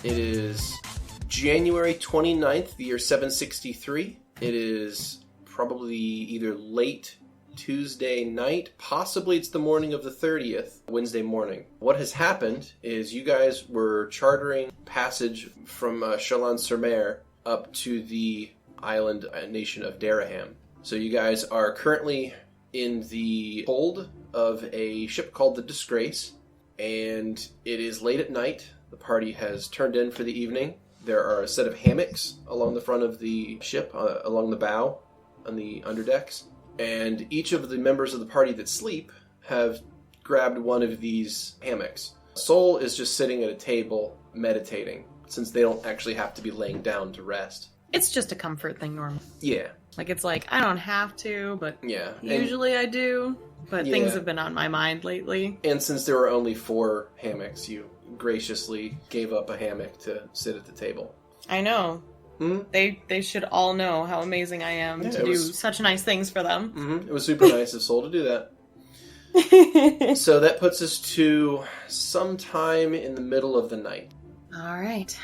It is January 29th, the year 763. It is probably either late Tuesday night, possibly it's the morning of the 30th, Wednesday morning. What has happened is you guys were chartering passage from Chalon-sur-Mer up to the island nation of Daraham. So you guys are currently in the hold of a ship called the Disgrace, and it is late at night. The party has turned in for the evening. There are a set of hammocks along the front of the ship, along the bow, on the underdecks. And each of the members of the party that sleep have grabbed one of these hammocks. Sol is just sitting at a table meditating, since they don't actually have to be laying down to rest. It's just a comfort thing normally. Yeah. Like, it's like, I don't have to, but yeah. Usually I do. But things have been on my mind lately. And since there were only 4 hammocks, you graciously gave up a hammock to sit at the table. I know. Mm-hmm. They should all know how amazing I am to do such nice things for them. Mm-hmm. It was super nice of Sol to do that. So that puts us to sometime in the middle of the night. All right.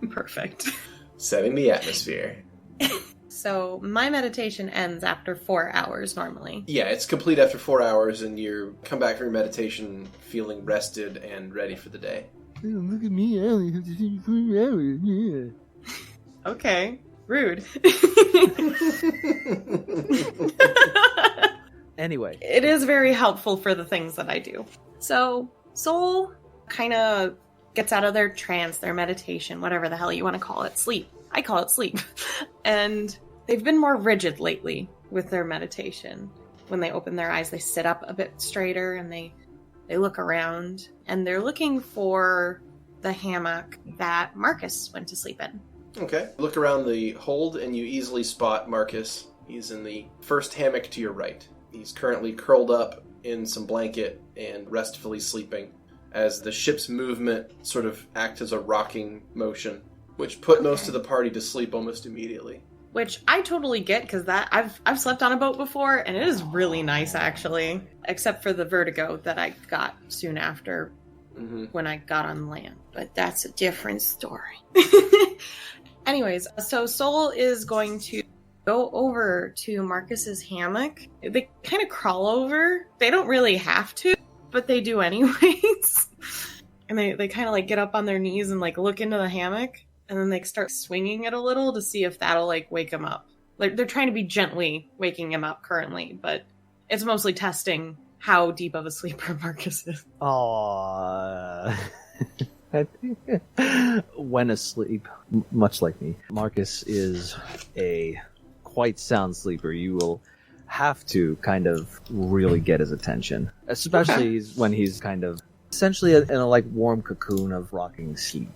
Perfect. Setting the atmosphere. So my meditation ends after 4 hours normally. Yeah, it's complete after 4 hours, and you come back from your meditation feeling rested and ready for the day. Oh, look at me, I only have to sleep 4 hours, yeah. Okay, rude. Anyway. It is very helpful for the things that I do. So, Sol kind of gets out of their trance, their meditation, whatever the hell you want to call it. Sleep. I call it sleep. And they've been more rigid lately with their meditation. When they open their eyes, they sit up a bit straighter and they look around. And they're looking for the hammock that Markus went to sleep in. Okay. Look around the hold and you easily spot Markus. He's in the first hammock to your right. He's currently curled up in some blanket and restfully sleeping as the ship's movement sort of acts as a rocking motion, which put most of the party to sleep almost immediately. Which I totally get, because that I've slept on a boat before, and it is really nice, actually. Except for the vertigo that I got soon after when I got on land. But that's a different story. Anyways, so Sol is going to go over to Marcus's hammock. They kind of crawl over. They don't really have to, but they do anyways. And they kind of like get up on their knees and like look into the hammock. And then they start swinging it a little to see if that'll, like, wake him up. Like, they're trying to be gently waking him up currently, but it's mostly testing how deep of a sleeper Markus is. Aww. When asleep, much like me, Markus is a quite sound sleeper. You will have to kind of really get his attention. Especially when he's kind of essentially in a, like, warm cocoon of rocking sleep.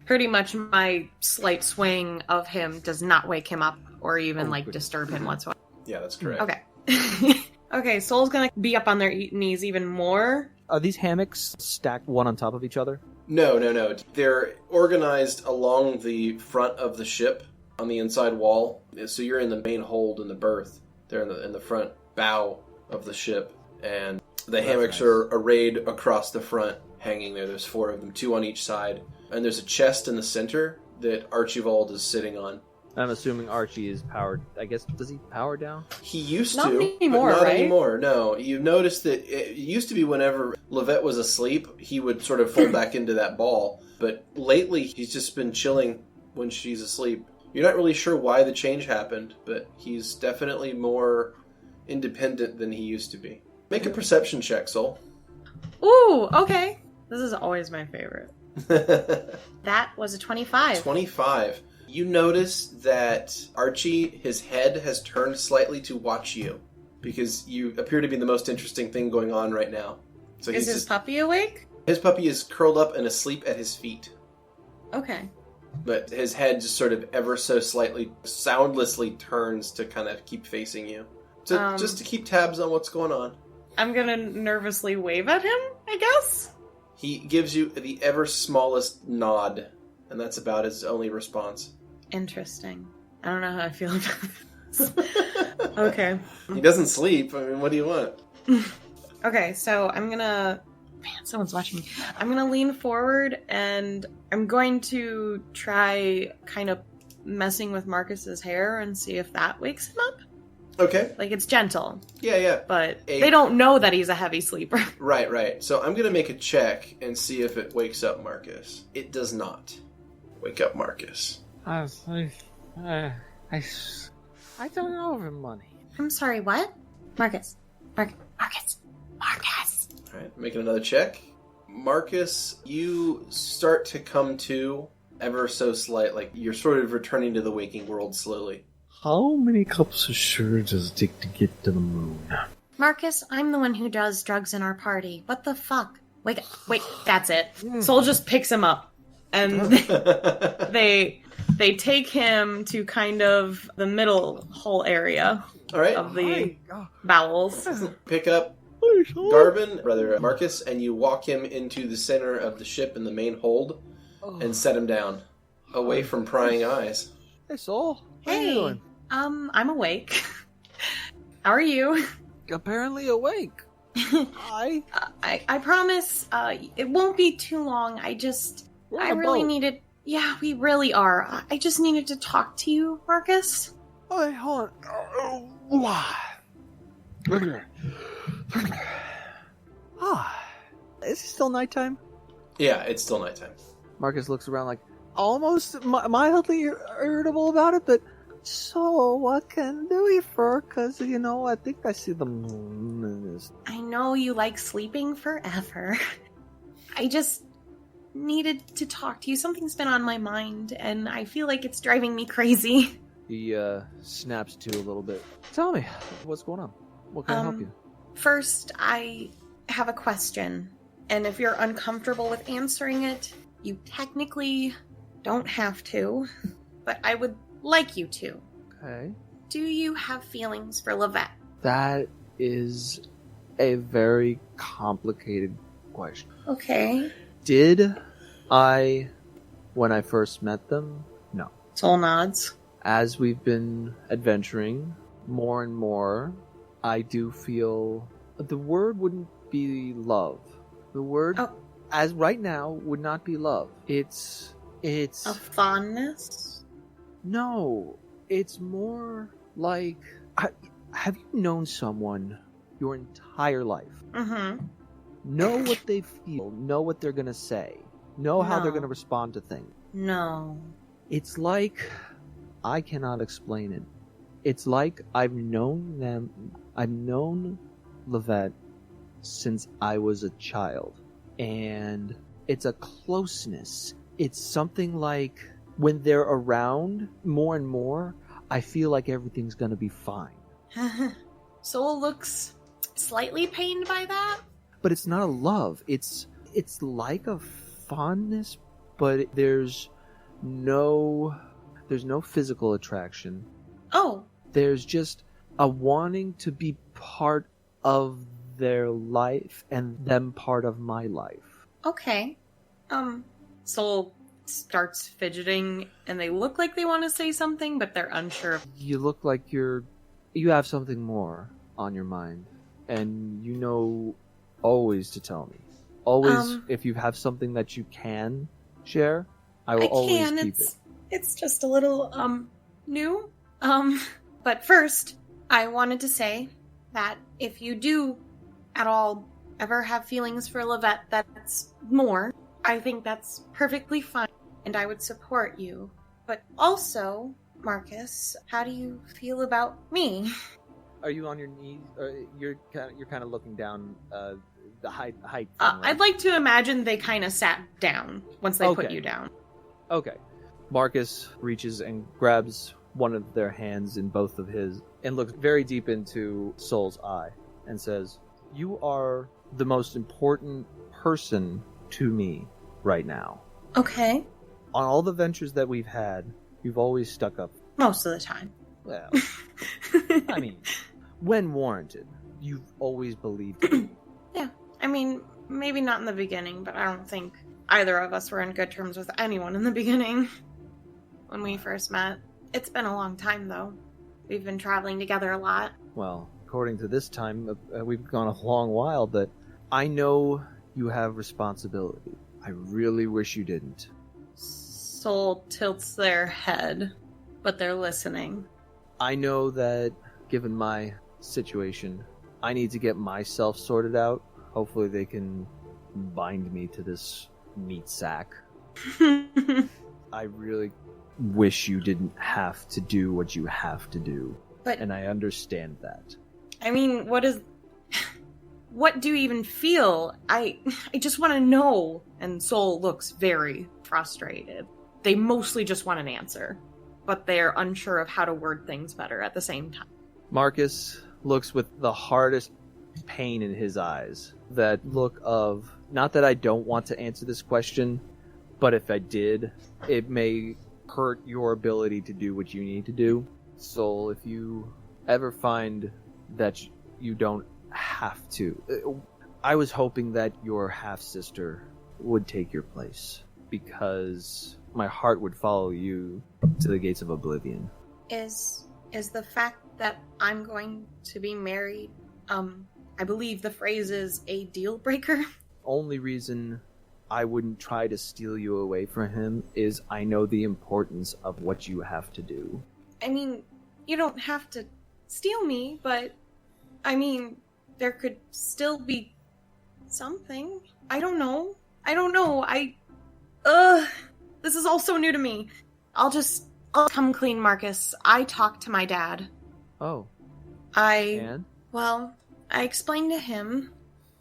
Pretty much my slight swing of him does not wake him up or even, disturb him whatsoever. Yeah, that's correct. Okay. Okay, Sol's gonna be up on their knees even more. Are these hammocks stacked one on top of each other? No. They're organized along the front of the ship on the inside wall. So you're in the main hold in the berth. They're in the front bow of the ship. And the hammocks are arrayed across the front, hanging there. There's 4 of them, 2 on each side. And there's a chest in the center that Archibald is sitting on. I'm assuming Archie is powered. I guess, does he power down? He used not to, anymore, but not right? anymore. No, you've noticed that it used to be whenever Lovette was asleep, he would sort of fold back into that ball. But lately, he's just been chilling when she's asleep. You're not really sure why the change happened, but he's definitely more independent than he used to be. Make a perception check, Sol. Ooh, okay. This is always my favorite. That was a 25. 25. You notice that Archie, his head has turned slightly to watch you, because you appear to be the most interesting thing going on right now. So is his puppy awake? His puppy is curled up and asleep at his feet. Okay. But his head just sort of ever so slightly, soundlessly turns to kind of keep facing you. Just to keep tabs on what's going on. I'm gonna nervously wave at him, I guess? He gives you the ever smallest nod, and that's about his only response. Interesting. I don't know how I feel about this. Okay. He doesn't sleep. I mean, what do you want? Okay, so I'm gonna Man, someone's watching me. I'm going to lean forward and I'm going to try kind of messing with Marcus's hair and see if that wakes him up. Okay. Like, it's gentle. Yeah. But they don't know that he's a heavy sleeper. Right. So I'm going to make a check and see if it wakes up Markus. It does not wake up Markus. I don't know him money. I'm sorry, what? Marcus. All right, making another check. Marcus, you start to come to ever so slight, like you're sort of returning to the waking world slowly. How many cups of sugar does it take to get to the moon? Marcus, I'm the one who does drugs in our party. What the fuck? Wait, that's it. Soul just picks him up. And they take him to kind of the middle hole area of the bowels. Pick up Garvin, brother Marcus, and you walk him into the center of the ship in the main hold and set him down, away from prying eyes. Hey, Soul. What Hey, are you doing? I'm awake. How are you? Apparently awake. Hi. I promise it won't be too long. I really needed... Yeah, we really are. I just needed to talk to you, Marcus. Oh, hold on. Is it still nighttime? Yeah, it's still nighttime. Marcus looks around like, almost mildly irritable about it, but so what can we for? Because, I think I see the moon. I know you like sleeping forever. I just needed to talk to you. Something's been on my mind, and I feel like it's driving me crazy. He snaps to a little bit. Tell me, what's going on? What can I help you? First, I have a question, and if you're uncomfortable with answering it, you technically don't have to, but I would like you to. Okay. Do you have feelings for Lovette? That is a very complicated question. Okay. Did I, when I first met them? No. Soul nods. As we've been adventuring more and more, I do feel the word wouldn't be love. The word, as right now, would not be love. It's a fondness? No, it's more like, have you known someone your entire life? Mm-hmm. Know what they feel, know what they're going to say, know how they're going to respond to things. No. It's like, I cannot explain it. It's like I've known Lovette since I was a child. And it's a closeness. It's something like when they're around more and more, I feel like everything's going to be fine. Soul looks slightly pained by that. But it's not a love. It's like a fondness, but there's no physical attraction. Oh. There's just a wanting to be part of their life and them part of my life. Okay. Soul starts fidgeting and they look like they want to say something, but they're unsure. You look like you have something more on your mind, and you know always to tell me. Always, if you have something that you can share, I will always keep it. It's just a little, new. But first, I wanted to say that if you do at all ever have feelings for Lovette that's more, I think that's perfectly fine, and I would support you. But also, Marcus, how do you feel about me? Are you on your knees? You're kind of looking down the height thing, right? I'd like to imagine they kind of sat down once they put you down. Okay. Marcus reaches and grabs one of their hands in both of his and looks very deep into Soul's eye and says, "You are the most important person to me right now. Okay. On all the ventures that we've had, you've always stuck up. Most of the time. Well, I mean, when warranted, you've always believed me." Yeah. I mean, maybe not in the beginning, but I don't think either of us were in good terms with anyone in the beginning when we first met. It's been a long time, though. We've been traveling together a lot. Well, according to this time, we've gone a long while, but I know You have responsibility. I really wish you didn't. Soul tilts their head, but they're listening. I know that, given my situation, I need to get myself sorted out. Hopefully they can bind me to this meat sack. I really wish you didn't have to do what you have to do. And I understand that. I mean, what do you even feel? I just want to know. And Soul looks very frustrated. They mostly just want an answer, but they're unsure of how to word things better at the same time. Markus looks with the hardest pain in his eyes. That look of, not that I don't want to answer this question, but if I did, it may hurt your ability to do what you need to do. Soul, if you ever find that you don't have to... I was hoping that your half-sister would take your place, because my heart would follow you to the gates of oblivion. Is the fact that I'm going to be married, I believe the phrase is a deal breaker? Only reason I wouldn't try to steal you away from him is I know the importance of what you have to do. I mean, you don't have to steal me, but I mean, there could still be something. I don't know. This is all so new to me. I'll come clean, Markus. I talked to my dad. Oh. I explained to him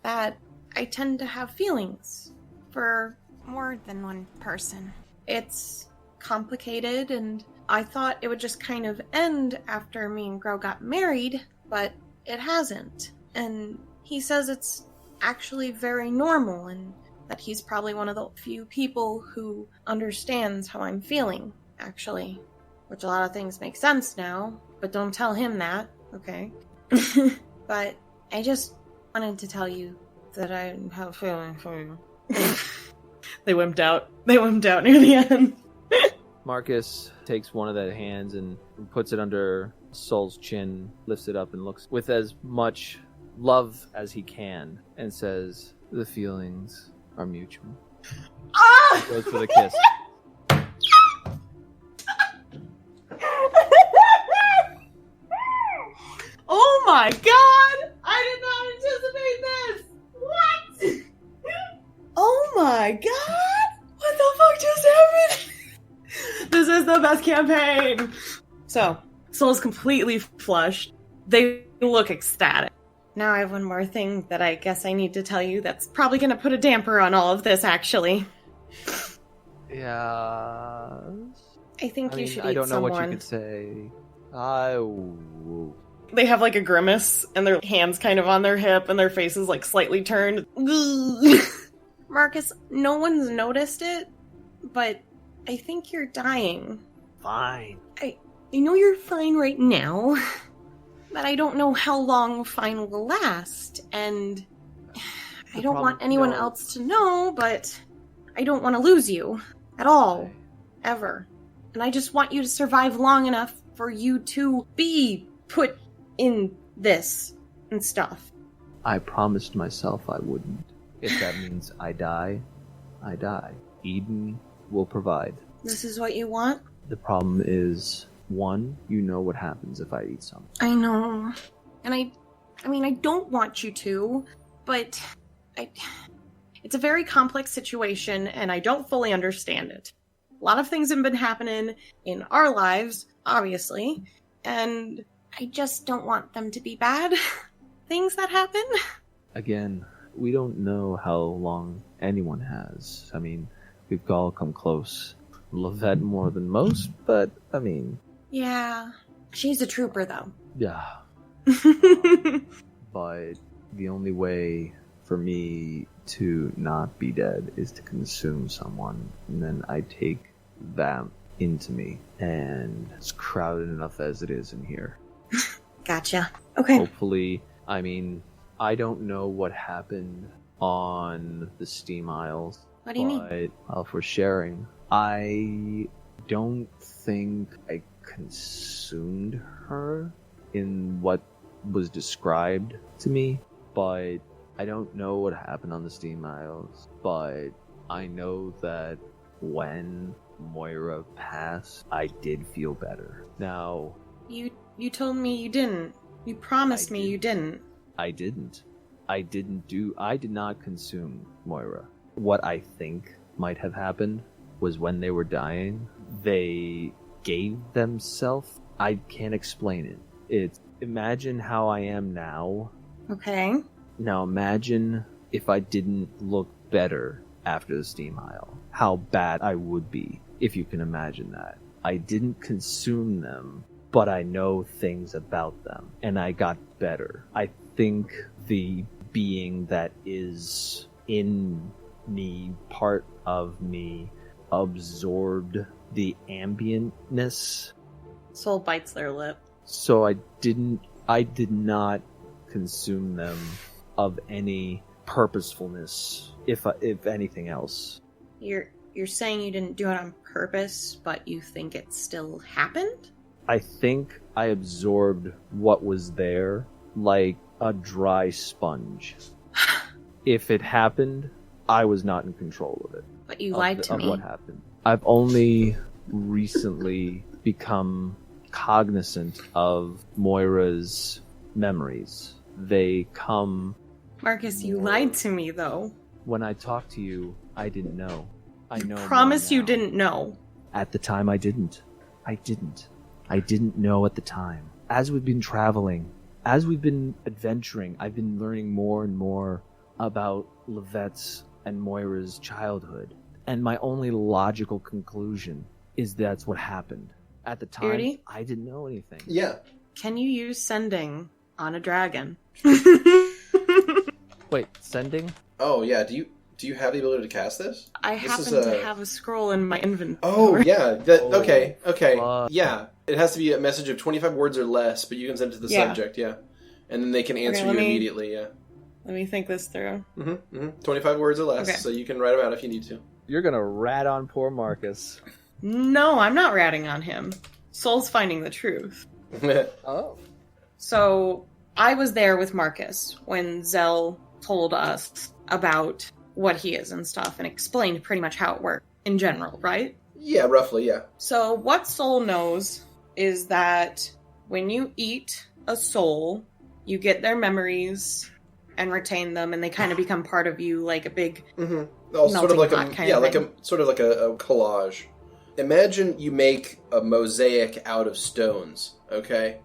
that I tend to have feelings for more than one person. It's complicated, and I thought it would just kind of end after me and Gro got married, but it hasn't. And he says it's actually very normal, and that he's probably one of the few people who understands how I'm feeling, actually. Which a lot of things make sense now, but don't tell him that, okay? But I just wanted to tell you that I have a feeling for you. They wimped out. Near the end. Markus takes one of the hands and puts it under Soul's chin, lifts it up and looks with as much love as he can, and says, "The feelings are mutual." Ah! Goes for the kiss. Oh my god! I did not anticipate this! What? Oh my god! What the fuck just happened? This is the best campaign! So, Soul's completely flushed. They look ecstatic. Now I have one more thing that I guess I need to tell you that's probably gonna put a damper on all of this, actually. Yeah. I think you should eat I don't know someone. what you could say. They have like a grimace, and their hands kind of on their hip, and their faces like slightly turned. Markus, no one's noticed it, but I think you're dying. Fine. I know you're fine right now, but I don't know how long fine will last, and I don't want anyone else to know, but I don't want to lose you at all, ever. And I just want you to survive long enough for you to be put in this and stuff. I promised myself I wouldn't. If that means I die, I die. Eden will provide. This is what you want? The problem is, one, you know what happens if I eat something. I know. And I don't want you to, but it's a very complex situation, and I don't fully understand it. A lot of things have been happening in our lives, obviously, and I just don't want them to be bad things that happen. Again, we don't know how long anyone has. I mean, we've all come close. Lovette more than most, but, I mean... Yeah. She's a trooper, though. Yeah. But the only way for me to not be dead is to consume someone, and then I take them into me, and it's crowded enough as it is in here. Gotcha. Okay. Hopefully, I mean, I don't know what happened on the Steam Isles. What do you mean? Well, for sharing, I don't think I consumed her in what was described to me, but I don't know what happened on the Steam Isles, but I know that when Moira passed, I did feel better. Now... You told me you didn't. You promised me you didn't. I didn't. I did not consume Moira. What I think might have happened was when they were dying, they gave themselves... I can't explain it. It's... Imagine how I am now. Okay. Now imagine if I didn't look better after the Steam Isle. How bad I would be, if you can imagine that. I didn't consume them, but I know things about them, and I got better. I think the being that is in me, part of me, absorbed the ambientness. Soul bites their lip. So I did not consume them of any purposefulness, if anything else. You're saying you didn't do it on purpose, but you think it still happened? I think I absorbed what was there like a dry sponge. If it happened, I was not in control of it. But you lied to me. Of what happened. I've only recently become cognizant of Moira's memories. They come... Marcus, you lied to me, though. When I talked to you, I didn't know. I know. Promise you didn't know. At the time, I didn't. I didn't know at the time. As we've been traveling, as we've been adventuring, I've been learning more and more about Lovette's and Moira's childhood. And my only logical conclusion is that's what happened. At the time, Beardy? I didn't know anything. Yeah. Can you use sending on a dragon? Wait, sending? Oh, yeah. Do you have the ability to cast this? I happen to have a scroll in my inventory. Oh, yeah. Okay. Fuck. Yeah. It has to be a message of 25 words or less, but you can send it to the subject, yeah. And then they can answer you immediately, yeah. Let me think this through. 25 words or less, Okay. so you can write them out if you need to. You're gonna rat on poor Markus. No, I'm not ratting on him. Soul's finding the truth. Oh. So, I was there with Markus when Zell told us about what he is and stuff and explained pretty much how it worked in general, right? Yeah, roughly, yeah. So, what Soul knows is that when you eat a soul, you get their memories and retain them, and they kind of become part of you, like a big Sort of like pot kind of thing. sort of like a collage. Imagine you make a mosaic out of stones, okay?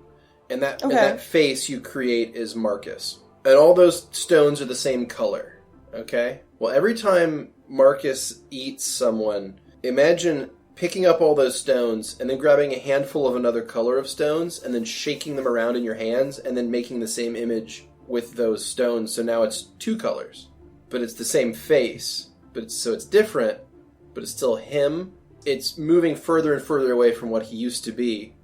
And that face you create is Markus. And all those stones are the same color, okay? Well, every time Markus eats someone, imagine picking up all those stones and then grabbing a handful of another color of stones and then shaking them around in your hands and then making the same image with those stones. So now it's two colors, but it's the same face. So it's different, but it's still him. It's moving further and further away from what he used to be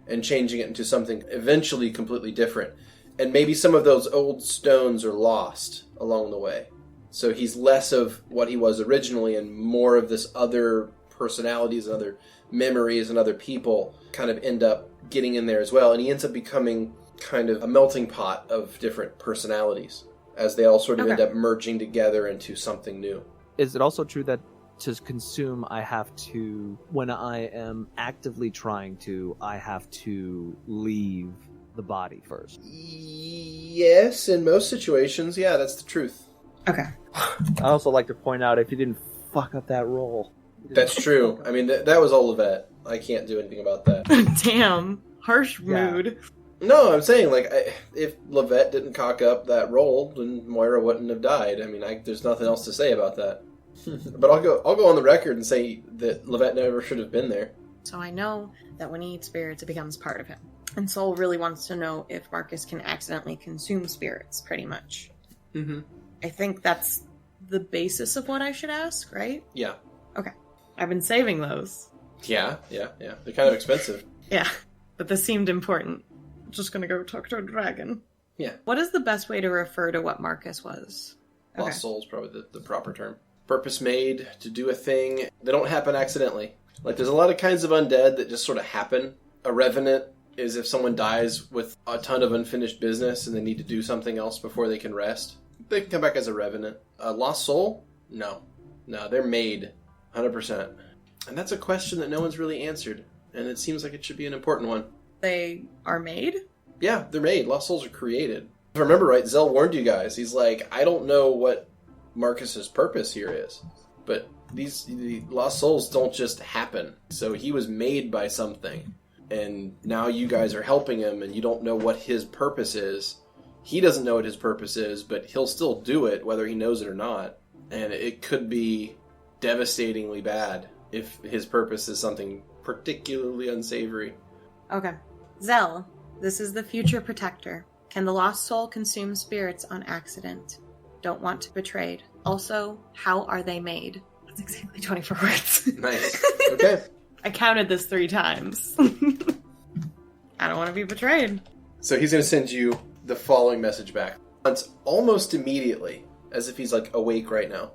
and changing it into something eventually completely different. And maybe some of those old stones are lost along the way. So he's less of what he was originally and more of this other personalities and other memories and other people kind of end up getting in there as well. And he ends up becoming kind of a melting pot of different personalities as they all sort of end up merging together into something new. Is it also true that to consume, I have to, when I am actively trying to, I have to leave the body first? Yes, in most situations, yeah, that's the truth. Okay. I'd also like to point out, if you didn't fuck up that roll. That's true. I mean, that was all Lovette. I can't do anything about that. Damn. Harsh mood. No, I'm saying, like, if Lovette didn't cock up that roll, then Moira wouldn't have died. I mean, there's nothing else to say about that. But I'll go on the record and say that Lovette never should have been there. So I know that when he eats spirits, it becomes part of him. And Soul really wants to know if Markus can accidentally consume spirits, pretty much. Mm-hmm. I think that's the basis of what I should ask, right? Yeah. Okay. I've been saving those. Yeah. They're kind of expensive. Yeah, but this seemed important. I'm just gonna go talk to a dragon. Yeah. What is the best way to refer to what Markus was? Lost Soul's probably the proper term. Purpose made to do a thing. They don't happen accidentally. Like, there's a lot of kinds of undead that just sort of happen. A revenant is if someone dies with a ton of unfinished business and they need to do something else before they can rest. They can come back as a revenant. Lost soul? No. No, they're made. 100%. And that's a question that no one's really answered. And it seems like it should be an important one. They are made? Yeah, they're made. Lost souls are created. If I remember right, Zell warned you guys. He's like, I don't know what Markus's purpose here is. But the lost souls don't just happen. So he was made by something. And now you guys are helping him and you don't know what his purpose is. He doesn't know what his purpose is, but he'll still do it whether he knows it or not. And it could be devastatingly bad if his purpose is something particularly unsavory. Okay. Zell, this is the future protector. Can the lost soul consume spirits on accident? Don't want to betrayed. Also, how are they made? That's exactly 24 words. Nice. Okay. I counted this 3 times. I don't want to be betrayed. So he's going to send you the following message back. It's almost immediately, as if he's like awake right now.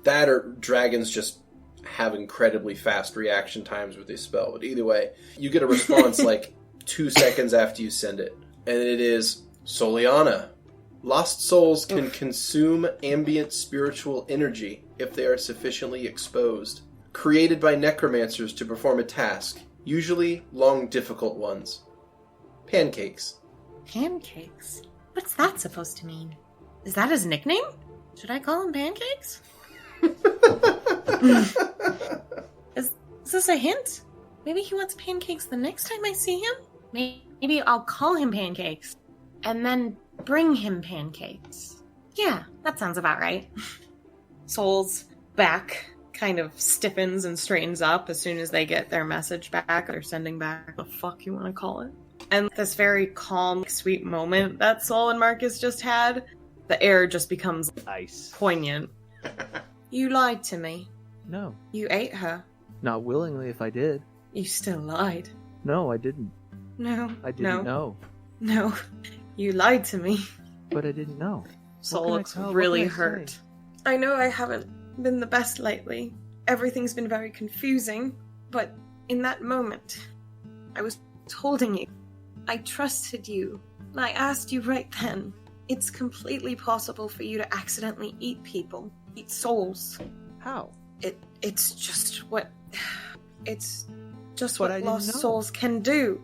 That or dragons just have incredibly fast reaction times with this spell. But either way, you get a response like 2 seconds after you send it. And it is, Soliana. Lost souls can consume ambient spiritual energy if they are sufficiently exposed. Created by necromancers to perform a task, usually long, difficult ones. Pancakes. Pancakes? What's that supposed to mean? Is that his nickname? Should I call him Pancakes? Is this a hint? Maybe he wants pancakes the next time I see him? Maybe I'll call him Pancakes. And then bring him pancakes. Yeah, that sounds about right. Soul's back kind of stiffens and straightens up as soon as they get their message back. They're sending back the fuck you want to call it. And this very calm, sweet moment that Soul and Markus just had, the air just becomes Ice. poignant. You lied to me. No. You ate her. Not willingly if I did. You still lied. No, I didn't. No. I didn't know. No. You lied to me. But I didn't know. Soul looks really hurt. I know I haven't been the best lately. Everything's been very confusing. But in that moment, I was holding you. I trusted you. And I asked you right then. It's completely possible for you to accidentally eat people. Eat souls. How? It's just what But what lost souls can do.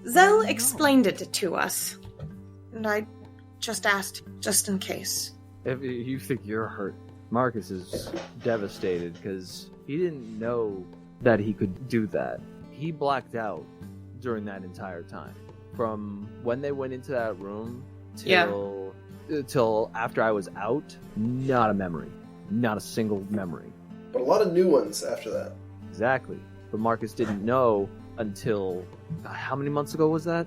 Zell explained it to us. And I just asked, just in case. If you think you're hurt, Markus is devastated because he didn't know that he could do that. He blacked out during that entire time. From when they went into that room till after I was out, not a memory. Not a single memory. But a lot of new ones after that. Exactly. But Markus didn't know until... how many months ago was that?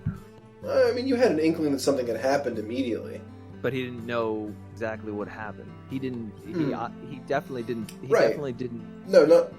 I mean, you had an inkling that something had happened immediately. But he didn't know exactly what happened. He didn't... He definitely didn't... He Right. definitely didn't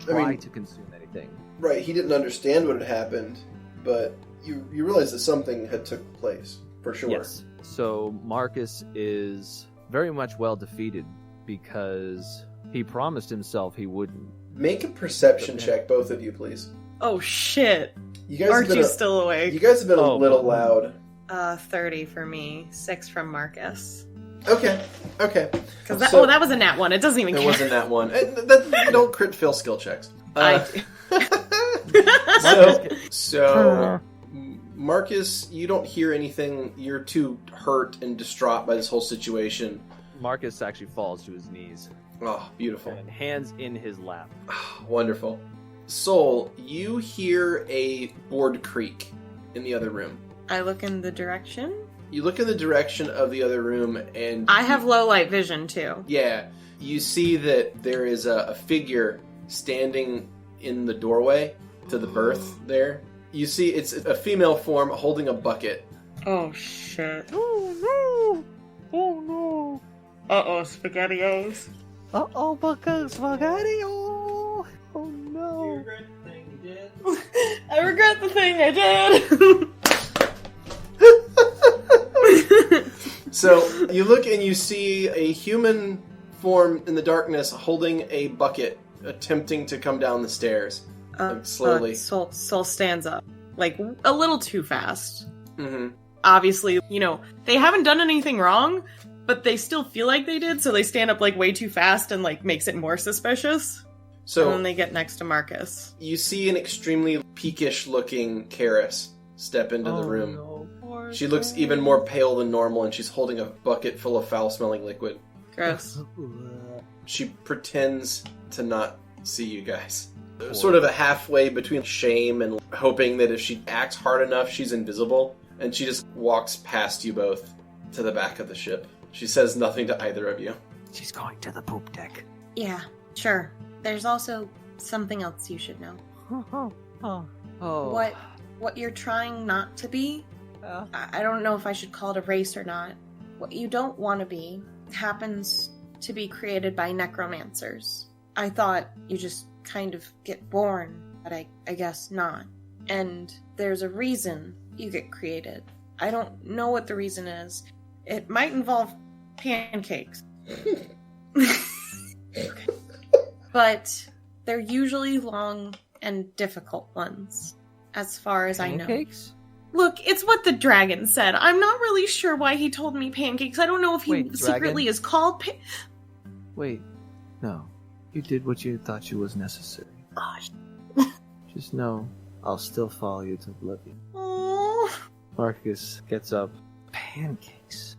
Try to consume anything. Right, he didn't understand what had happened, but you realized that something had took place, for sure. Yes. So Markus is very much well defeated because he promised himself he wouldn't. Make a perception check, both of you, please. Oh shit. You guys Archie's still awake. You guys have been a little loud. 30 for me. 6 from Markus. Okay. Because that was a nat 1. It doesn't even It count. wasn't that one. You don't crit fail skill checks. So, Markus, you don't hear anything. You're too hurt and distraught by this whole situation. Markus actually falls to his knees. Oh, beautiful. And hands in his lap. Wonderful. Soul, you hear a board creak in the other room. I look in the direction. You look in the direction of the other room and... I have low light vision, too. Yeah. You see that there is a figure standing in the doorway to the berth there. You see it's a female form holding a bucket. Oh, shit. Oh, no. Oh, no. Uh-oh, SpaghettiOs. Uh-oh, SpaghettiO! Oh, no. You regret the thing you did? I regret the thing I did. So, you look and you see a human form in the darkness holding a bucket, attempting to come down the stairs. Slowly. Soul stands up. Like, a little too fast. Mm-hmm. Obviously, they haven't done anything wrong, but they still feel like they did, so they stand up like way too fast and like makes it more suspicious. So and then they get next to Markus. You see an extremely peakish-looking Karis step into the room. No, she looks even more pale than normal, and she's holding a bucket full of foul-smelling liquid. Gross. She pretends to not see you guys. Sort of a halfway between shame and hoping that if she acts hard enough, she's invisible. And she just walks past you both to the back of the ship. She says nothing to either of you. She's going to the poop deck. Yeah, sure. There's also something else you should know. Oh. What you're trying not to be, I don't know if I should call it a race or not. What you don't want to be happens to be created by necromancers. I thought you just kind of get born, but I guess not. And there's a reason you get created. I don't know what the reason is. It might involve pancakes. But they're usually long and difficult ones, as far as I know. Pancakes? Look, it's what the dragon said. I'm not really sure why he told me pancakes. I don't know if he secretly is called Wait, no. You did what you thought you was necessary. Gosh. Just know, I'll still follow you to oblivion. Oh. Markus gets up. Pancakes.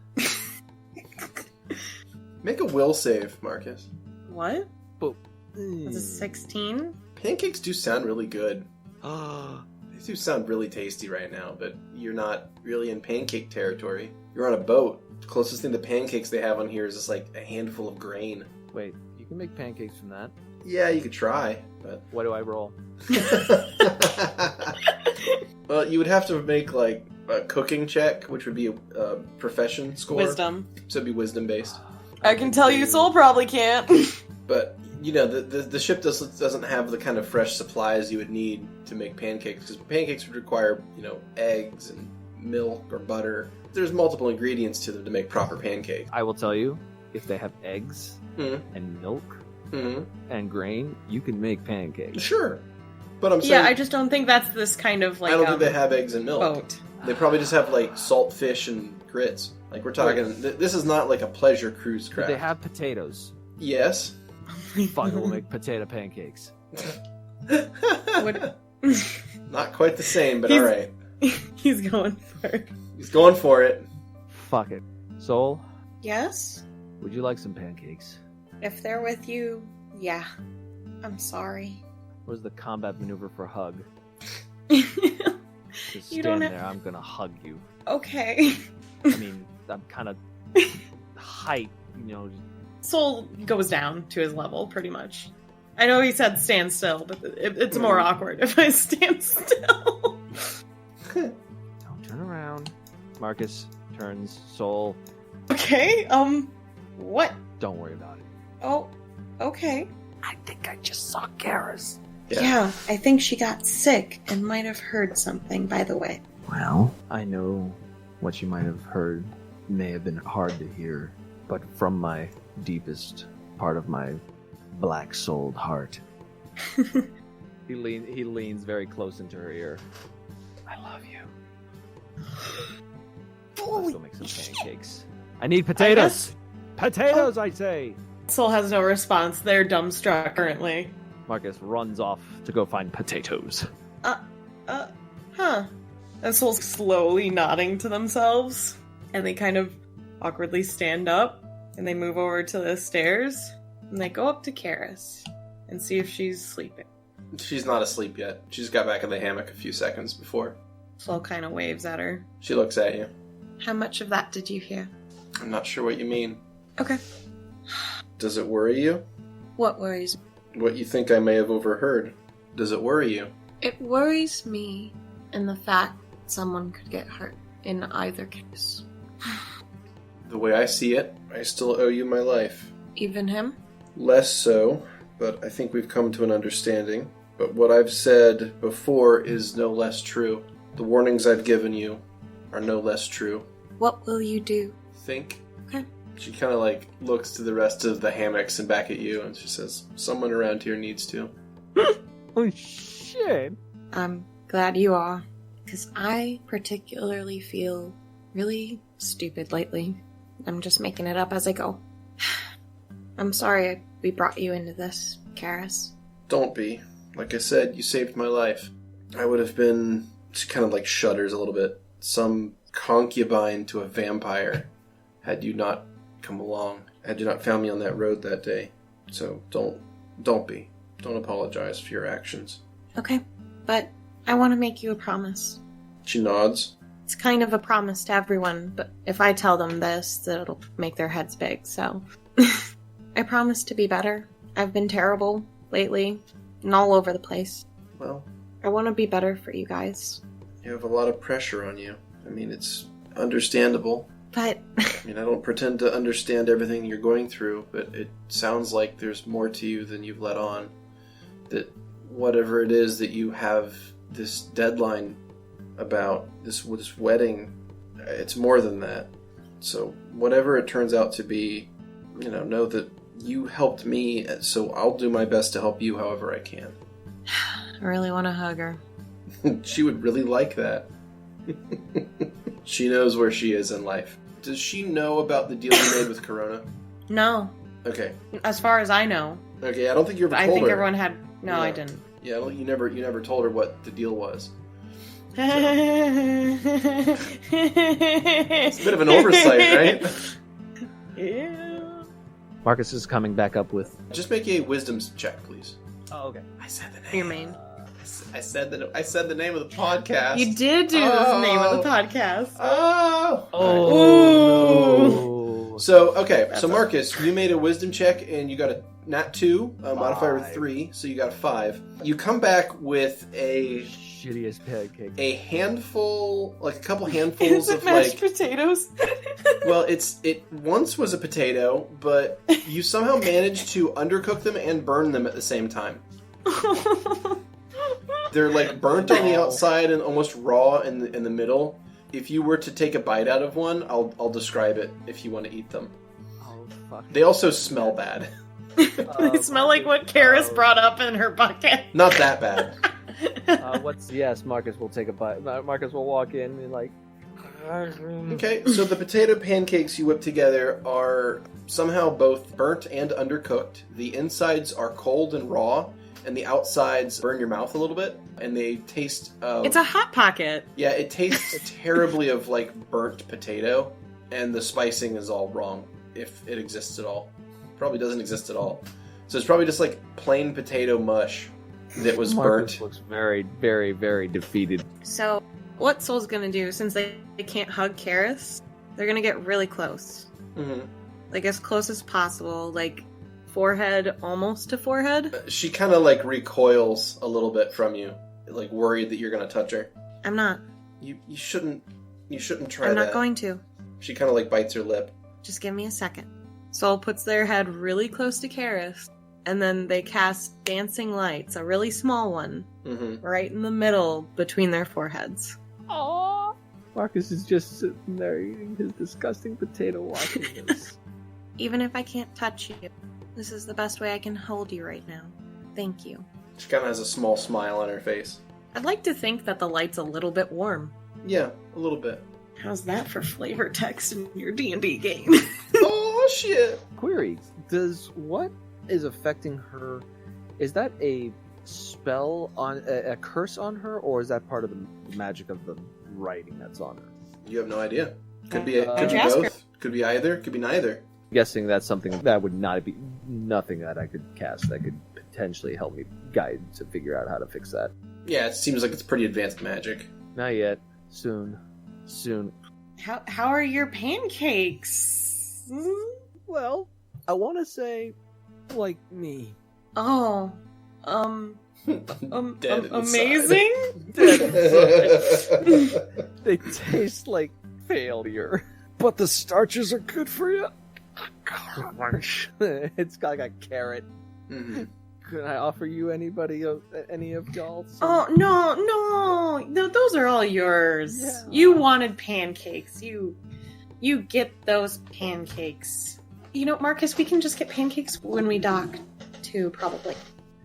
Make a will save, Markus. What? But, Was it 16? Pancakes do sound really good. They do sound really tasty right now, but you're not really in pancake territory. You're on a boat. The closest thing to pancakes they have on here is just like a handful of grain. Wait, you can make pancakes from that? Yeah, you could try, but... What do I roll? Well, you would have to make like a cooking check, which would be a profession score. Wisdom. So it'd be wisdom based. I can tell you Soul probably can't. But, you know, the ship doesn't have the kind of fresh supplies you would need to make pancakes, because pancakes would require, you know, eggs and milk or butter. There's multiple ingredients to them to make proper pancakes. I will tell you, if they have eggs and milk and grain, you can make pancakes. Sure. But I'm saying... Yeah, I just don't think that's this kind of, like, I don't think they have eggs and milk. boat. They probably just have, like, salt fish and grits. Like, we're talking... This is not like a pleasure cruise Do craft. they have potatoes? Yes. Fuck, we'll make potato pancakes. Not quite the same, but He's- alright. He's going for it. He's going for it. Fuck it. Soul, Yes? would you like some pancakes? If they're with you, yeah. I'm sorry. Where's the combat maneuver for hug? You Just don't stand have- there, I'm gonna hug you. Okay. I mean, I'm kind of height, you know. Soul goes down to his level, pretty much. I know he said stand still, but it's more awkward if I stand still. Don't turn around. Markus turns. Soul, Okay, what? don't worry about it. Oh, okay. I think I just saw Karis. Yeah, I think she got sick and might have heard something, by the way. Well, I know what you might have heard may have been hard to hear, but from my deepest part of my black-souled heart. He leans very close into her ear. I love you. Let's go make some pancakes. I need potatoes! Potatoes, I say! Soul has no response. They're dumbstruck currently. Markus runs off to go find potatoes. Huh. And Soul's slowly nodding to themselves. And they kind of awkwardly stand up. And they move over to the stairs. And they go up to Karis. And see if she's sleeping. She's not asleep yet. She just got back in the hammock a few seconds before. Soul kind of waves at her. She looks at you. How much of that did you hear? I'm not sure what you mean. Okay. Does it worry you? What worries me? What you think I may have overheard. Does it worry you? It worries me in the fact someone could get hurt in either case. The way I see it, I still owe you my life. Even him? Less so, but I think we've come to an understanding. But what I've said before is no less true. The warnings I've given you are no less true. What will you do? Think. Okay. She kind of like looks to the rest of the hammocks and back at you and she says, someone around here needs to. Oh shit! I'm glad you are, because I particularly feel really stupid lately. I'm just making it up as I go. I'm sorry we brought you into this, Karis. Don't be. Like I said, you saved my life. I would have been... She kind of like shudders a little bit. Some concubine to a vampire had you not come along. Had you not found me on that road that day. So don't be. Don't apologize for your actions. Okay, but I want to make you a promise. She nods. It's kind of a promise to everyone, but if I tell them this, it'll make their heads big, so... I promise to be better. I've been terrible lately, and all over the place. Well... I want to be better for you guys. You have a lot of pressure on you. I mean, it's understandable. But... I mean, I don't pretend to understand everything you're going through, but it sounds like there's more to you than you've let on. That whatever it is that you have this deadline about, this wedding, it's more than that. So whatever it turns out to be, know that you helped me, so I'll do my best to help you however I can. I really want to hug her. She would really like that. She knows where she is in life. Does she know about the deal you made with Corona? No. Okay. As far as I know. Okay, I don't think you ever told her. I think everyone had... No, Yeah. I didn't. Yeah, you never told her what the deal was. It's a bit of an oversight, right? Yeah. Markus is coming back up with... Just make a wisdom check, please. Oh, okay. I said the name. Your main. I said the name of the podcast. You did do the name of the podcast. Oh. So, okay. That's So, Markus, you made a wisdom check, and you got a nat 2, modifier with 3, so you got a 5. You come back with a Shittiest pancake. a handful, like a couple handfuls Is it of mashed like... potatoes? Well, it once was a potato, but you somehow managed to undercook them and burn them at the same time. They're like burnt on the outside and almost raw in the middle. If you were to take a bite out of one, I'll describe it if you want to eat them. Oh, fuck. They also smell bad. They smell like what Karis brought up in her bucket. Not that bad. Yes, Markus will take a bite. Markus will walk in and like... Okay, so the potato pancakes you whip together are somehow both burnt and undercooked. The insides are cold and raw, and the outsides burn your mouth a little bit, and they taste... It's a Hot Pocket. Yeah, it tastes terribly of, like, burnt potato, and the spicing is all wrong, if it exists at all. Probably doesn't exist at all. So it's probably just, like, plain potato mush that was Markus burnt. looks very, very, very defeated. So, what Soul's gonna do, since they can't hug Karis, they're gonna get really close. Mm-hmm. Like, as close as possible, like, forehead almost to forehead. She kind of, like, recoils a little bit from you, like, worried that you're going to touch her. I'm not. You shouldn't try that. I'm not going to. She kind of, like, bites her lip. Just give me a second. Soul puts their head really close to Karis, and then they cast Dancing Lights, a really small one, right in the middle between their foreheads. Aww. Markus is just sitting there eating his disgusting potato watching this. Even if I can't touch you, this is the best way I can hold you right now. Thank you. She kind of has a small smile on her face. I'd like to think that the light's a little bit warm. Yeah, a little bit. How's that for flavor text in your D&D game? Oh, shit! Query, does what is affecting her, is that a spell on, a curse on her, or is that part of the magic of the writing that's on her? You have no idea. Could be Could you ask her? both. Could be either. Could be neither. Guessing that's something that would not be nothing that I could cast that could potentially help me guide to figure out how to fix that. Yeah, it seems like it's pretty advanced magic. Not yet. Soon. How are your pancakes? Well, I want to say, like me. Oh, Dead inside. amazing. They taste like failure, but the starches are good for you. It's got like a carrot. Mm-hmm. Can I offer you any of y'all? Oh, no, those are all yours. Yeah. You wanted pancakes. You get those pancakes. You know, Markus, we can just get pancakes when we dock, too, probably.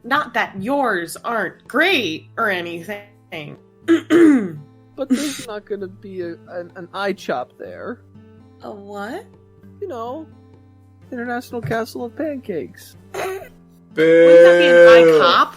Not that yours aren't great or anything. But there's not going to be an eye chop there. A what? You know, International Castle of Pancakes. Boo! Wouldn't that be an ICOP?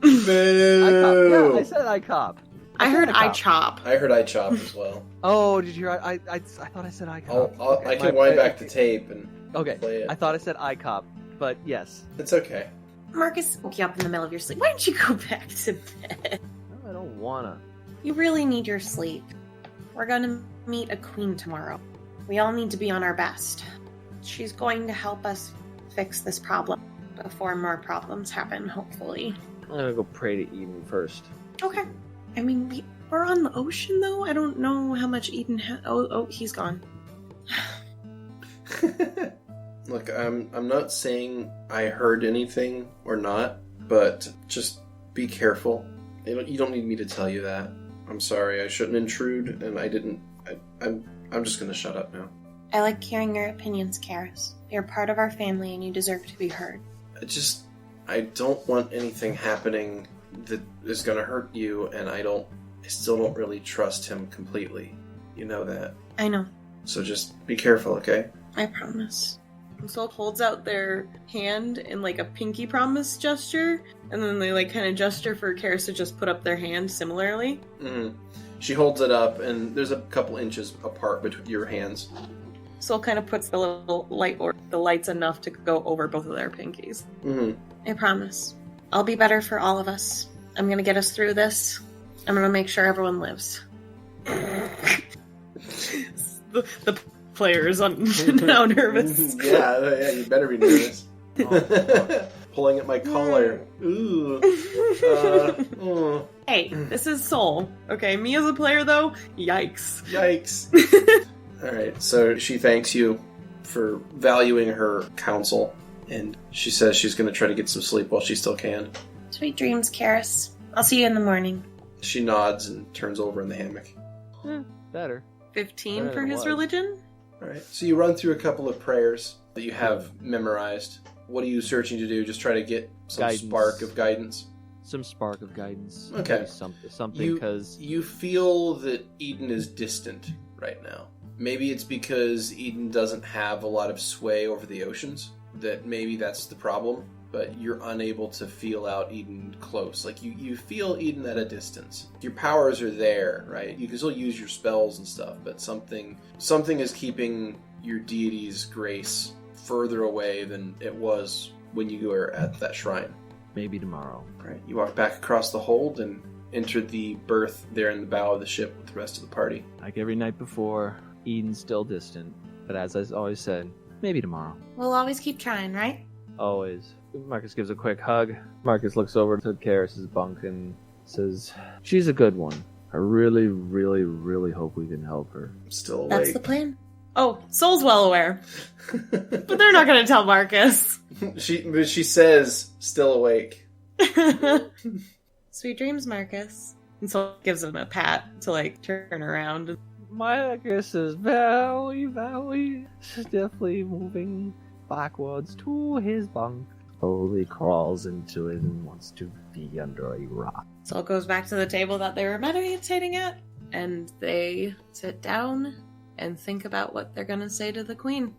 Boo! Yeah, I said ICOP. I heard ICOP. iChop. I heard I chop as well. Oh, did you hear? I thought I said ICOP. I can wind back the tape and Okay, play it. I thought I said ICOP, but yes. It's okay. Markus woke you up in the middle of your sleep. Why don't you go back to bed? No, I don't wanna. You really need your sleep. We're gonna meet a queen tomorrow. We all need to be on our best. She's going to help us fix this problem before more problems happen, hopefully. I'm gonna go pray to Eden first. Okay. I mean, we're on the ocean, though. I don't know how much Eden has. Oh, he's gone. Look, I'm not saying I heard anything or not, but just be careful. You don't need me to tell you that. I'm sorry, I shouldn't intrude, and I didn't. I'm just gonna shut up now. I like hearing your opinions, Karis. You're part of our family, and you deserve to be heard. I don't want anything happening that is gonna hurt you, and I still don't really trust him completely. You know that. I know. So just be careful, okay? I promise. Soul holds out their hand in like a pinky promise gesture, and then they like kind of gesture for Karis to just put up their hand similarly. Mm-hmm. She holds it up, and there's a couple inches apart between your hands. Soul kind of puts the little light, or the light's enough to go over both of their pinkies. Mm-hmm. I promise. I'll be better for all of us. I'm gonna get us through this. I'm gonna make sure everyone lives. the players are now nervous. Yeah, you better be nervous. Pulling at my collar. Ooh. Hey, this is Soul. Okay, me as a player though, yikes. Yikes. Alright, so she thanks you for valuing her counsel, and she says she's going to try to get some sleep while she still can. Sweet dreams, Karis. I'll see you in the morning. She nods and turns over in the hammock. Better. 15 Better for than his was. religion? Alright, so you run through a couple of prayers that you have memorized. What are you searching to do? Just try to get some Guidance. spark of guidance? Some spark of guidance. Okay. Maybe something, because... You feel that Eden is distant right now. Maybe it's because Eden doesn't have a lot of sway over the oceans. That maybe that's the problem. But you're unable to feel out Eden close. Like, you feel Eden at a distance. Your powers are there, right? You can still use your spells and stuff, but something is keeping your deity's grace further away than it was when you were at that shrine. Maybe tomorrow. Right. You walk back across the hold and enter the berth there in the bow of the ship with the rest of the party. Like every night before, Eden's still distant. But as I always said, maybe tomorrow. We'll always keep trying, right? Always. Markus gives a quick hug. Markus looks over to Karis' bunk and says, "She's a good one. I really, really, really hope we can help her." I'm still awake. That's the plan. Oh, Soul's well aware. But they're not going to tell Markus. She says, still awake. Sweet dreams, Markus. And Soul gives him a pat to like turn around. Markus is very stiffly moving backwards to his bunk. Slowly crawls into it and wants to be under a rock. Soul goes back to the table that they were meditating at, and they sit down and think about what they're going to say to the queen.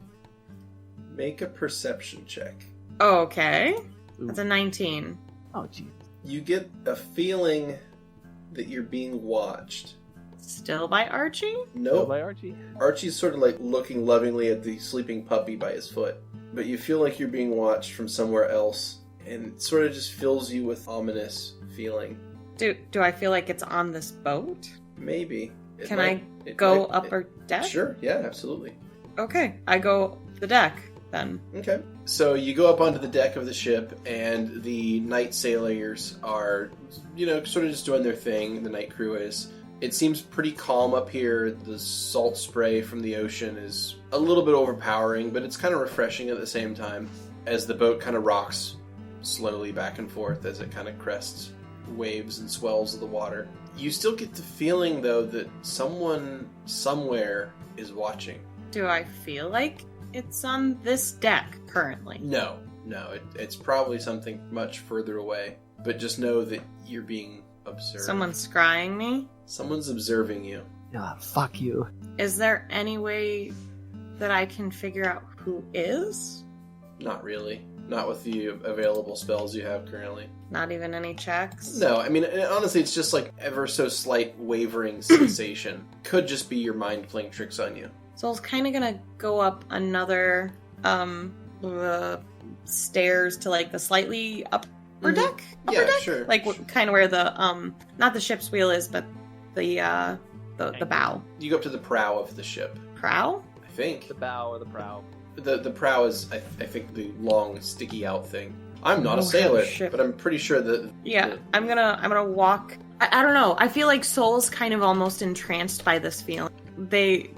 Make a perception check. Okay. Ooh. That's a 19. Oh, jeez. You get a feeling that you're being watched. Still by Archie? Nope. By Archie. Archie's sort of like looking lovingly at the sleeping puppy by his foot. But you feel like you're being watched from somewhere else, and it sort of just fills you with ominous feeling. Do I feel like it's on this boat? Maybe. Can I go up or deck? Sure, yeah, absolutely. Okay, I go the deck then. Okay. So you go up onto the deck of the ship, and the night sailors are, sort of just doing their thing. The night crew is. It seems pretty calm up here. The salt spray from the ocean is a little bit overpowering, but it's kind of refreshing at the same time as the boat kind of rocks slowly back and forth as it kind of crests waves and swells of the water. You still get the feeling, though, that someone somewhere is watching. Do I feel like it's on this deck currently? No, it's probably something much further away. But just know that you're being observed. Someone's scrying me? Someone's observing you. Yeah, fuck you. Is there any way that I can figure out who is? Not really. Not with the available spells you have currently. Not even any checks? No, I mean, honestly, it's just like ever so slight wavering sensation. Could just be your mind playing tricks on you. So I was kind of gonna go up another stairs to like the slightly upper deck? Upper deck? Sure. Like kind of where the, not the ship's wheel is, but the bow. You go up to the prow of the ship. Prow? I think. The bow or the prow. The prow is, I think, the long, sticky out thing. I'm not a sailor, but I'm pretty sure that... Yeah, I'm gonna walk... I don't know, I feel like Soul's kind of almost entranced by this feeling. They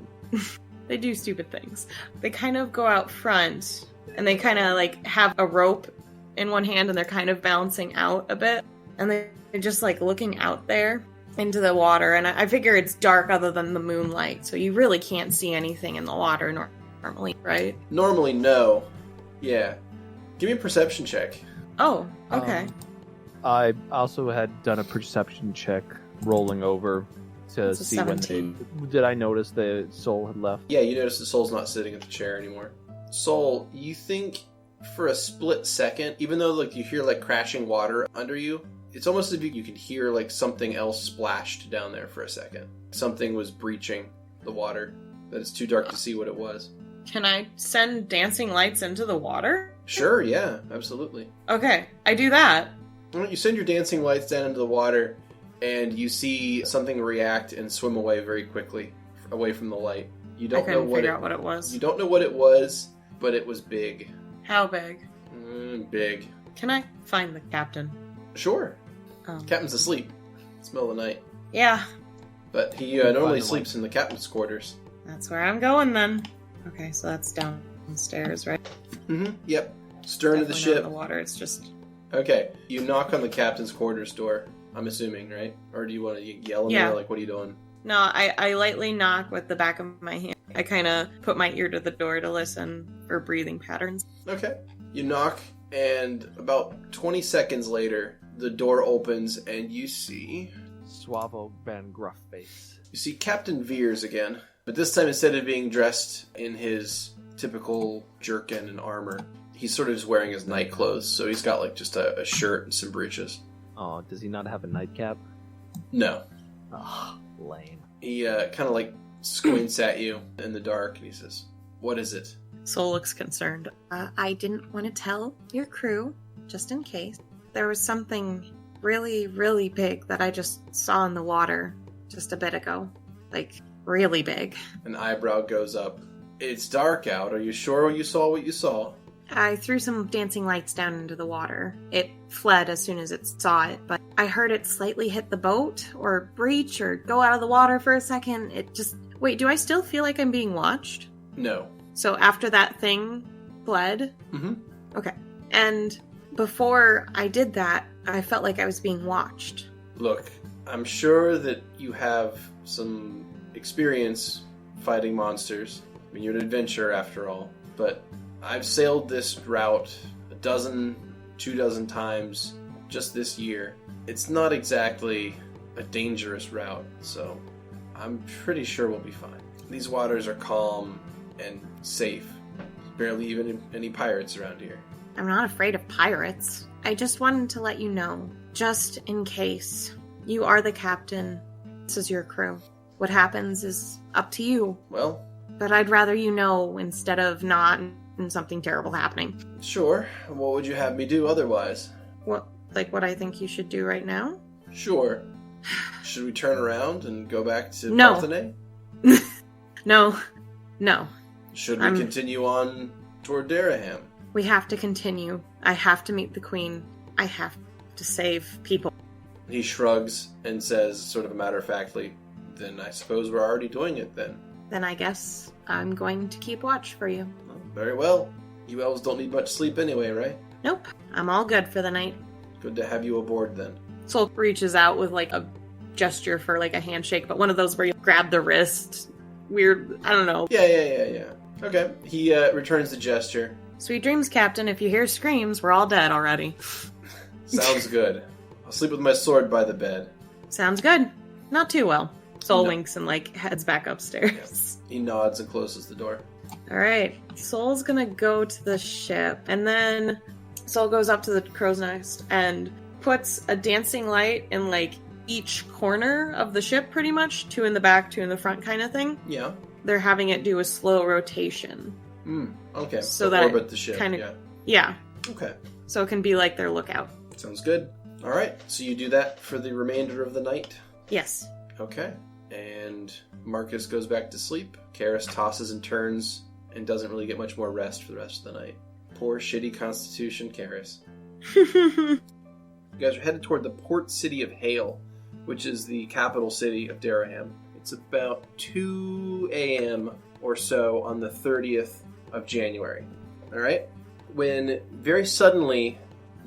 do stupid things. They kind of go out front, and they kind of, like, have a rope in one hand, and they're kind of balancing out a bit. And they're just, like, looking out there into the water. And I figure it's dark other than the moonlight, so you really can't see anything in the water normally, right? Normally, no. Yeah. Give me a perception check. Oh, okay. I also had done a perception check rolling over to It's a see 17. when they... Did I notice the soul had left? Yeah, you notice the soul's not sitting at the chair anymore. Soul, you think for a split second, even though like you hear like crashing water under you, it's almost as if you can hear like something else splashed down there for a second. Something was breaching the water, but it's too dark to see what it was. Can I send dancing lights into the water? Sure, yeah, absolutely. Okay, I do that. Well, you send your dancing lights down into the water, and you see something react and swim away very quickly, away from the light. You don't know figure out what it was. You don't know what it was, but it was big. How big? Big. Can I find the captain? Sure. Captain's asleep. It's middle of the night. Yeah. But he normally sleeps in the captain's quarters. That's where I'm going then. Okay, so that's downstairs, right? Mm-hmm. Yep. Stern of the Definitely not ship. in the water, it's just... Okay. You knock on the captain's quarters door, I'm assuming, right? Or do you want to yell in there? Like, what are you doing? No, I lightly knock with the back of my hand. I kind of put my ear to the door to listen for breathing patterns. Okay. You knock, and about 20 seconds later, the door opens, and you see... Suavo Van Gruffface. You see Captain Veers again, but this time instead of being dressed in his typical jerkin and armor, he's sort of just wearing his night clothes, so he's got like just a shirt and some breeches. Oh, does he not have a nightcap? No. Oh, lame. He kind of like squints at you in the dark, and he says, "What is it?" Soul looks concerned. I didn't want to tell your crew, just in case. There was something really, really big that I just saw in the water just a bit ago. Like, really big. An eyebrow goes up. It's dark out. Are you sure you saw what you saw? I threw some dancing lights down into the water. It fled as soon as it saw it, but I heard it slightly hit the boat, or breach, or go out of the water for a second. It just... Wait, do I still feel like I'm being watched? No. So after that thing fled? Mm-hmm. Okay. And before I did that, I felt like I was being watched. Look, I'm sure that you have some experience fighting monsters. I mean, you're an adventurer after all. But I've sailed this route 24 times just this year. It's not exactly a dangerous route, so I'm pretty sure we'll be fine. These waters are calm and safe. There's barely even any pirates around here. I'm not afraid of pirates. I just wanted to let you know, just in case. You are the captain. This is your crew. What happens is up to you. Well... But I'd rather you know instead of not and something terrible happening. Sure. What would you have me do otherwise? What I think you should do right now? Sure. Should we turn around and go back to No. Parthenay? No. Should we continue on toward Daraham? We have to continue. I have to meet the queen. I have to save people. He shrugs and says, sort of matter-of-factly, then I suppose we're already doing it then. Then I guess I'm going to keep watch for you. Well, very well. You elves don't need much sleep anyway, right? Nope. I'm all good for the night. Good to have you aboard then. Soul reaches out with like a gesture for like a handshake, but one of those where you grab the wrist. Weird, I don't know. Yeah. Okay. He returns the gesture. Sweet dreams, Captain. If you hear screams, we're all dead already. Sounds good. I'll sleep with my sword by the bed. Sounds good. Not too well. Soul No. winks and like heads back upstairs. Yeah. He nods and closes the door. All right. Soul's gonna go to the ship, and then Soul goes up to the crow's nest and puts a dancing light in like each corner of the ship, pretty much. 2 in the back, 2 in the front, kind of thing. Yeah. They're having it do a slow rotation. Okay. So that orbit the ship. Yeah. Okay. So it can be like their lookout. Sounds good. All right. So you do that for the remainder of the night. Yes. Okay. And Markus goes back to sleep. Karis tosses and turns and doesn't really get much more rest for the rest of the night. Poor shitty constitution, Karis. You guys are headed toward the port city of Hale, which is the capital city of Daraham. It's about 2 a.m. or so on the 30th of January. All right? When very suddenly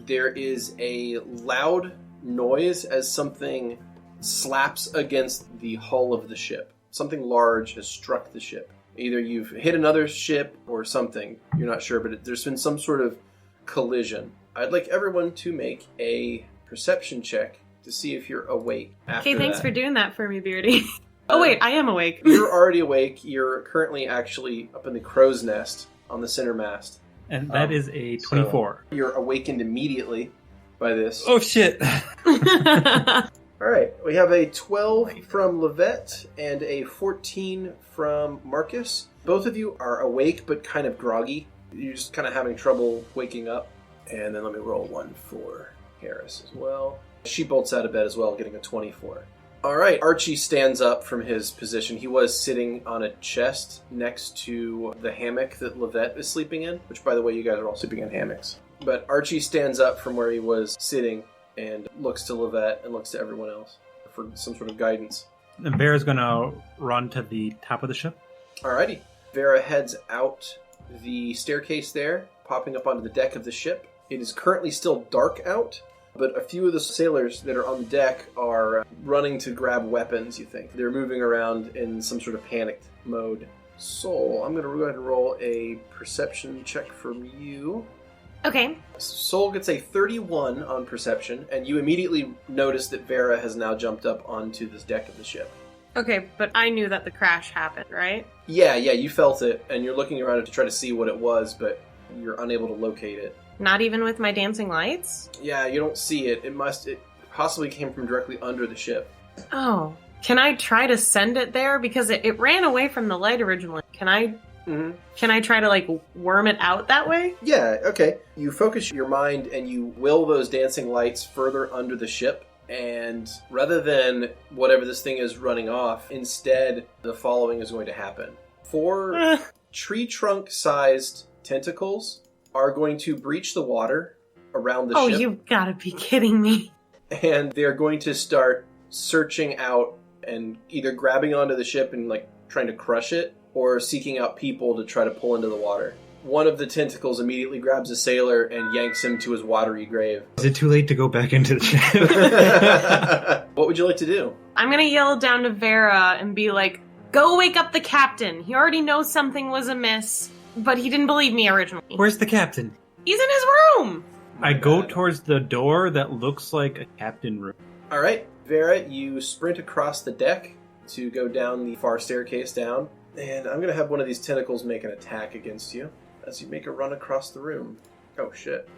there is a loud noise as something slaps against the hull of the ship. Something large has struck the ship. Either you've hit another ship or something. You're not sure, but there's been some sort of collision. I'd like everyone to make a perception check to see if you're awake after Okay, thanks that. for doing that for me, Beardy. Oh, wait, I am awake. You're already awake. You're currently actually up in the crow's nest on the center mast. And that is a 24. So you're awakened immediately by this. Oh, shit. All right, we have a 12 from Lovette and a 14 from Markus. Both of you are awake but kind of groggy. You're just kind of having trouble waking up. And then let me roll one for Harris as well. She bolts out of bed as well, getting a 24. All right, Archie stands up from his position. He was sitting on a chest next to the hammock that Lovette is sleeping in, which, by the way, you guys are all sleeping in hammocks. But Archie stands up from where he was sitting and looks to Lovette and looks to everyone else for some sort of guidance. And Vera's going to run to the top of the ship. Alrighty. Vera heads out the staircase there, popping up onto the deck of the ship. It is currently still dark out, but a few of the sailors that are on the deck are running to grab weapons, you think. They're moving around in some sort of panicked mode. Soul, I'm going to go ahead and roll a perception check from you. Okay. Soul gets a 31 on perception, and you immediately notice that Vera has now jumped up onto this deck of the ship. Okay, but I knew that the crash happened, right? Yeah, you felt it, and you're looking around to try to see what it was, but you're unable to locate it. Not even with my dancing lights? Yeah, you don't see it. It possibly came from directly under the ship. Oh. Can I try to send it there? Because it ran away from the light originally. Can I try to, like, worm it out that way? Yeah, okay. You focus your mind and you will those dancing lights further under the ship, and rather than whatever this thing is running off, instead the following is going to happen. 4 tree trunk-sized tentacles are going to breach the water around the ship. Oh, you've got to be kidding me. And they're going to start searching out and either grabbing onto the ship and, like, trying to crush it, or seeking out people to try to pull into the water. One of the tentacles immediately grabs a sailor and yanks him to his watery grave. Is it too late to go back into the ship? What would you like to do? I'm going to yell down to Vera and be like, go wake up the captain. He already knows something was amiss, but he didn't believe me originally. Where's the captain? He's in his room. I go towards the door that looks like a captain room. All right, Vera, you sprint across the deck to go down the far staircase down. And I'm going to have one of these tentacles make an attack against you as you make a run across the room. Oh, shit.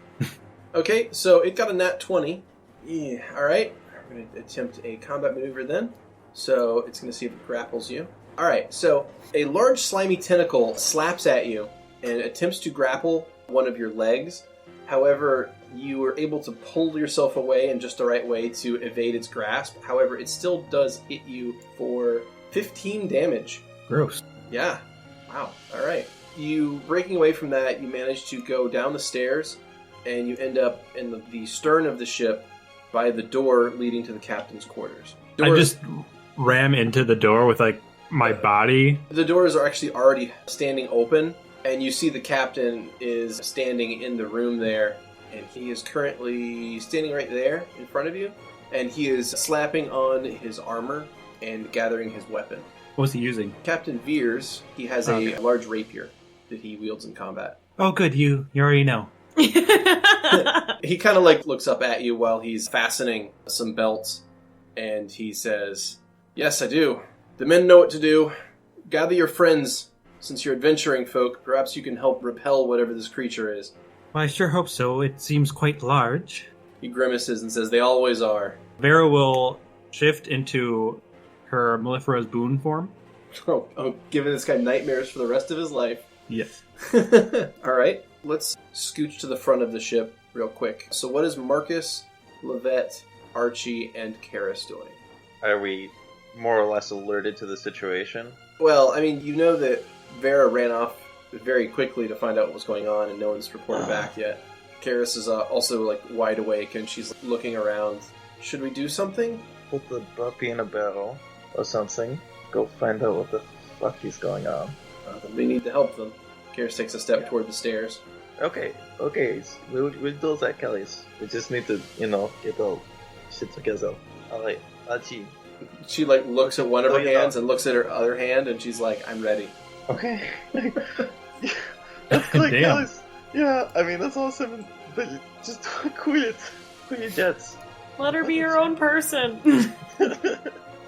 Okay, so it got a nat 20. Yeah, all right. I'm going to attempt a combat maneuver then. So it's going to see if it grapples you. All right, so a large slimy tentacle slaps at you and attempts to grapple one of your legs. However, you were able to pull yourself away in just the right way to evade its grasp. However, it still does hit you for 15 damage. Gross. Yeah. Wow. All right. You breaking away from that, you manage to go down the stairs, and you end up in the stern of the ship by the door leading to the captain's quarters. I just ram into the door with, like, my body. The doors are actually already standing open, and you see the captain is standing in the room there, and he is currently standing right there in front of you, and he is slapping on his armor and gathering his weapon. What's he using? Captain Veers, he has a large rapier that he wields in combat. Oh, good. You already know. He kind of, like, looks up at you while he's fastening some belts, and he says, "Yes, I do. The men know what to do. Gather your friends, Since you're adventuring folk, perhaps you can help repel whatever this creature is. Well, I sure hope so. It seems quite large. He grimaces and says, they always are. Vera will shift into her mellifera's boon form. Oh, giving this guy nightmares for the rest of his life. Yes. Alright, let's scooch to the front of the ship real quick. So what is Markus, Lovette, Archie, and Karis doing? Are we more or less alerted to the situation? Well, I mean, you know that Vera ran off very quickly to find out what was going on, and no one's reported back yet. Karis is also, like, wide awake, and she's looking around. Should we do something? Put the puppy in a barrel or something. Go find out what the fuck is going on. Then we need to help them. Karis takes a step toward the stairs. Okay. We'll do that, Kelly's. We just need to, get the shit together. Alright, Archie. She, like, looks at one of her hands and looks at her other hand, and she's like, I'm ready. Okay. That's good, Kelly's. Yeah, I mean, that's awesome, but just quit. Quit your jets. Let her be your own person.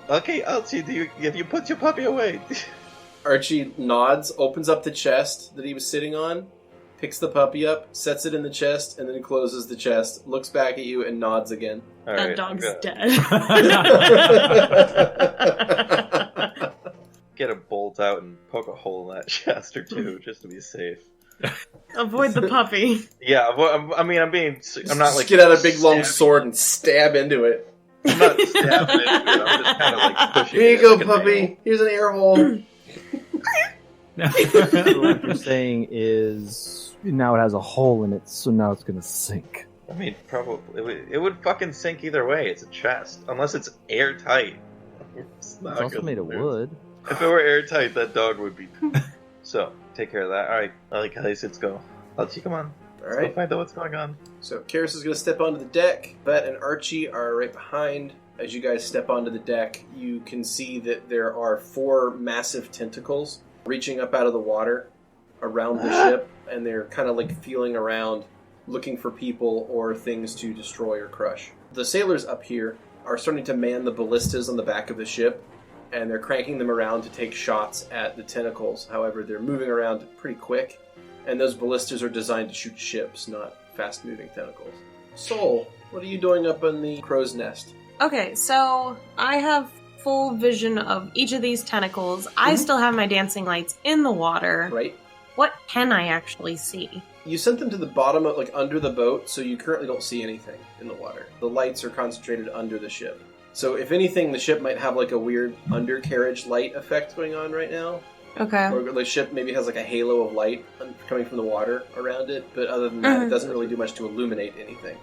Okay, Archie, have you put your puppy away? Archie nods, opens up the chest that he was sitting on, picks the puppy up, sets it in the chest, and then closes the chest, looks back at you, and nods again. That dog's dead. Get a bolt out and poke a hole in that chest or two, just to be safe. Avoid the puppy. Yeah, I'm not like... Get out a big long sword and stab into it. I'm not stabbing into it, I'm just kind of like pushing it. Here you go, puppy. Here's an air hole. So what you're saying is now it has a hole in it, so now it's gonna sink. I mean, probably it would fucking sink either way. It's a chest, unless it's airtight. It's also made of wood. If it were airtight, that dog would be. So take care of that. All right, guys, let's go. Archie, come on. Let's go find out what's going on. So Karis is going to step onto the deck. Bet and Archie are right behind. As you guys step onto the deck, you can see that there are 4 massive tentacles reaching up out of the water around the ship, and they're kind of like feeling around, looking for people or things to destroy or crush. The sailors up here are starting to man the ballistas on the back of the ship, and they're cranking them around to take shots at the tentacles. However, they're moving around pretty quick, and those ballistas are designed to shoot ships, not fast-moving tentacles. Soul, what are you doing up in the crow's nest? Okay, so I have full vision of each of these tentacles. I still have my dancing lights in the water. Right. What can I actually see? You sent them to the bottom of, like, under the boat, so you currently don't see anything in the water. The lights are concentrated under the ship. So if anything, the ship might have, like, a weird undercarriage light effect going on right now. Okay. Or the ship maybe has, like, a halo of light coming from the water around it, but other than that, it doesn't really do much to illuminate anything.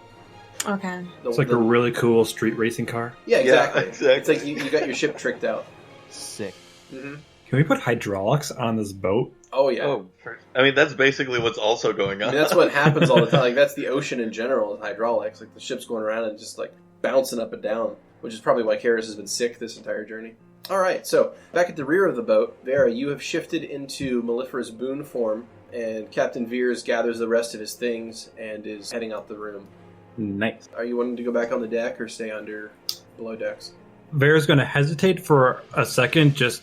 Okay. It's like a really cool street racing car. Yeah, exactly. Yeah, exactly. It's like you got your ship tricked out. Sick. Mm-hmm. Can we put hydraulics on this boat? Oh, yeah. Oh, I mean, that's basically what's also going on. I mean, that's what happens all the time. Like, that's the ocean in general with hydraulics. Like, the ship's going around and just, like, bouncing up and down, which is probably why Karis has been sick this entire journey. All right, so back at the rear of the boat, Vera, you have shifted into mellifera's boon form, and Captain Veers gathers the rest of his things and is heading out the room. Nice. Are you wanting to go back on the deck or stay below decks? Vera's going to hesitate for a second just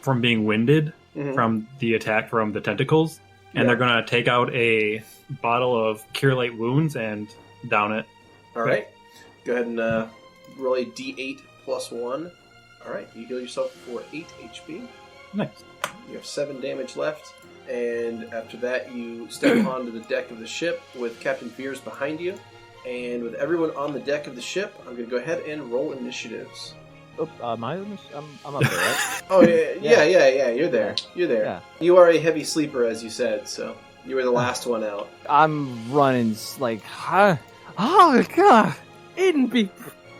from being winded from the attack from the tentacles, and they're going to take out a bottle of Cure Light Wounds and down it. All right. Go ahead and roll a d8 plus 1. All right, you heal yourself for 8 HP. Nice. You have 7 damage left, and after that you step onto the deck of the ship with Captain Veers behind you. And with everyone on the deck of the ship, I'm going to go ahead and roll initiatives. Oh, I'm up there, right? Oh, yeah, you're there. You're there. Yeah. You are a heavy sleeper, as you said, so you were the last one out. I'm running like, oh god, Aiden be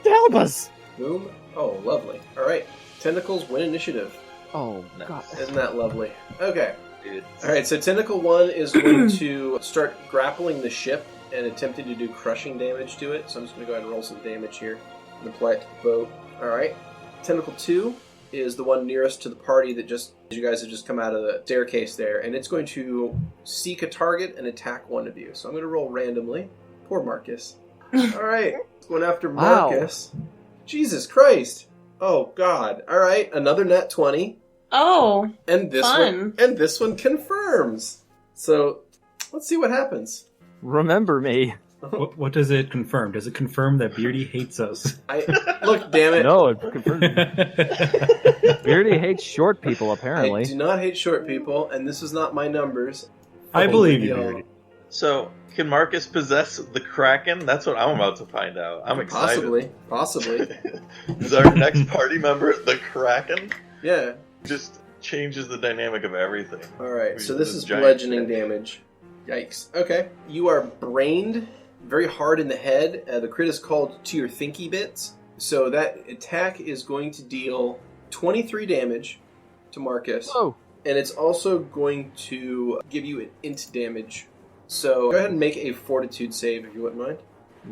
help us. Boom. Oh, lovely. All right, Tentacles win initiative. Oh god, Isn't that lovely? Okay. Dude. All right, so Tentacle 1 is going to start grappling the ship and attempting to do crushing damage to it. So I'm just going to go ahead and roll some damage here and apply it to the boat. All right. Tentacle 2 is the one nearest to the party that you guys have just come out of the staircase there, and it's going to seek a target and attack one of you. So I'm going to roll randomly. Poor Markus. All right. Going after Markus. Wow. Jesus Christ. Oh, God. All right. Another nat 20. Oh, And this fun. this one confirms. So let's see what happens. Remember me. What does it confirm? Does it confirm that Beardy hates us? Look, damn it. No, it confirmed. Beardy hates short people, apparently. I do not hate short people, and this is not my numbers. I believe you, Y'all. Beardy. So, can Markus possess the Kraken? That's what I'm about to find out. I'm excited. Possibly. Is our next party member the Kraken? Yeah. Just changes the dynamic of everything. Alright, so this is Giant bludgeoning fish. damage. Yikes. Okay. You are brained very hard in the head. The crit is called to your thinky bits. So that attack is going to deal 23 damage to Markus. Oh. And it's also going to give you an int damage. So go ahead and make a fortitude save if you wouldn't mind.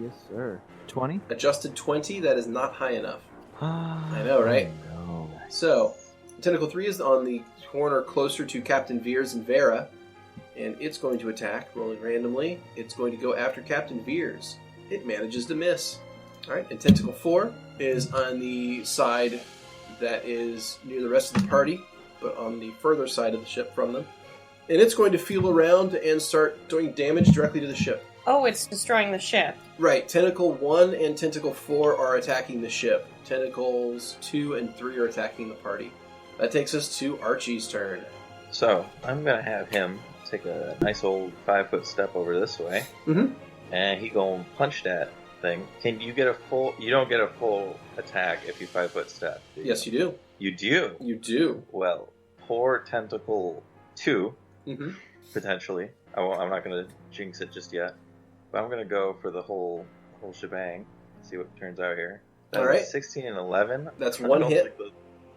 Yes, sir. 20? Adjusted 20, that is not high enough. I know, right? No. So, Tentacle 3 is on the corner closer to Captain Veers and Vera, and it's going to attack, rolling randomly. It's going to go after Captain Veers. It manages to miss. Alright, and Tentacle 4 is on the side that is near the rest of the party, but on the further side of the ship from them. And it's going to feel around and start doing damage directly to the ship. Oh, it's destroying the ship. Right, Tentacle 1 and Tentacle 4 are attacking the ship. Tentacles 2 and 3 are attacking the party. That takes us to Archie's turn. So, I'm gonna have him take a nice old 5-foot step over this way. Mm-hmm. And he gonna punch that thing. Can you get a full... You don't get a full attack if you 5-foot step, do you? Yes, you do. You do? You do. Well, poor Tentacle 2, Mm-hmm. potentially. I'm not gonna jinx it just yet. But I'm going to go for the whole shebang. See what turns out here. That All right. is 16 and 11. That's I one don't hit. think those-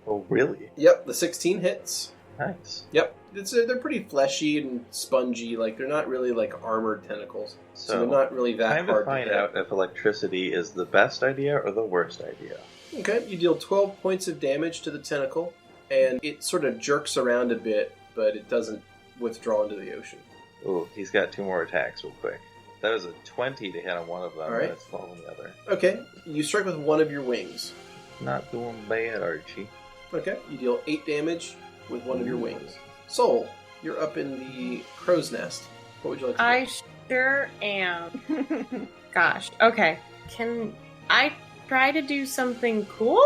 Oh, really? Yep, the 16 hits. Nice. Yep. They're pretty fleshy and spongy. Like, they're not really, like, armored tentacles. So they're not really that time hard to find hit. out if electricity is the best idea or the worst idea. Okay, you deal 12 points of damage to the tentacle, and it sort of jerks around a bit, but it doesn't withdraw into the ocean. Ooh, he's got 2 more attacks real quick. That was a 20 to hit on one of them, All right. and it's 12 on the other. Okay, you strike with one of your wings. Not doing bad, Archie. Okay, you deal 8 damage with one of your wings. Soul, you're up in the crow's nest. What would you like to do? I sure am. Gosh. Okay. Can I try to do something cool?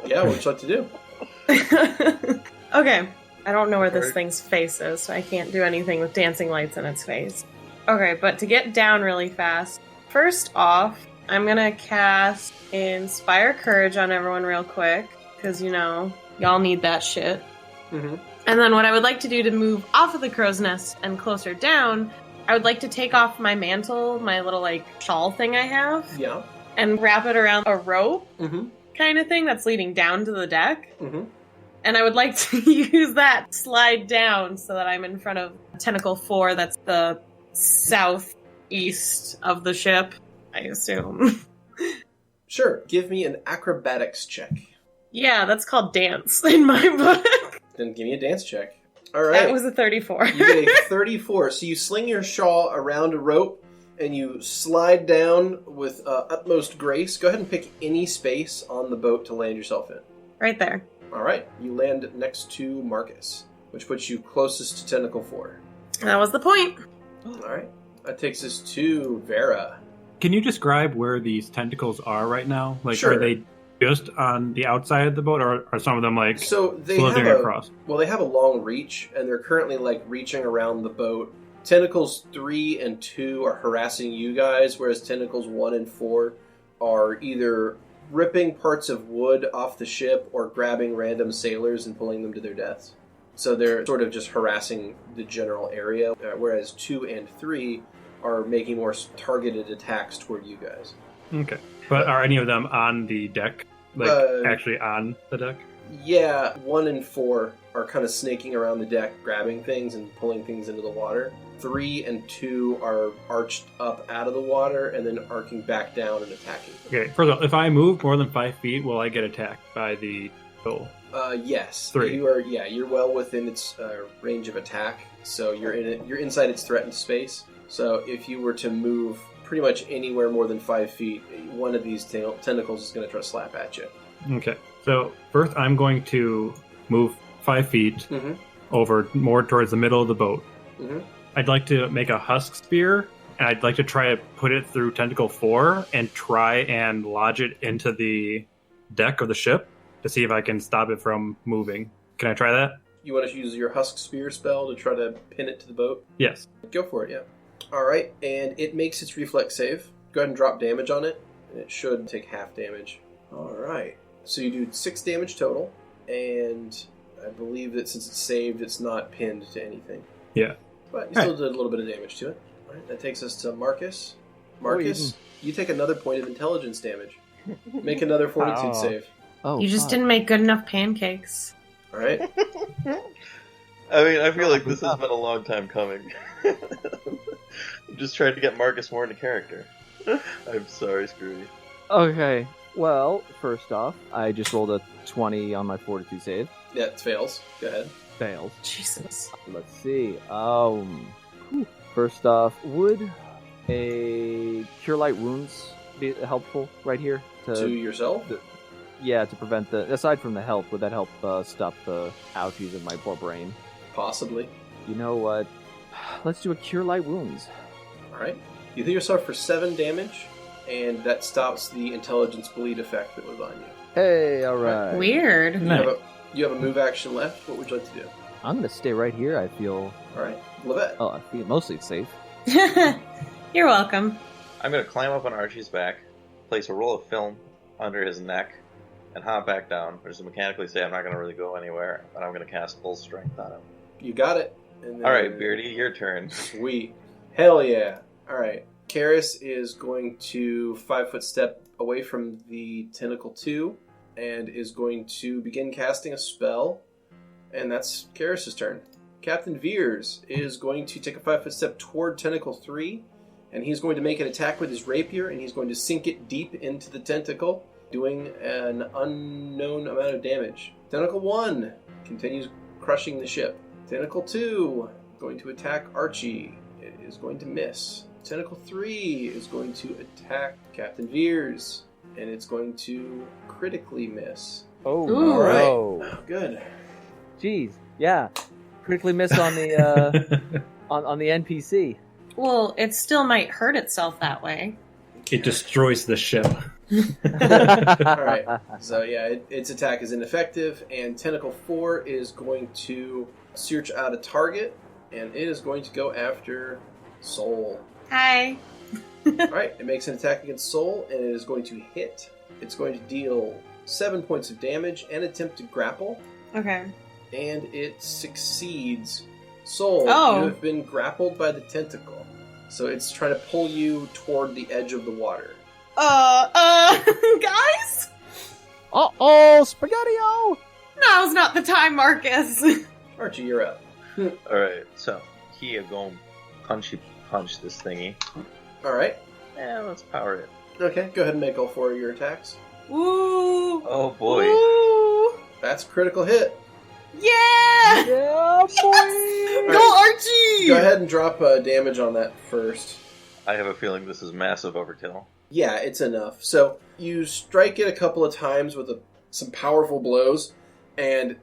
Yeah, what would you like to do? Okay. I don't know where this thing's face is, so I can't do anything with dancing lights in its face. Okay, but to get down really fast, first off, I'm gonna cast Inspire Courage on everyone real quick, because, you know, y'all need that shit. Mm-hmm. And then what I would like to do to move off of the crow's nest and closer down, I would like to take off my mantle, my little, like, shawl thing I have, Yeah. and wrap it around a rope Mm-hmm. kind of thing that's leading down to the deck. Mm-hmm. And I would like to use that slide down so that I'm in front of Tentacle 4, that's the southeast of the ship, I assume. Sure, give me an acrobatics check. Yeah, that's called dance in my book. Then give me a dance check. All right. That was a 34. You get a 34. So you sling your shawl around a rope and you slide down with utmost grace. Go ahead and pick any space on the boat to land yourself in. Right there. All right. You land next to Markus, which puts you closest to Tentacle 4. That was the point. All right. That takes us to Vera. Can you describe where these tentacles are right now? Like, Sure. Are they just on the outside of the boat, or are some of them like So they slithering have across? Well, they have a long reach, and they're currently like reaching around the boat. Tentacles 3 and 2 are harassing you guys, whereas Tentacles 1 and 4 are either ripping parts of wood off the ship or grabbing random sailors and pulling them to their deaths. So they're sort of just harassing the general area, whereas 2 and 3 are making more targeted attacks toward you guys. Okay. But are any of them on the deck? Like, actually on the deck? Yeah, 1 and 4 are kind of snaking around the deck, grabbing things and pulling things into the water. 3 and 2 are arched up out of the water and then arcing back down and attacking. Okay, first of all, if I move more than 5 feet, will I get attacked by the soul? Yes. 3. You're well within its range of attack, so you're inside its threatened space. So if you were to move pretty much anywhere more than 5 feet, one of these tentacles is going to try to slap at you. Okay. So first I'm going to move 5 feet over more towards the middle of the boat. I'd like to make a husk spear, and I'd like to try to put it through Tentacle 4 and try and lodge it into the deck of the ship to see if I can stop it from moving. Can I try that? You want to use your Husk Spear spell to try to pin it to the boat? Yes. Go for it, yeah. Alright, and it makes its reflex save. Go ahead and drop damage on it, and it should take half damage. Alright, so you do 6 damage total, and I believe that since it's saved, it's not pinned to anything. Yeah. But you still did a little bit of damage to it. Alright, that takes us to Markus. Markus, you take another point of intelligence damage. Make another fortitude save. Oh, You just didn't make good enough pancakes. Alright. I mean, I feel like this has been a long time coming. I'm just trying to get Markus more into character. I'm sorry, Skrewy. Okay, well, first off, I just rolled a 20 on my fortitude save. Yeah, it fails. Go ahead. Fails. Jesus. Let's see. First off, would a Cure Light Wounds be helpful right here? To yourself? Yeah, to prevent aside from the health, would that help stop the ouchies of my poor brain? Possibly. You know what? Let's do a Cure Light Wounds. Alright. You heal yourself for 7 damage, and that stops the intelligence bleed effect that was on you. Hey, alright. Weird. You have a move action left. What would you like to do? I'm gonna stay right here. I feel... Alright. Lovette. I feel mostly safe. You're welcome. I'm going to climb up on Archie's back, place a roll of film under his neck, and hop back down. Or just mechanically say I'm not going to really go anywhere, and I'm going to cast full strength on him. You got it. Alright, Beardy, your turn. Sweet. Hell yeah. Alright. Karis is going to 5-foot step away from the Tentacle 2 and is going to begin casting a spell. And that's Karis' turn. Captain Veers is going to take a 5-foot step toward Tentacle 3, and he's going to make an attack with his rapier, and he's going to sink it deep into the tentacle, doing an unknown amount of damage. Tentacle 1 continues crushing the ship. Tentacle 2 going to attack Archie. It is going to miss. Tentacle 3 is going to attack Captain Veers, and it's going to critically miss. Oh, Ooh. All right. no. Good. Jeez, yeah. Critically missed on the on the NPC. Well, it still might hurt itself that way. It destroys the ship. Alright, so yeah, its attack is ineffective, and Tentacle 4 is going to search out a target, and it is going to go after Soul. Hi. Alright, it makes an attack against Soul, and it is going to hit. It's going to deal 7 points of damage and attempt to grapple, Okay. and it succeeds. Soul, Oh. you have been grappled by the tentacle, so it's trying to pull you toward the edge of the water. Guys? Uh-oh, Spaghetti-O! Now's not the time, Markus. Archie, you're up. Alright, so he is going to punch this thingy. Alright, Let's power it. okay, go ahead and make all 4 of your attacks. Woo! Oh boy. Woo! That's a critical hit. Yeah! Yeah, boy! Alright. Go, Archie! Go ahead and drop damage on that first. I have a feeling this is massive overkill. Yeah, it's enough. So you strike it a couple of times with some powerful blows, and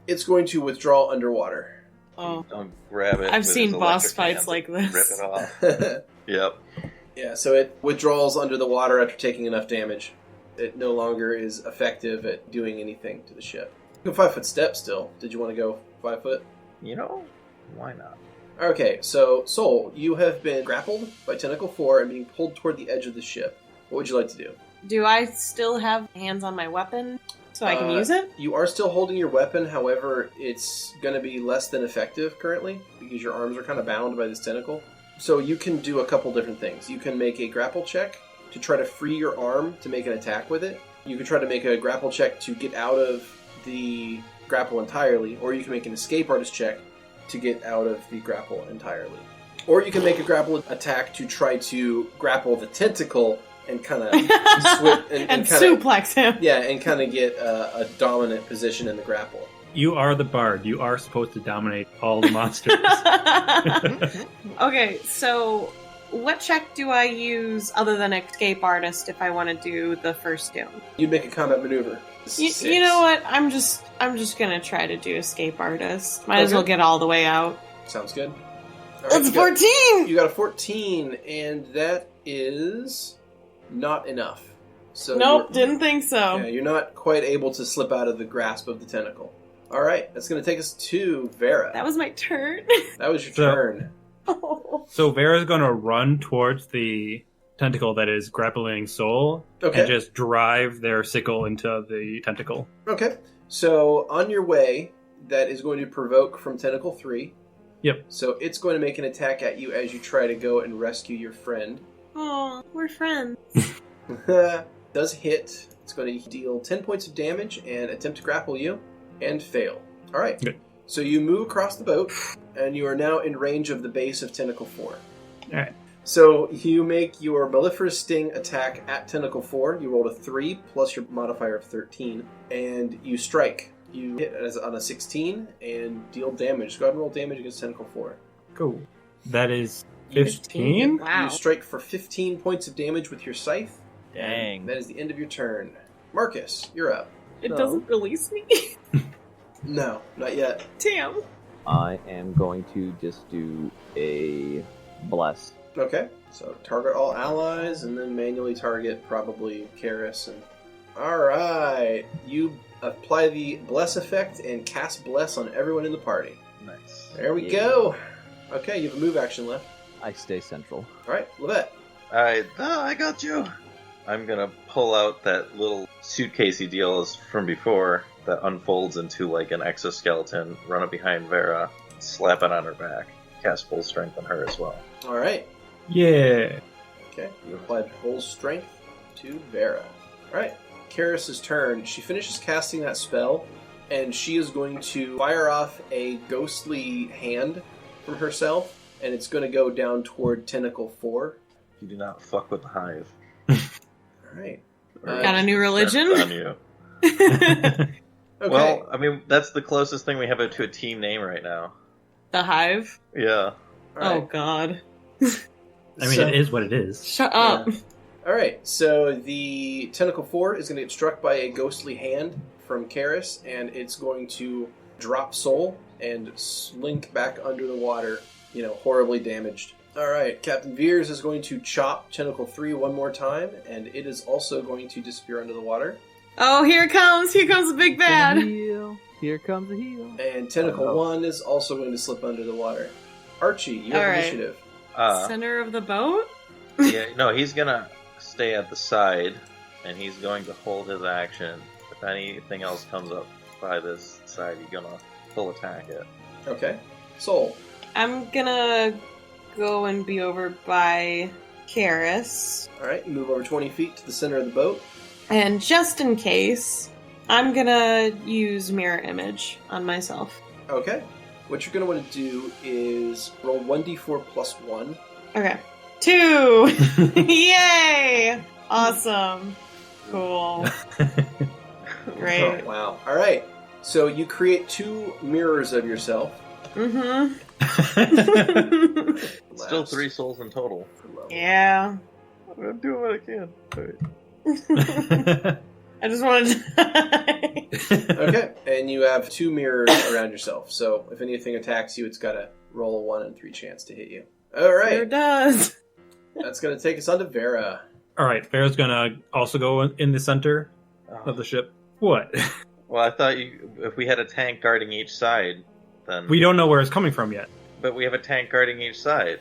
it's going to withdraw underwater. Oh. Don't grab it. I've with seen his boss electric fights hand like and this. Rip it off. Yep. Yeah, so it withdraws under the water after taking enough damage. It no longer is effective at doing anything to the ship. You can 5-foot step still. Did you want to go 5 foot? You know, why not? Okay, so Soul, you have been grappled by Tentacle 4 and being pulled toward the edge of the ship. What would you like to do? Do I still have hands on my weapon so I can use it? You are still holding your weapon, however, it's going to be less than effective currently because your arms are kind of bound by this tentacle. So you can do a couple different things. You can make a grapple check to try to free your arm to make an attack with it. You can try to make a grapple check to get out of the grapple entirely, or you can make an escape artist check to get out of the grapple entirely. Or you can make a grapple attack to try to grapple the tentacle and kind of and suplex him. Yeah, and kind of get a dominant position in the grapple. You are the bard. You are supposed to dominate all the monsters. Okay, so what check do I use other than escape artist if I want to do the first doom? You'd make a combat maneuver. 6. You know what? I'm just gonna try to do escape artist. Might as Okay. well get all the way out. Sounds good. All That's you got- 14! You got a 14, and that is not enough. So Nope, you're- didn't think so. Yeah, you're not quite able to slip out of the grasp of the tentacle. All right, that's going to take us to Vera. That was my turn. That was your So- turn. Oh. So Vera's going to run towards the tentacle that is grappling Soul Okay. and just drive their sickle into the tentacle. Okay. So on your way, that is going to provoke from Tentacle 3. Yep. So it's going to make an attack at you as you try to go and rescue your friend. Oh, we're friends. Does hit. It's going to deal 10 points of damage and attempt to grapple you and fail. All right. Good. So you move across the boat and you are now in range of the base of Tentacle 4. All right. So you make your Mellifera's Sting attack at Tentacle 4. You rolled a 3 plus your modifier of 13, and you strike. You hit on a 16 and deal damage. Go ahead and roll damage against Tentacle 4. Cool. That is 15? Wow. You strike for 15 points of damage with your scythe. Dang. That is the end of your turn. Marcus, you're up. It So- doesn't release me. No, not yet. Damn. I am going to just do a bless. Okay, so target all allies and then manually target probably Karis. And alright, you apply the Bless effect and cast Bless on everyone in the party. Nice. There we Yeah. go. Okay, you have a move action left. I stay central. Alright, Lovette. I got you. I'm gonna pull out that little suitcasey deal from before that unfolds into like an exoskeleton, run it behind Vera, slap it on her back, cast full strength on her as well. Alright, Yeah. okay, you applied full strength to Vera. Alright, Karis' turn. She finishes casting that spell, and she is going to fire off a ghostly hand from herself, and it's going to go down toward Tentacle 4. You do not fuck with the hive. Alright. Got a new religion? That's on you. Okay. Well, I mean, that's the closest thing we have to a team name right now. The hive? Yeah. Oh, Alright. God. I mean, it is what it is. Shut up. Alright, so the Tentacle 4 is going to get struck by a ghostly hand from Karis, and it's going to drop Soul and slink back under the water, horribly damaged. Alright, Captain Veers is going to chop Tentacle 3 one more time, and it is also going to disappear under the water. Oh, here it comes. Here comes the big bad. Heel. Here comes the heel. And Tentacle Oh, no. 1 is also going to slip under the water. Archie, you have Alright. initiative. Center of the boat? Yeah, no, he's gonna stay at the side, and he's going to hold his action. If anything else comes up by this side, he's gonna full attack it. Okay. Soul. I'm gonna go and be over by Karis. Alright, move over 20 feet to the center of the boat. And just in case, I'm gonna use Mirror Image on myself. Okay. What you're going to want to do is roll 1d4 plus 1. Okay. 2! Yay! Awesome. Cool. Great. Oh, wow. All right. So you create 2 mirrors of yourself. Mm-hmm. Still Last 3 souls in total. level. Yeah. I'm doing what I can. Alright. I just wanted to... Okay. And you have 2 mirrors around yourself. So if anything attacks you, it's got to roll a 1 in 3 chance to hit you. All Sure right. does. That's going to take us on to Vera. All right, Vera's gonna also go in the center of the ship. What? Well, I thought if we had a tank guarding each side, then We don't know where it's coming from yet. But we have a tank guarding each side.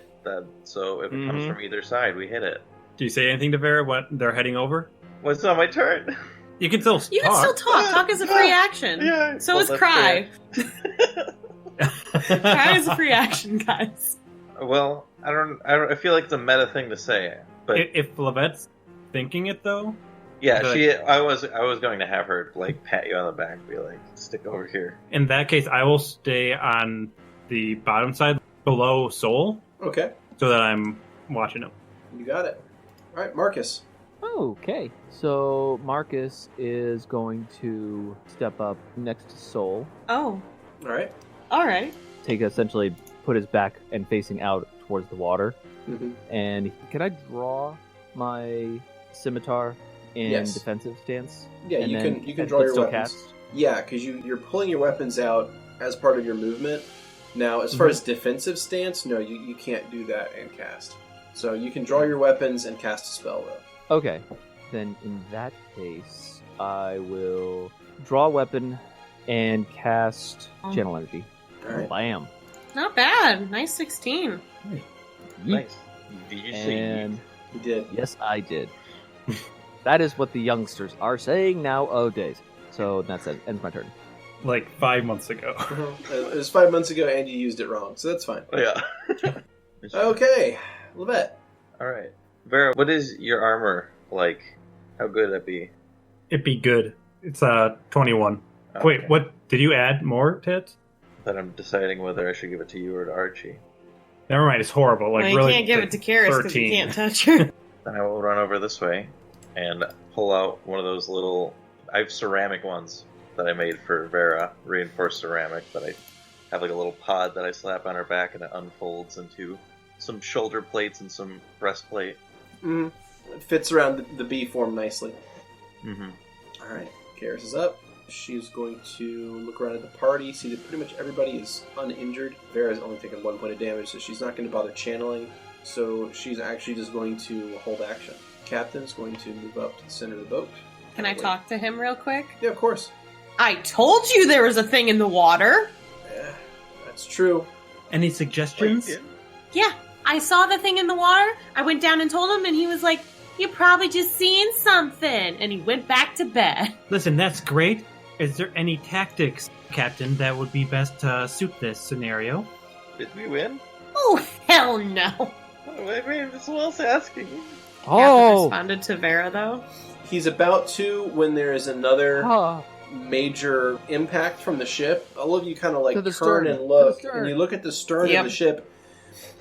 So if it comes Mhm. from either side, we hit it. Do you say anything to Vera when they're heading over? Well, it's not my turn. You can still You can still talk. Talk is a free action. Yeah. So Well, is that's cry. talk. Cry is a free action, guys. Well, I don't. I feel like it's a meta thing to say, but If Lovette's thinking it though, yeah, Good. I was going to have her like pat you on the back, and be like, "Stick over here." in that case, I will stay on the bottom side below Soul Okay. so that I'm watching him. You got it. All right, Marcus. Okay, so Marcus is going to step up next to Soul, Oh. All right. Alright. essentially put his back and facing out towards the water. Mm-hmm. And can I draw my scimitar in Yes. defensive stance? Yeah, And you then can draw your still weapons. cast? Yeah, because you're pulling your weapons out as part of your movement. Now, as far as defensive stance, no, you can't do that and cast. So you can draw your weapons and cast a spell, though. Okay. Then in that case, I will draw a weapon and cast Channel Energy. All right. Bam. Not bad. Nice 16. Nice. Did you say And You did. yes, I did. That is what the youngsters are saying nowadays. So that's it. Ends my turn. Like 5 months ago. It was 5 months ago, and you used it wrong, so that's fine. Oh, yeah. Okay, Lovette. All right. Vera, what is your armor like? How good would that be? It'd be good. It's 21. Okay. Wait, what? Did you add more to it? But I'm deciding whether I should give it to you or to Archie. Never mind, it's horrible. Like Well, you really, can't give like, it to Karis because 13. you can't touch her. Then I will run over this way and pull out one of those little... I have ceramic ones that I made for Vera, reinforced ceramic, but I have like a little pod that I slap on her back and it unfolds into some shoulder plates and some breastplate. It fits around the B form nicely. Mm-hmm. All right, Karis is up. She's going to look around at the party, see that pretty much everybody is uninjured. Vera's only taken 1 point of damage, so she's not going to bother channeling. So she's actually just going to hold action. Captain's going to move up to the center of the boat. Can I talk to him real quick? Yeah, of course. I told you there was a thing in the water. Yeah, that's true. Any suggestions? Yeah, I saw the thing in the water. I went down and told him, and he was like, "You're probably just seeing something." And he went back to bed. Listen, that's great. Is there any tactics, Captain, that would be best to suit this scenario? Did we win? Oh, hell no. I mean, that's what I was asking. Captain responded to Vera, though. He's about to when there is another Oh. major impact from the ship. All of you kind of like To the turn stern. and look, To the stern. and you look at the stern Yep. of the ship,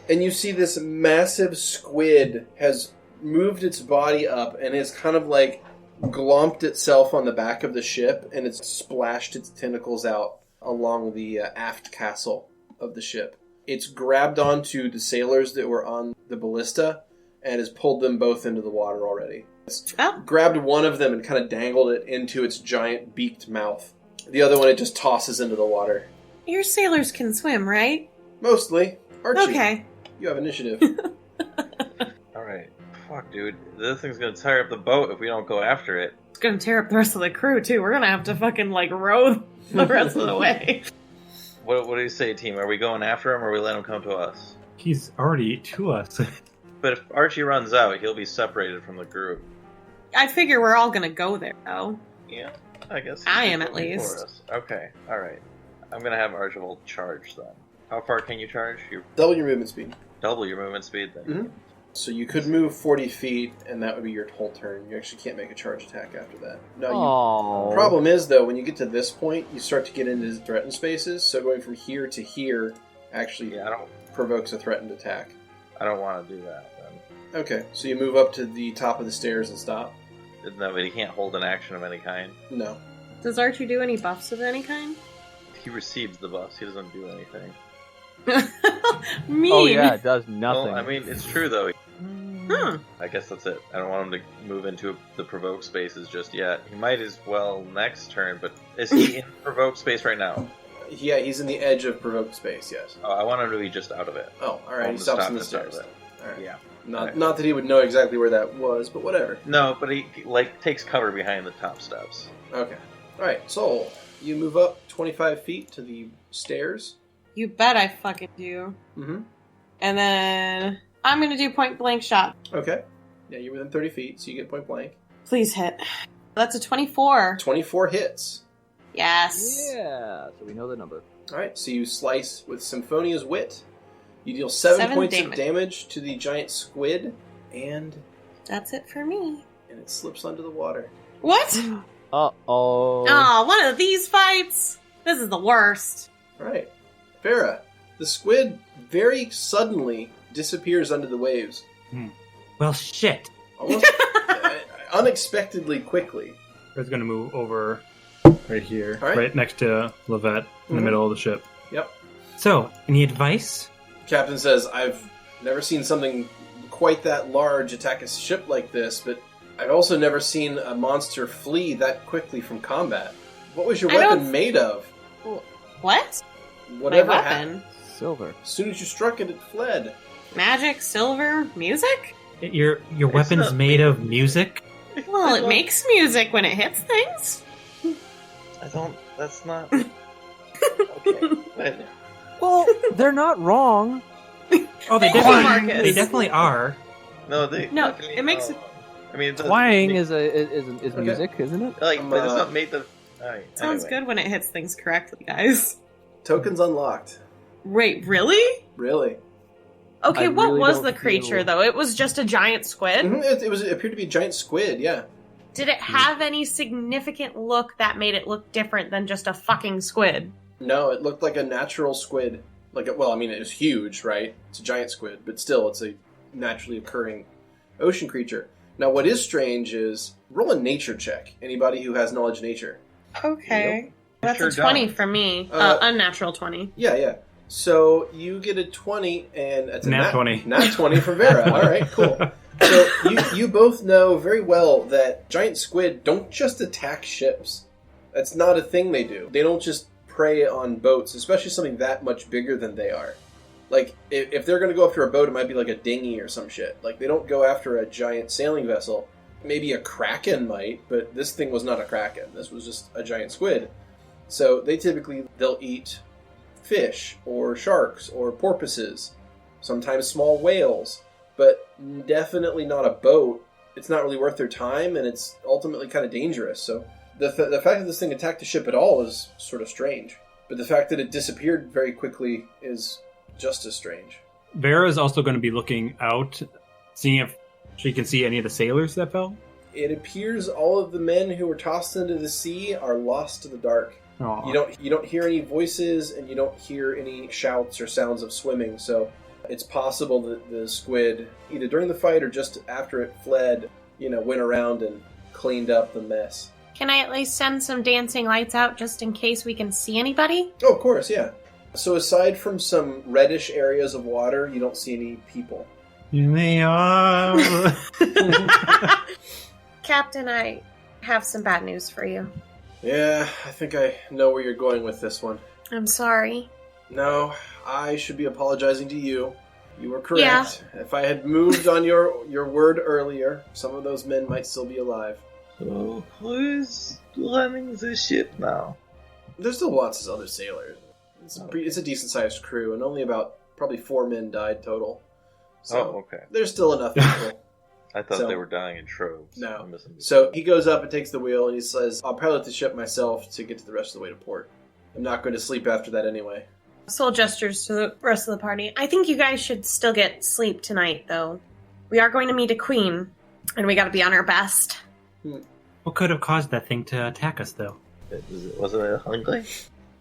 and you see this massive squid has moved its body up and has kind of like glomped itself on the back of the ship, and it's splashed its tentacles out along the aft castle of the ship. It's grabbed onto the sailors that were on the ballista and has pulled them both into the water already. It's Oh. grabbed one of them and kind of dangled it into its giant beaked mouth. The other one it just tosses into the water. Your sailors can swim, right? Mostly. Archie, Okay. you have initiative. Alright. Fuck, dude. This thing's gonna tear up the boat if we don't go after it. It's gonna tear up the rest of the crew, too. We're gonna have to fucking, like, row the rest of the way. What do you say, team? Are we going after him or are we letting him come to us? He's already to us. But if Archie runs out, he'll be separated from the group. I figure we're all gonna go there, though. Yeah, I guess. I he am, could at go before least. us. Okay, alright. I'm gonna have Archibald charge then. How far can you charge? You Double your movement speed. double your movement speed then. Mhm. So you could move 40 feet, and that would be your whole turn. You actually can't make a charge attack after that. No, Oh. The problem is, though, when you get to this point, you start to get into threatened spaces, so going from here to here actually Yeah, provokes a threatened attack. I don't want to do that then. Okay, so you move up to the top of the stairs and stop? No, but he can't hold an action of any kind. No. Does Archie do any buffs of any kind? He receives the buffs, he doesn't do anything. Mean. Oh yeah, it does nothing. Well, I mean, it's true though. Huh. I guess that's it. I don't want him to move into the provoke spaces just yet. He might as well next turn, but is he in provoke space right now? Yeah, he's in the edge of provoked space, yes. Oh, I want him to be just out of it. Oh, alright, Want he him to stops stop in the just out of stairs. it. Alright. Yeah. Not that he would know exactly where that was, but whatever. No, but he like takes cover behind the top steps. Okay. Alright, Soul, you move up 25 feet to the stairs. You bet I fucking do. Mm-hmm. And then I'm gonna do point blank shot. Okay. Yeah, you're within 30 feet, so you get point blank. Please hit. That's a 24. 24 hits. Yes. Yeah, so we know the number. Alright, so you slice with Symphonia's Wit. You deal 7 points damage. of damage to the giant squid, and That's it for me. it slips under the water. What? Uh-oh. Oh, one of these fights? This is the worst. Alright. Vera, the squid very suddenly disappears under the waves. Well, shit. Almost unexpectedly quickly. I was going to move over right here, All right. right next to Lovette, in the Mhm. middle of the ship. Yep. So, any advice? Captain says, I've never seen something quite that large attack a ship like this, but I've also never seen a monster flee that quickly from combat. What was your weapon made of? What? Whatever My weapon? Silver. As soon as you struck it, it fled. Magic, silver, music? Your weapon's made of music? Well, it makes music when it hits things. That's not... Okay. But... Well, they're not wrong. Oh, they definitely are. No, it makes it... I mean, Twang is music, isn't it? But it's not made of... Alright, Sounds good when it hits things correctly, guys. Tokens unlocked. Wait, really? Really? Okay, I what really was don't the creature, feel- though? It was just a giant squid? Mm-hmm. It appeared to be a giant squid, yeah. Did it have any significant look that made it look different than just a fucking squid? No, it looked like a natural squid. It was huge, right? It's a giant squid, but still, it's a naturally occurring ocean creature. Now, what is strange is, roll a nature check. Anybody who has knowledge of nature. Okay. That's Sure a 20 don't. for me. Unnatural 20. Yeah. So, you get a 20, and it's a Nat 20. Nat 20 for Vera. All right, cool. So, you both know very well that giant squid don't just attack ships. That's not a thing they do. They don't just prey on boats, especially something that much bigger than they are. Like, if they're going to go after a boat, it might be like a dinghy or some shit. Like, they don't go after a giant sailing vessel. Maybe a kraken might, but this thing was not a kraken. This was just a giant squid. So they'll eat fish or sharks or porpoises, sometimes small whales, but definitely not a boat. It's not really worth their time, and it's ultimately kind of dangerous. So the fact that this thing attacked the ship at all is sort of strange. But the fact that it disappeared very quickly is just as strange. Vera is also going to be looking out, seeing if she can see any of the sailors that fell. It appears all of the men who were tossed into the sea are lost to the dark. Aww. You don't hear any voices, and you don't hear any shouts or sounds of swimming. So it's possible that the squid, either during the fight or just after it fled, went around and cleaned up the mess. Can I at least send some dancing lights out just in case we can see anybody? Oh, of course, yeah. So aside from some reddish areas of water, you don't see any people. They are. Captain, I have some bad news for you. Yeah, I think I know where you're going with this one. I'm sorry. No, I should be apologizing to you. You were correct. Yeah. If I had moved on your word earlier, some of those men might still be alive. So, who's running the ship now? There's still lots of other sailors. It's a decent-sized crew, and only about probably 4 men died total. So okay. There's still enough people. I thought they were dying in troves. No. So he goes up and takes the wheel, and he says, I'll pilot the ship myself to get to the rest of the way to port. I'm not going to sleep after that anyway. Soul gestures to the rest of the party. I think you guys should still get sleep tonight, though. We are going to meet a queen, and we gotta be on our best. What could have caused that thing to attack us, though? Wasn't it hungry?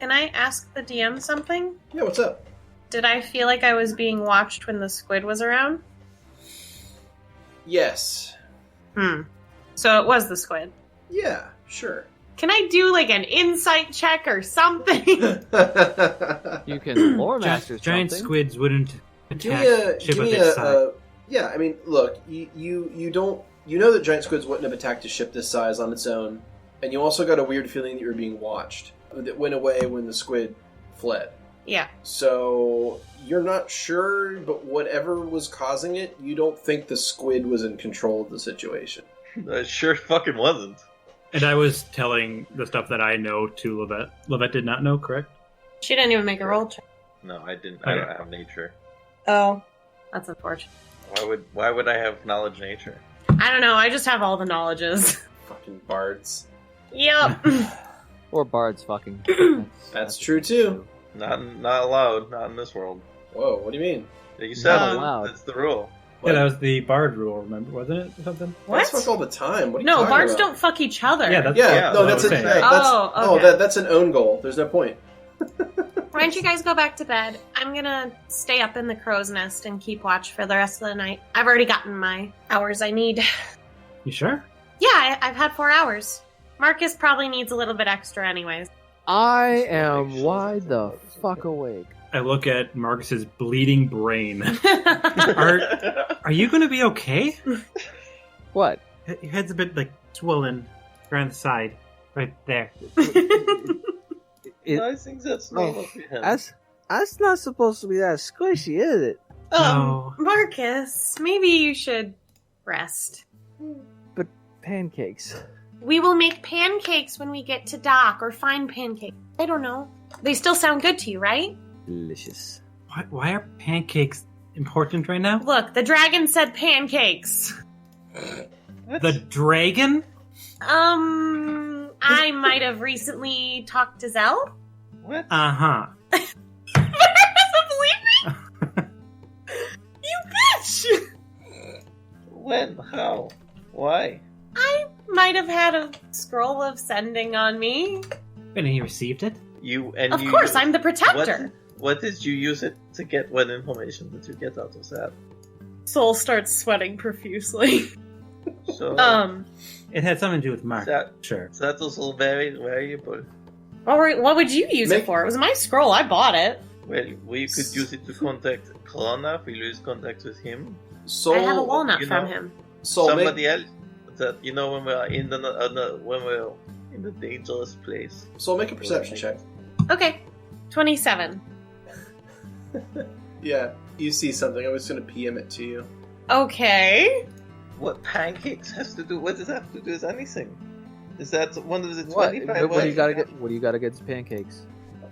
Can I ask the DM something? Yeah, what's up? Did I feel like I was being watched when the squid was around? Yes. So it was the squid. Yeah, sure. Can I do like an insight check or something? You can lore master Giant something. squids wouldn't attack Give me this size. yeah, I mean, look, you don't... You know that giant squids wouldn't have attacked a ship this size on its own, and you also got a weird feeling that you were being watched. That went away when the squid fled. Yeah. So, you're not sure, but whatever was causing it, you don't think the squid was in control of the situation. It sure fucking wasn't. And I was telling the stuff that I know to Lovette. Lovette did not know, correct? She didn't even make a roll check. No, I didn't. I don't have nature. Oh. That's unfortunate. Why would I have knowledge nature? I don't know, I just have all the knowledges. Fucking bards. Yep. Or bards fucking. That's true, too. Not allowed. Not in this world. Whoa, what do you mean? You said Not it. allowed. That's the rule. Yeah, that was the bard rule, remember? Wasn't it? Or something? What? Bards fuck all the time. What are you No, talking bards about? don't fuck each other. Yeah, that's Yeah, no, that's that's what an I'm saying. Okay. that's an own goal. There's no point. Why don't you guys go back to bed? I'm gonna stay up in the crow's nest and keep watch for the rest of the night. I've already gotten my hours I need. You sure? Yeah, I've had 4 hours. Markus probably needs a little bit extra anyways. I am wide the fuck awake. I look at Marcus's bleeding brain. Are you going to be okay? What? Your head's a bit, swollen around the side. Right there. I think that's normal for him. That's not supposed to be that squishy, is it? No. Marcus, maybe you should rest. But pancakes. We will make pancakes when we get to dock, or find pancakes. I don't know. They still sound good to you, right? Delicious. Why are pancakes important right now? Look, the dragon said pancakes. The dragon? I might have recently talked to Zell. What? Uh-huh. doesn't believe me? You bitch! When? How? Why? I might have had a scroll of sending on me. And he received it? Of course, I'm the protector. What did you use it to get? What information did you get out of that? Soul starts sweating profusely. So, It had something to do with Mark. Sure. So that was all very valuable. What would you use it for? It was my scroll. I bought it. Well, we could use it to contact Krona if we lose contact with him. Soul, I have a walnut from him. Soul, Somebody else that when we're in the dangerous place. Soul, make a perception check. Okay. 27. Yeah, you see something. I was going to PM it to you. Okay. What pancakes has to do? What does that have to do with anything? Is that one of the What? 25? What do you gotta get? What do you gotta get to pancakes?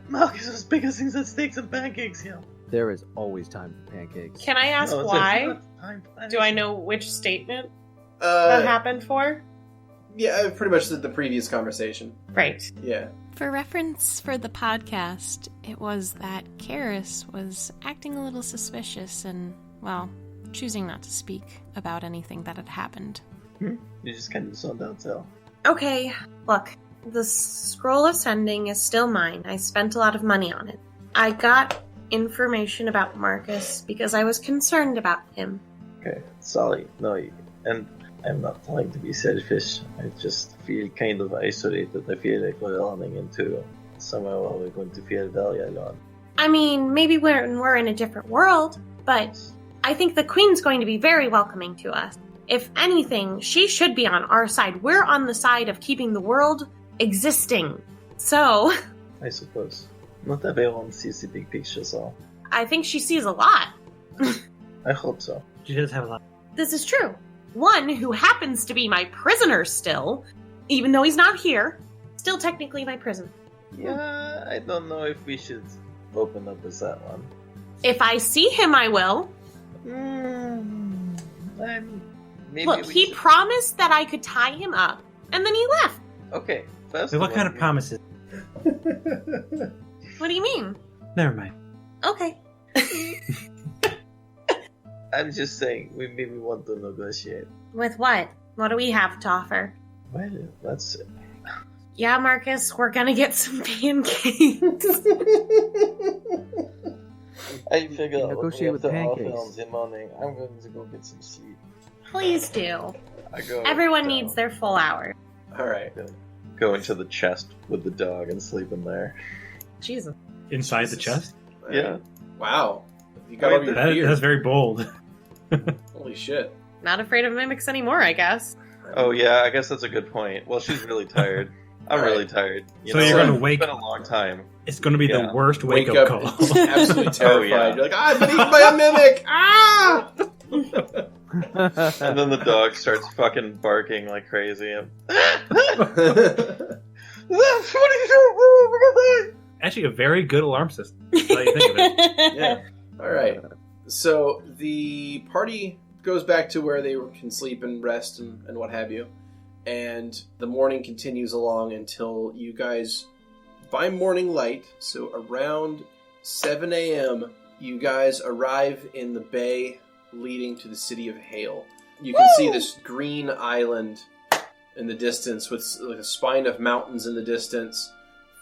Marcus has bigger things than steaks and pancakes here. There is always time for pancakes. Can I ask No, why? there's not time for Do I anything. know which statement that happened for? Yeah, pretty much the previous conversation. Right. Yeah. For reference for the podcast, it was that Karis was acting a little suspicious and, well, choosing not to speak about anything that had happened. You just kind of zoned out, so. Okay, look. The scroll of sending is still mine. I spent a lot of money on it. I got information about Markus because I was concerned about him. Okay, sorry. No, and I'm not trying to be selfish. I just feel kind of isolated. I feel like we're running into somewhere where we're going to feel very alone. I mean, maybe we're in a different world, but I think the Queen's going to be very welcoming to us. If anything, she should be on our side. We're on the side of keeping the world existing. So, I suppose. Not everyone sees the big picture, so I think she sees a lot. I hope so. She does have a lot. This is true. One who happens to be my prisoner still, even though he's not here, still technically my prisoner. Yeah, I don't know if we should open up with that one. If I see him, I will. Maybe Look, we he should- promised that I could tie him up, and then he left. Okay, first Wait, what of kind all, of promises? What do you mean? Never mind. Okay. I'm just saying, we maybe want to negotiate. With what? What do we have to offer? Well, let's see. Yeah, Marcus, we're gonna get some pancakes. I figure out what we Negotiate have with to offer pancakes. on the morning. I'm going to go get some sleep. Please do. I go. Everyone down, needs their full hours. All right. Go into the chest with the dog and sleep in there. Jesus. Inside the chest? Yeah. Wow. You got all your fear. That's very bold. Holy shit. Not afraid of mimics anymore, I guess. Oh yeah, I guess that's a good point. Well, she's really tired. I'm All right. really tired. So you're gonna wake- It's been a long time. It's going to be Yeah. the worst Wake wake-up up call. absolutely terrified. yeah. You're like, I've been eaten by a mimic! Ah! And then the dog starts fucking barking like crazy. Actually, a very good alarm system. That's how you think of it. Yeah. All right. So the party goes back to where they can sleep and rest and what have you. And the morning continues along until you guys, by morning light, so around 7 a.m., you guys arrive in the bay leading to the city of Hale. You can see this green island in the distance with like a spine of mountains in the distance,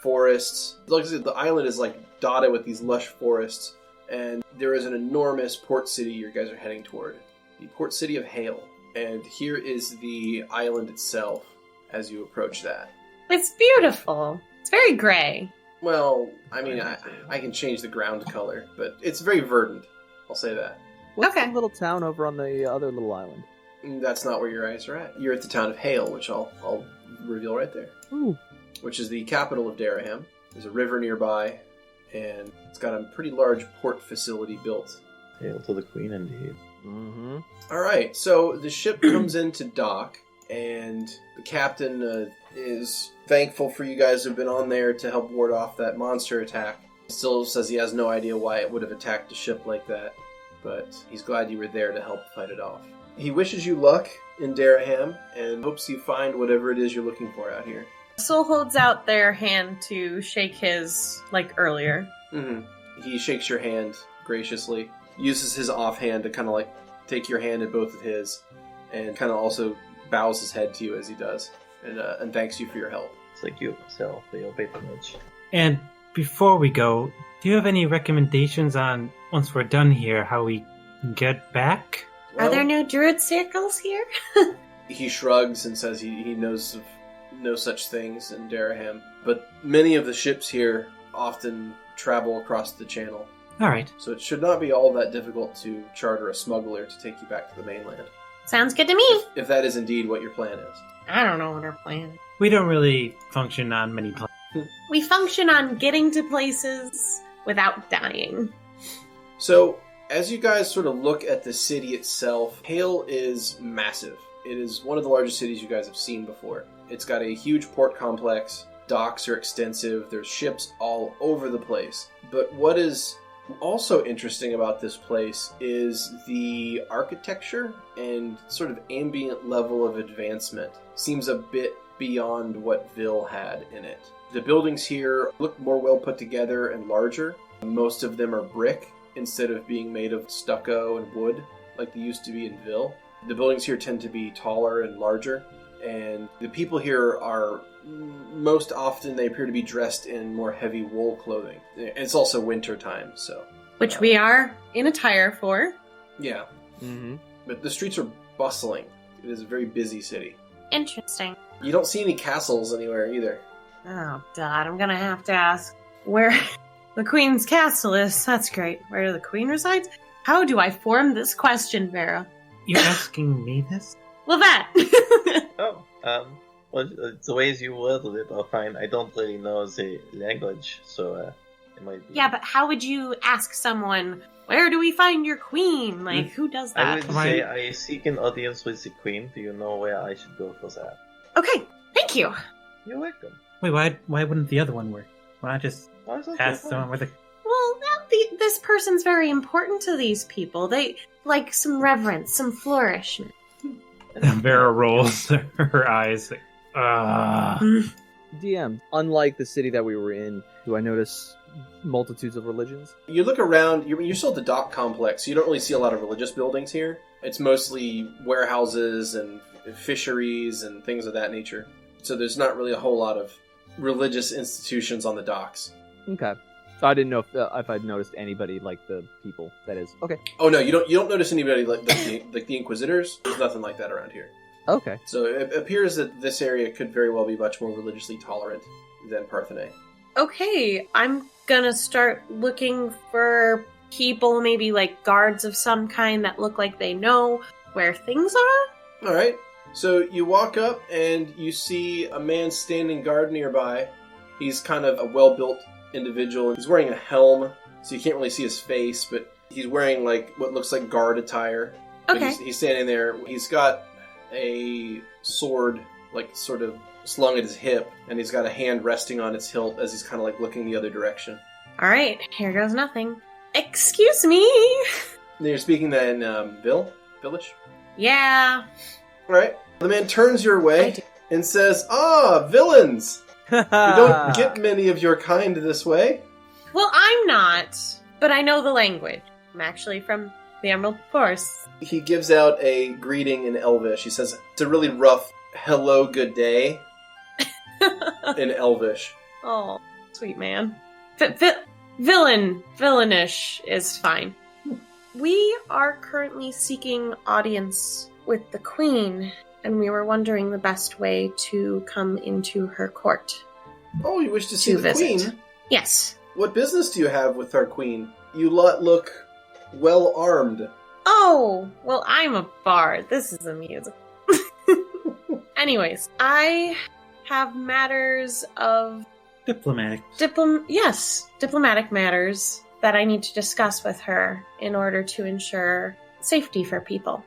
forests. Like I said, the island is like dotted with these lush forests, and there is an enormous port city you guys are heading toward, the port city of Hale. And here is the island itself as you approach that. It's beautiful. It's very gray. Well, I mean, I can change the ground color, but it's very verdant. I'll say that. What's Okay. the little town over on the other little island? That's not where your eyes are at. You're at the town of Hale, which I'll reveal right there. Ooh. Which is the capital of Daraham. There's a river nearby, and it's got a pretty large port facility built. Hail to the queen, indeed. Mm-hmm. All right, so the ship comes into dock, and the captain is thankful for you guys who've been on there to help ward off that monster attack. He still says he has no idea why it would have attacked a ship like that, but he's glad you were there to help fight it off. He wishes you luck in Daraham and hopes you find whatever it is you're looking for out here. Soul holds out their hand to shake his, like earlier. Mm-hmm. He shakes your hand graciously, uses his offhand to kind of like take your hand in both of his, and kind of also bows his head to you as he does, and thanks you for your help. Thank you, Sal, for your patronage. And before we go, do you have any recommendations on, once we're done here, how we get back? Are there no druid circles here? He shrugs and says he knows of no such things in Daraham, but many of the ships here often travel across the channel. All right. So it should not be all that difficult to charter a smuggler to take you back to the mainland. Sounds good to me. If that is indeed what your plan is. I don't know what our plan is. We don't really function on many planets. We function on getting to places without dying. So, as you guys sort of look at the city itself, Hale is massive. It is one of the largest cities you guys have seen before. It's got a huge port complex, docks are extensive, there's ships all over the place. But what is also interesting about this place is the architecture and sort of ambient level of advancement. Seems a bit beyond what Vil had in it. The buildings here look more well put together and larger. Most of them are brick instead of being made of stucco and wood like they used to be in Vil. The buildings here tend to be taller and larger, and the people here are, most often they appear to be dressed in more heavy wool clothing. It's also winter time, so. Which we are in attire for. Yeah. Mm-hmm. But the streets are bustling. It is a very busy city. Interesting. You don't see any castles anywhere either. Oh, God, I'm gonna have to ask where the Queen's castle is. That's great. Where the Queen resides? How do I form this question, Vera? You're asking me this? Lovette! Oh, well, the ways you worded it are fine. I don't really know the language, so it might be... Yeah, but how would you ask someone, where do we find your queen? Like, who does I that? would say I seek an audience with the queen. Do you know where I should go for that? Okay, thank you. You're welcome. Wait, why wouldn't the other one work? Why not just Why is that ask so someone with a... Well, this person's very important to these people. They like some reverence, some flourishment. Vera rolls her eyes. Like, DM, unlike the city that we were in, do I notice multitudes of religions? You look around, you're still at the dock complex, so you don't really see a lot of religious buildings here. It's mostly warehouses and fisheries and things of that nature. So there's not really a whole lot of religious institutions on the docks. Okay. So I didn't know if I'd noticed anybody like the people. That is okay. Oh no, you don't notice anybody like the Inquisitors. There's nothing like that around here. Okay. So it appears that this area could very well be much more religiously tolerant than Parthenay. Okay, I'm gonna start looking for people, maybe like guards of some kind that look like they know where things are. All right. So you walk up and you see a man standing guard nearby. He's kind of a well-built individual. He's wearing a helm, so you can't really see his face, but he's wearing like what looks like guard attire. Okay. He's standing there. He's got a sword, like sort of slung at his hip, and he's got a hand resting on its hilt as he's kind of like looking the other direction. All right, here goes nothing. Excuse me. And you're speaking that in Village? Yeah. All right. The man turns your I way do. and says, "Ah, villains! We don't get many of your kind this way." Well, I'm not, but I know the language. I'm actually from the Emerald Forest. He gives out a greeting in Elvish. He says, it's a really rough hello, good day in Elvish. Oh, sweet man. Villainish is fine. We are currently seeking audience with the Queen, and we were wondering the best way to come into her court. Oh, you wish to see To the visit. Queen? Yes. What business do you have with our Queen? You lot look well armed. Oh, well, I'm a bard. This is a musical. Anyways, I have matters of Diplomatic. diplomatic matters that I need to discuss with her in order to ensure safety for people.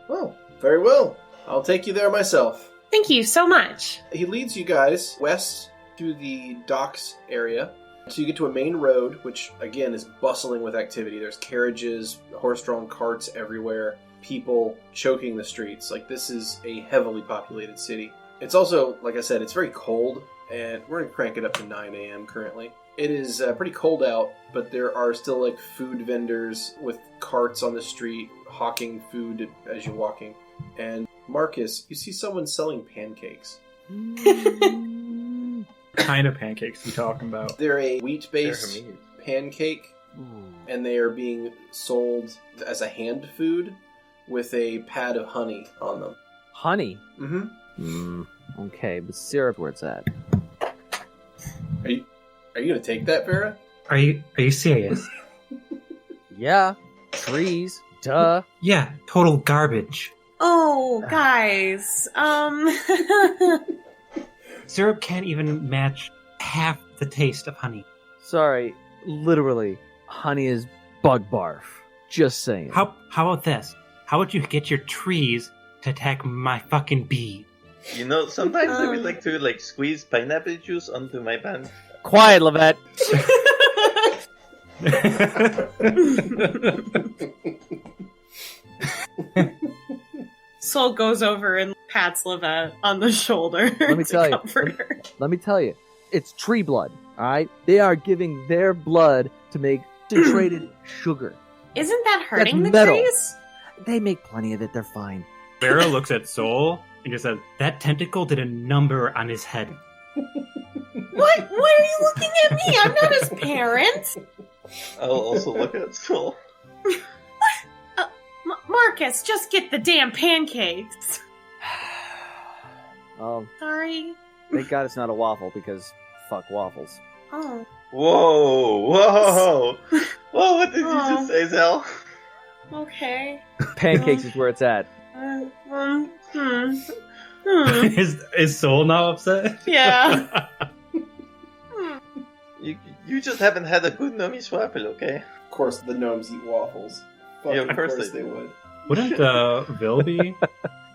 Well, very well. I'll take you there myself. Thank you so much. He leads you guys west through the docks area. So you get to a main road, which, again, is bustling with activity. There's carriages, horse-drawn carts everywhere, people choking the streets. Like, this is a heavily populated city. It's also, like I said, it's very cold, and we're going to crank it up to 9 a.m. currently. It is pretty cold out, but there are still, like, food vendors with carts on the street, hawking food as you're walking. And Markus, you see someone selling pancakes. Kind of pancakes you talking about? They're a wheat-based pancake, and they are being sold as a hand food with a pad of honey on them. Honey? Mm-hmm. Okay, but syrup, where it's at? Are you gonna take that, Vera? Are you serious? Yeah. Trees. Duh. Yeah, total garbage. Oh, guys. Syrup can't even match half the taste of honey. Sorry, literally, honey is bug barf. Just saying. How about this? How about you get your trees to attack my fucking bee? You know, sometimes I would like to squeeze pineapple juice onto my pan. Quiet, Lovette. Soul goes over and pats Lovette on the shoulder. Let me tell you. Comfort her. Let me tell you. It's tree blood, alright? They are giving their blood to make concentrated sugar. Isn't that hurting That's the metal. trees? They make plenty of it, they're fine. Vera looks at Soul and just says, "That tentacle did a number on his head." What? Why are you looking at me? I'm not his parent. I'll also look at Skull. Markus, just get the damn pancakes. Sorry. Thank God it's not a waffle, because fuck waffles. Oh. Whoa! What did you just say, Zell? Okay. Pancakes is where it's at. Is Soul now upset? Yeah. You just haven't had a good gnomish waffle, okay? Of course, the gnomes eat waffles. But Yeah, of course they they would. Wouldn't Vil be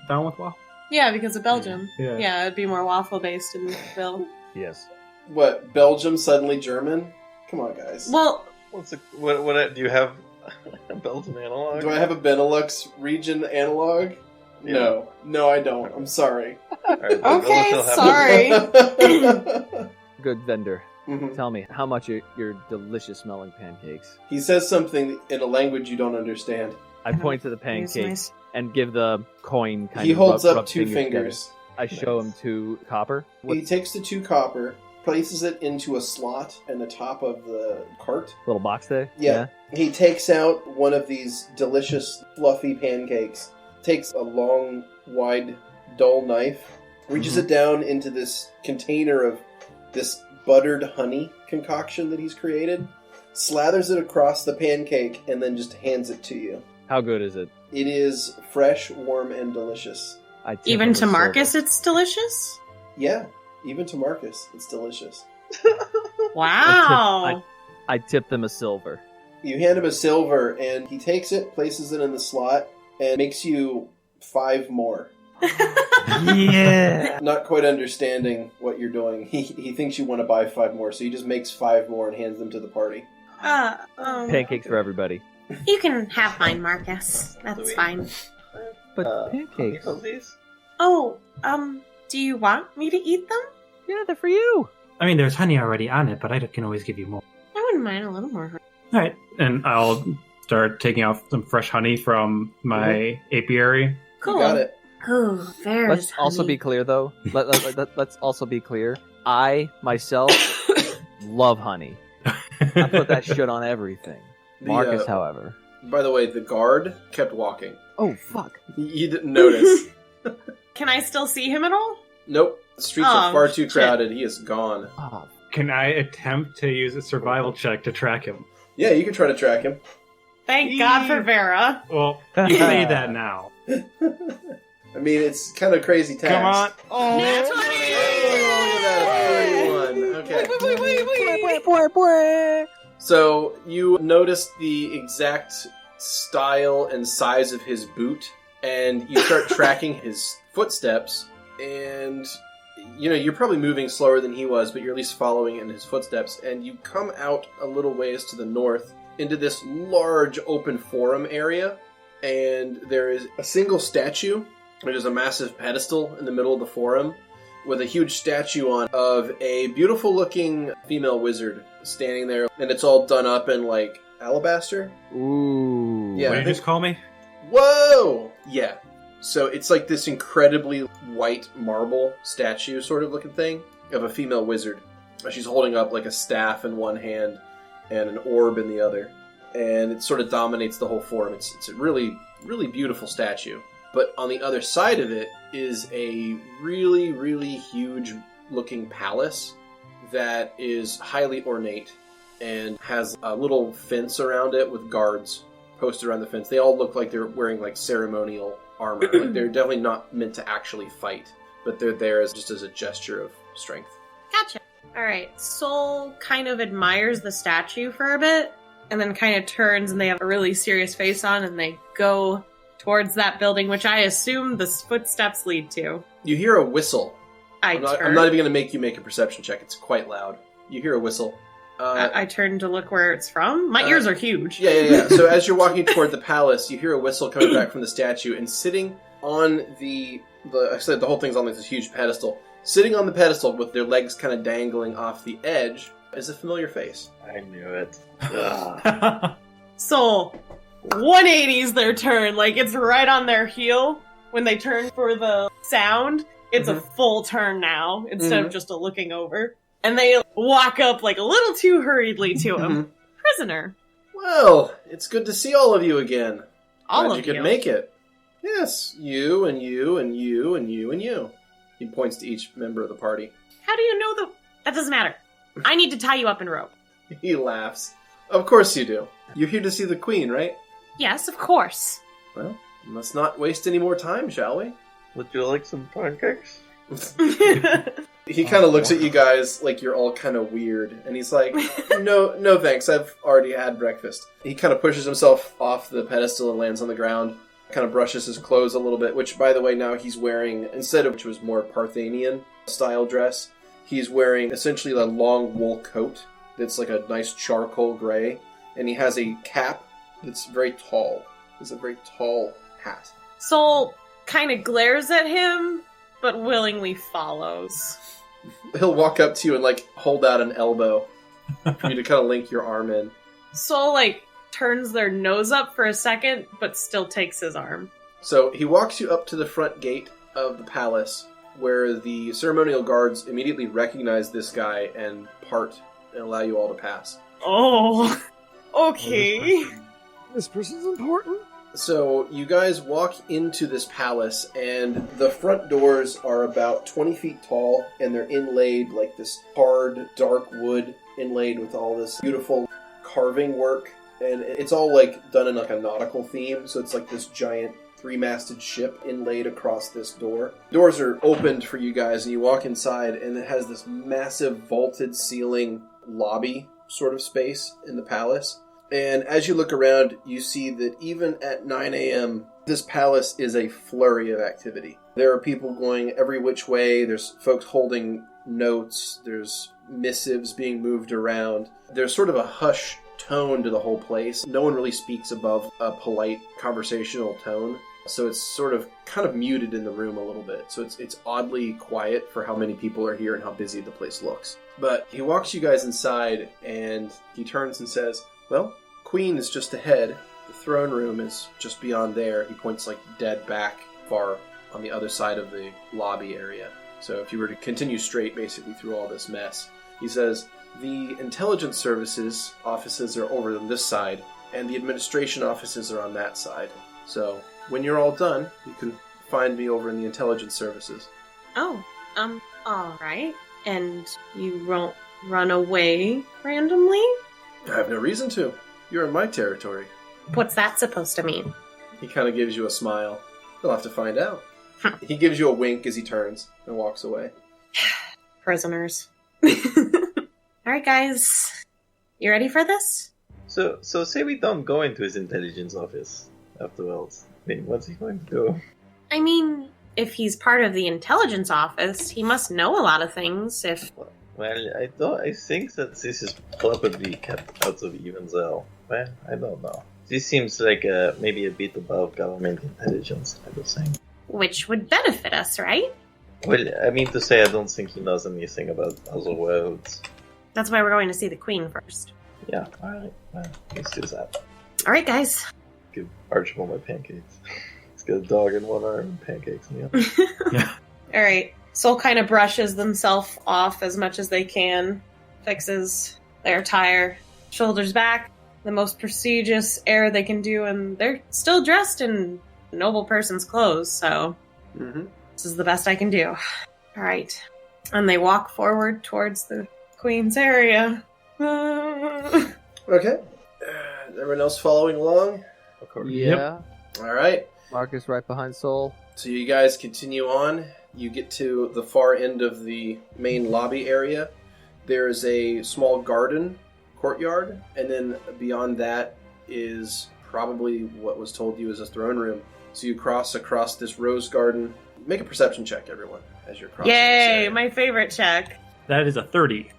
down with waffle? Yeah, because of Belgium. Yeah. Yeah, it'd be more waffle based in Bill. Yes. What, Belgium suddenly German? Come on, guys. Well, What do you have a Belgian analog? Do I have a Benelux region analog? Yeah. No, I don't. I'm sorry. Alright, okay, we'll have sorry. Good vendor. Mhm. Tell me, how much are your delicious smelling pancakes? He says something in a language you don't understand. I point to the pancakes and give the coin kind He of holds rub up 2 fingers. together. I show him 2 copper. He takes the 2 copper, places it into a slot in the top of the cart. Little box there? Yeah. He takes out one of these delicious, fluffy pancakes, takes a long, wide, dull knife, reaches it down into this container of this buttered honey concoction that he's created, slathers it across the pancake, and then just hands it to you. How good is it? It is fresh, warm, and delicious. I tip even him to a Markus, silver. it's delicious. Yeah, even to Markus, it's delicious. Wow. I tip them a silver. You hand him a silver, and he takes it, places it in the slot, and makes you 5 more. Yeah. Not quite understanding what you're doing. He thinks you want to buy 5 more, so he just makes 5 more and hands them to the party. Pancakes for everybody. You can have mine, Markus. That's fine. But pancakes. These? Oh, do you want me to eat them? Yeah, they're for you. I mean, there's honey already on it, but I can always give you more. I wouldn't mind a little more. All right, and I'll start taking out some fresh honey from my apiary. Cool. You got it. Oh, there's Let's also honey. be clear, though. Let's also be clear. I, myself, love honey. I put that shit on everything. Markus, however. By the way, the guard kept walking. Oh, fuck. You didn't notice. Can I still see him at all? Nope. The streets are far too crowded. He is gone. Oh, Can I attempt to use a survival check to track him? Yeah, you can try to track him. Thank God for Vera. Well, you say that now. I mean, it's kind of crazy tax. Come on. Oh, Nat look at that. 31. Okay. So you notice the exact style and size of his boot, and you start tracking his footsteps, and you're probably moving slower than he was, but you're at least following in his footsteps, and you come out a little ways to the north into this large open forum area, and there is a single statue. There's a massive pedestal in the middle of the forum with a huge statue on of a beautiful looking female wizard standing there, and it's all done up in like alabaster. Ooh. Yeah, What did you just call me? Whoa! Yeah. So it's like this incredibly white marble statue sort of looking thing of a female wizard. She's holding up like a staff in one hand and an orb in the other. And it sort of dominates the whole forum. It's a really, really beautiful statue. But on the other side of it is a really, really huge looking palace that is highly ornate and has a little fence around it with guards posted around the fence. They all look like they're wearing like ceremonial armor. Like they're definitely not meant to actually fight, but they're there just as a gesture of strength. Gotcha. Alright, Soul kind of admires the statue for a bit, and then kind of turns and they have a really serious face on, and they go towards that building, which I assume the footsteps lead to. You hear a whistle. I'm not turn. even going to make you make a perception check. It's quite loud. You hear a whistle. I turn to look where it's from. My ears are huge. Yeah. So as you're walking toward the palace, you hear a whistle coming back from the statue, and sitting on I said the whole thing's on this huge pedestal. Sitting on the pedestal with their legs kind of dangling off the edge is a familiar face. I knew it. Soul, 180's their turn. Like, it's right on their heel. When they turn for the sound, it's a full turn now, instead of just a looking over. And they walk up, like, a little too hurriedly to him. Prisoner. Well, it's good to see all of you again. All Glad of you could make it. Yes, you and you and you and you and you. He points to each member of the party. How do you know that doesn't matter. I need to tie you up in rope. He laughs. Of course you do. You're here to see the queen, right? Yes, of course. Well, let's not waste any more time, shall we? Would you like some pancakes? He kind of looks at you guys like you're all kind of weird, and he's like, no thanks, I've already had breakfast. He kind of pushes himself off the pedestal and lands on the ground, kind of brushes his clothes a little bit, which, by the way, now he's wearing, instead of which was more Parthenian style dress, he's wearing essentially a long wool coat that's like a nice charcoal gray, and he has a cap that's very tall. It's a very tall hat. Soul kind of glares at him, but willingly follows. He'll walk up to you and, like, hold out an elbow for you to kind of link your arm in. Soul, like, turns their nose up for a second, but still takes his arm. So he walks you up to the front gate of the palace, where the ceremonial guards immediately recognize this guy and part and allow you all to pass. Oh, okay. This person's important. So you guys walk into this palace, and the front doors are about 20 feet tall, and they're inlaid like this hard, dark wood, inlaid with all this beautiful carving work, and it's all like done in like a nautical theme, so it's like this giant three-masted ship inlaid across this door. Doors are opened for you guys, and you walk inside, and it has this massive vaulted ceiling lobby sort of space in the palace. And as you look around, you see that even at 9 a.m., this palace is a flurry of activity. There are people going every which way. There's folks holding notes. There's missives being moved around. There's sort of a hush tone to the whole place. No one really speaks above a polite conversational tone. So it's sort of kind of muted in the room a little bit. So it's oddly quiet for how many people are here and how busy the place looks. But he walks you guys inside, and he turns and says, "Well, Queen is just ahead. The throne room is just beyond there." He points like dead back far on the other side of the lobby area. So if you were to continue straight basically through all this mess, he says, "The intelligence services offices are over on this side, and the administration offices are on that side. So when you're all done, you can find me over in the intelligence services." Oh, alright. And you won't run away randomly? I have no reason to. You're in my territory. What's that supposed to mean? He kind of gives you a smile. You'll have to find out. He gives you a wink as he turns and walks away. Prisoners. Alright, guys. You ready for this? So say we don't go into his intelligence office afterwards. I mean, what's he going to do? I mean, if he's part of the intelligence office, he must know a lot of things. Well, I think that this is probably kept out of even though. Well, I don't know. This seems like maybe a bit above government intelligence type of thing. Which would benefit us, right? Well, I mean to say, I don't think he knows anything about other worlds. That's why we're going to see the Queen first. Yeah, alright. Well, let's do that. Alright, guys. Give Archibald my pancakes. He's got a dog in one arm and pancakes in the other. Yeah. Alright. Soul kind of brushes themselves off as much as they can, fixes their attire, shoulders back, the most prestigious air they can do, and they're still dressed in a noble person's clothes, so this is the best I can do. Alright. And they walk forward towards the Queen's area. Okay. Everyone else following along? Of course. Yeah. Alright. Markus right behind Soul. So you guys continue on. You get to the far end of the main lobby area. There is a small garden, courtyard, and then beyond that is probably what was told you as a throne room. So you cross across this rose garden. Make a perception check, everyone, as you're crossing. Yay, my favorite check. That is a 30.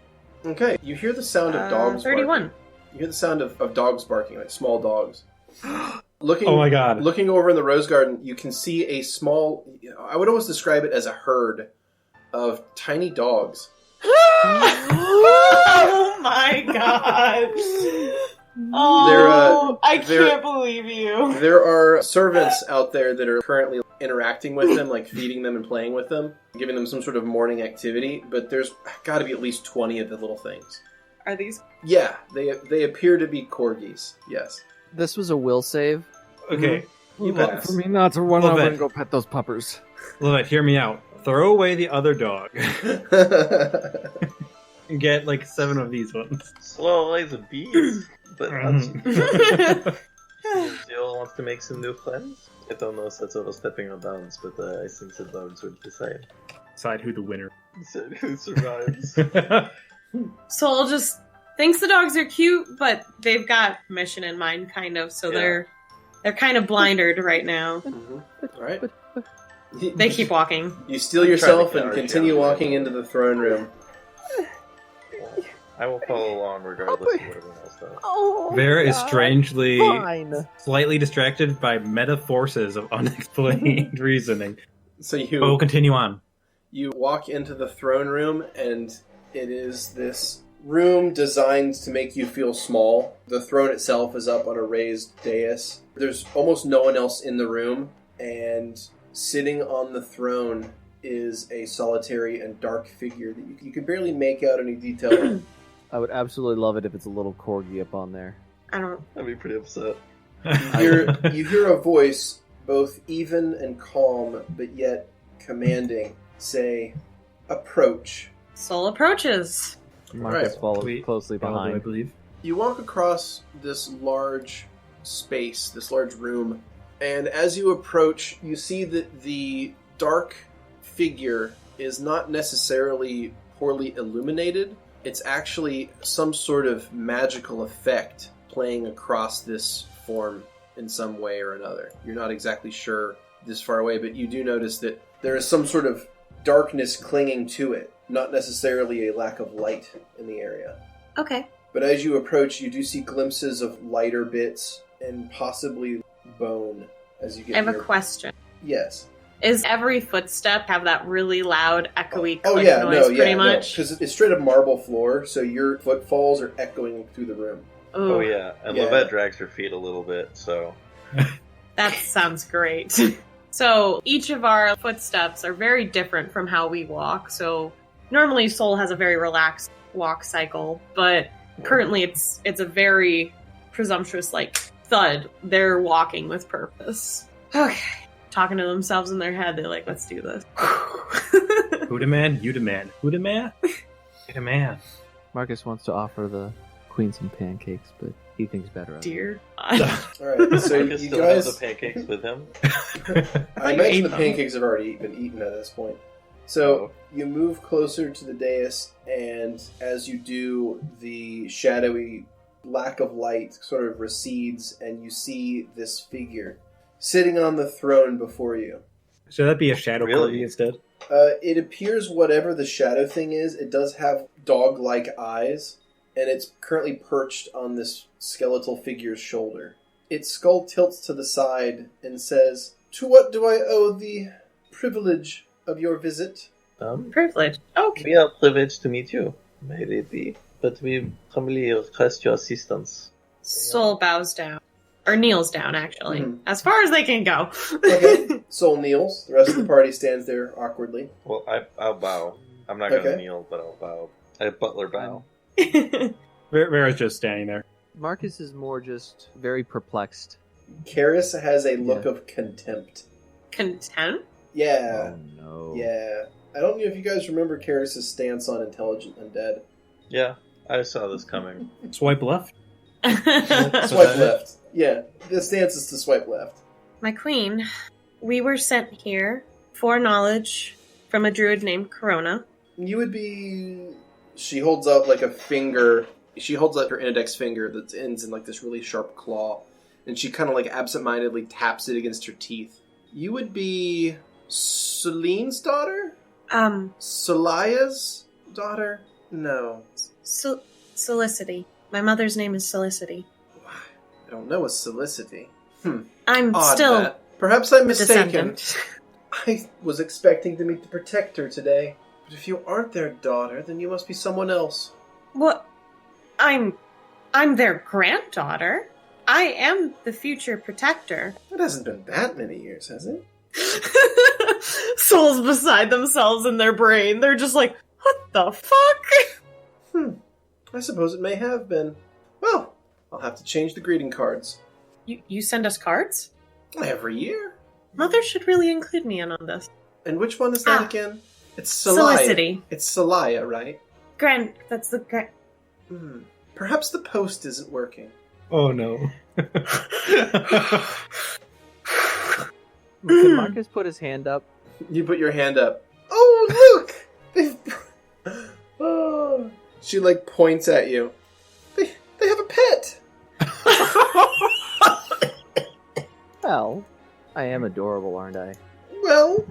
Okay, you hear the sound of dogs 31. barking. You hear the sound of dogs barking, like small dogs. Looking, Oh my god. Looking over in the rose garden, you can see a small, I would almost describe it as a herd of tiny dogs. Oh my god. Oh, I can't believe you. There are servants out there that are currently interacting with them, like feeding them and playing with them, giving them some sort of morning activity, but there's got to be at least 20 of the little things. Are these? Yeah, they appear to be corgis, yes. This was a will save. Okay. You Well, pass. for me not to run Lovette. over and go pet those puppers. Lovette, hear me out. Throw away the other dog. And get like 7 of these ones. Slow away the bees. But Jill wants to make some new friends. I don't know if that's sort of stepping on downs, but I think the dogs would decide. Decide who the winner. Decide who survives. Soul just thinks the dogs are cute, but they've got mission in mind, kind of, so Yeah. they're kind of blinded right now. All right. They keep walking. You steel yourself Trying and to continue count. walking into the throne room. I will follow along regardless of what everyone else does. Oh, Vera is strangely fine. slightly distracted by meta forces of unexplained reasoning. So But we'll continue on. you walk into the throne room, and it is this room designed to make you feel small. The throne itself is up on a raised dais. There's almost no one else in the room, and sitting on the throne is a solitary and dark figure that you can barely make out any detail. I would absolutely love it if it's a little corgi up on there. I don't. I'd be pretty upset. You hear a voice, both even and calm, but yet commanding, say, "Approach." Soul approaches. Markus Right. follows Wait, closely I behind. believe. You walk across this large space, this large room, and as you approach, you see that the dark figure is not necessarily poorly illuminated. It's actually some sort of magical effect playing across this form in some way or another. You're not exactly sure this far away, but you do notice that there is some sort of darkness clinging to it, not necessarily a lack of light in the area. Okay. But as you approach, you do see glimpses of lighter bits and possibly bone as you get I have a near. question. Yes. Is every footstep have that really loud, echoey Oh click yeah, noise pretty much? because it's straight up marble floor, so your footfalls are echoing through the room. Ooh, Oh yeah, and Yeah. Lovette drags her feet a little bit, so that sounds great. So each of our footsteps are very different from how we walk. So normally Soul has a very relaxed walk cycle, but currently it's a very presumptuous like thud. They're walking with purpose. Okay. Talking to themselves in their head, they're like, let's do this. Who demand? You demand. Who demand? You demand. Markus wants to offer the Queen some pancakes, but he thinks better of it. Dear. Alright, so Markus you still has guys... the pancakes with him. I imagine the pancakes have already been eaten at this point. So you move closer to the dais, and as you do, the shadowy lack of light sort of recedes, and you see this figure sitting on the throne before you. Should that be a shadow Really? corgi instead? It appears whatever the shadow thing is, it does have dog-like eyes, and it's currently perched on this skeletal figure's shoulder. Its skull tilts to the side and says, "To what do I owe the privilege of your visit?" Privilege. Okay. We are privileged to meet you, my lady, but we humbly request your assistance. Soul bows down. Or kneels down, actually. Mhm. As far as they can go. Okay, Soul kneels. The rest of the party stands there awkwardly. Well, I'll bow. I'm not going to Okay. kneel, but I'll bow. I butler bow. Vera's just standing there. Markus is more just very perplexed. Karis has a look of contempt. Content? Yeah, Oh no. yeah. I don't know if you guys remember Karis' stance on intelligent undead. Yeah, I saw this coming. Swipe left. Swipe left. Yeah, the stance is to swipe left. My queen, we were sent here for knowledge from a druid named Corona. You would be... She holds up like a finger. She holds up her index finger that ends in like this really sharp claw. And she kind of like absentmindedly taps it against her teeth. You would be Celine's daughter? Selaya's daughter? No. Solicity. My mother's name is Solicity. I don't know a Solicity. I'm Odd still that. Perhaps I'm a mistaken. descendant. I was expecting to meet the Protector today. But if you aren't their daughter, then you must be someone else. What? I'm their granddaughter. I am the future protector. It hasn't been that many years, has it? Souls beside themselves in their brain. They're just like, what the fuck? I suppose it may have been. Well, I'll have to change the greeting cards. You send us cards? Every year. Mother should really include me in on this. And which one is that again? It's Celaya. Solicity. It's Celaya, right? That's the grand. Perhaps the post isn't working. Oh no. Can Markus put his hand up? You put your hand up. Oh, look! Oh. She, like, points at you. They have a pet! Well, I am adorable, aren't I? Well,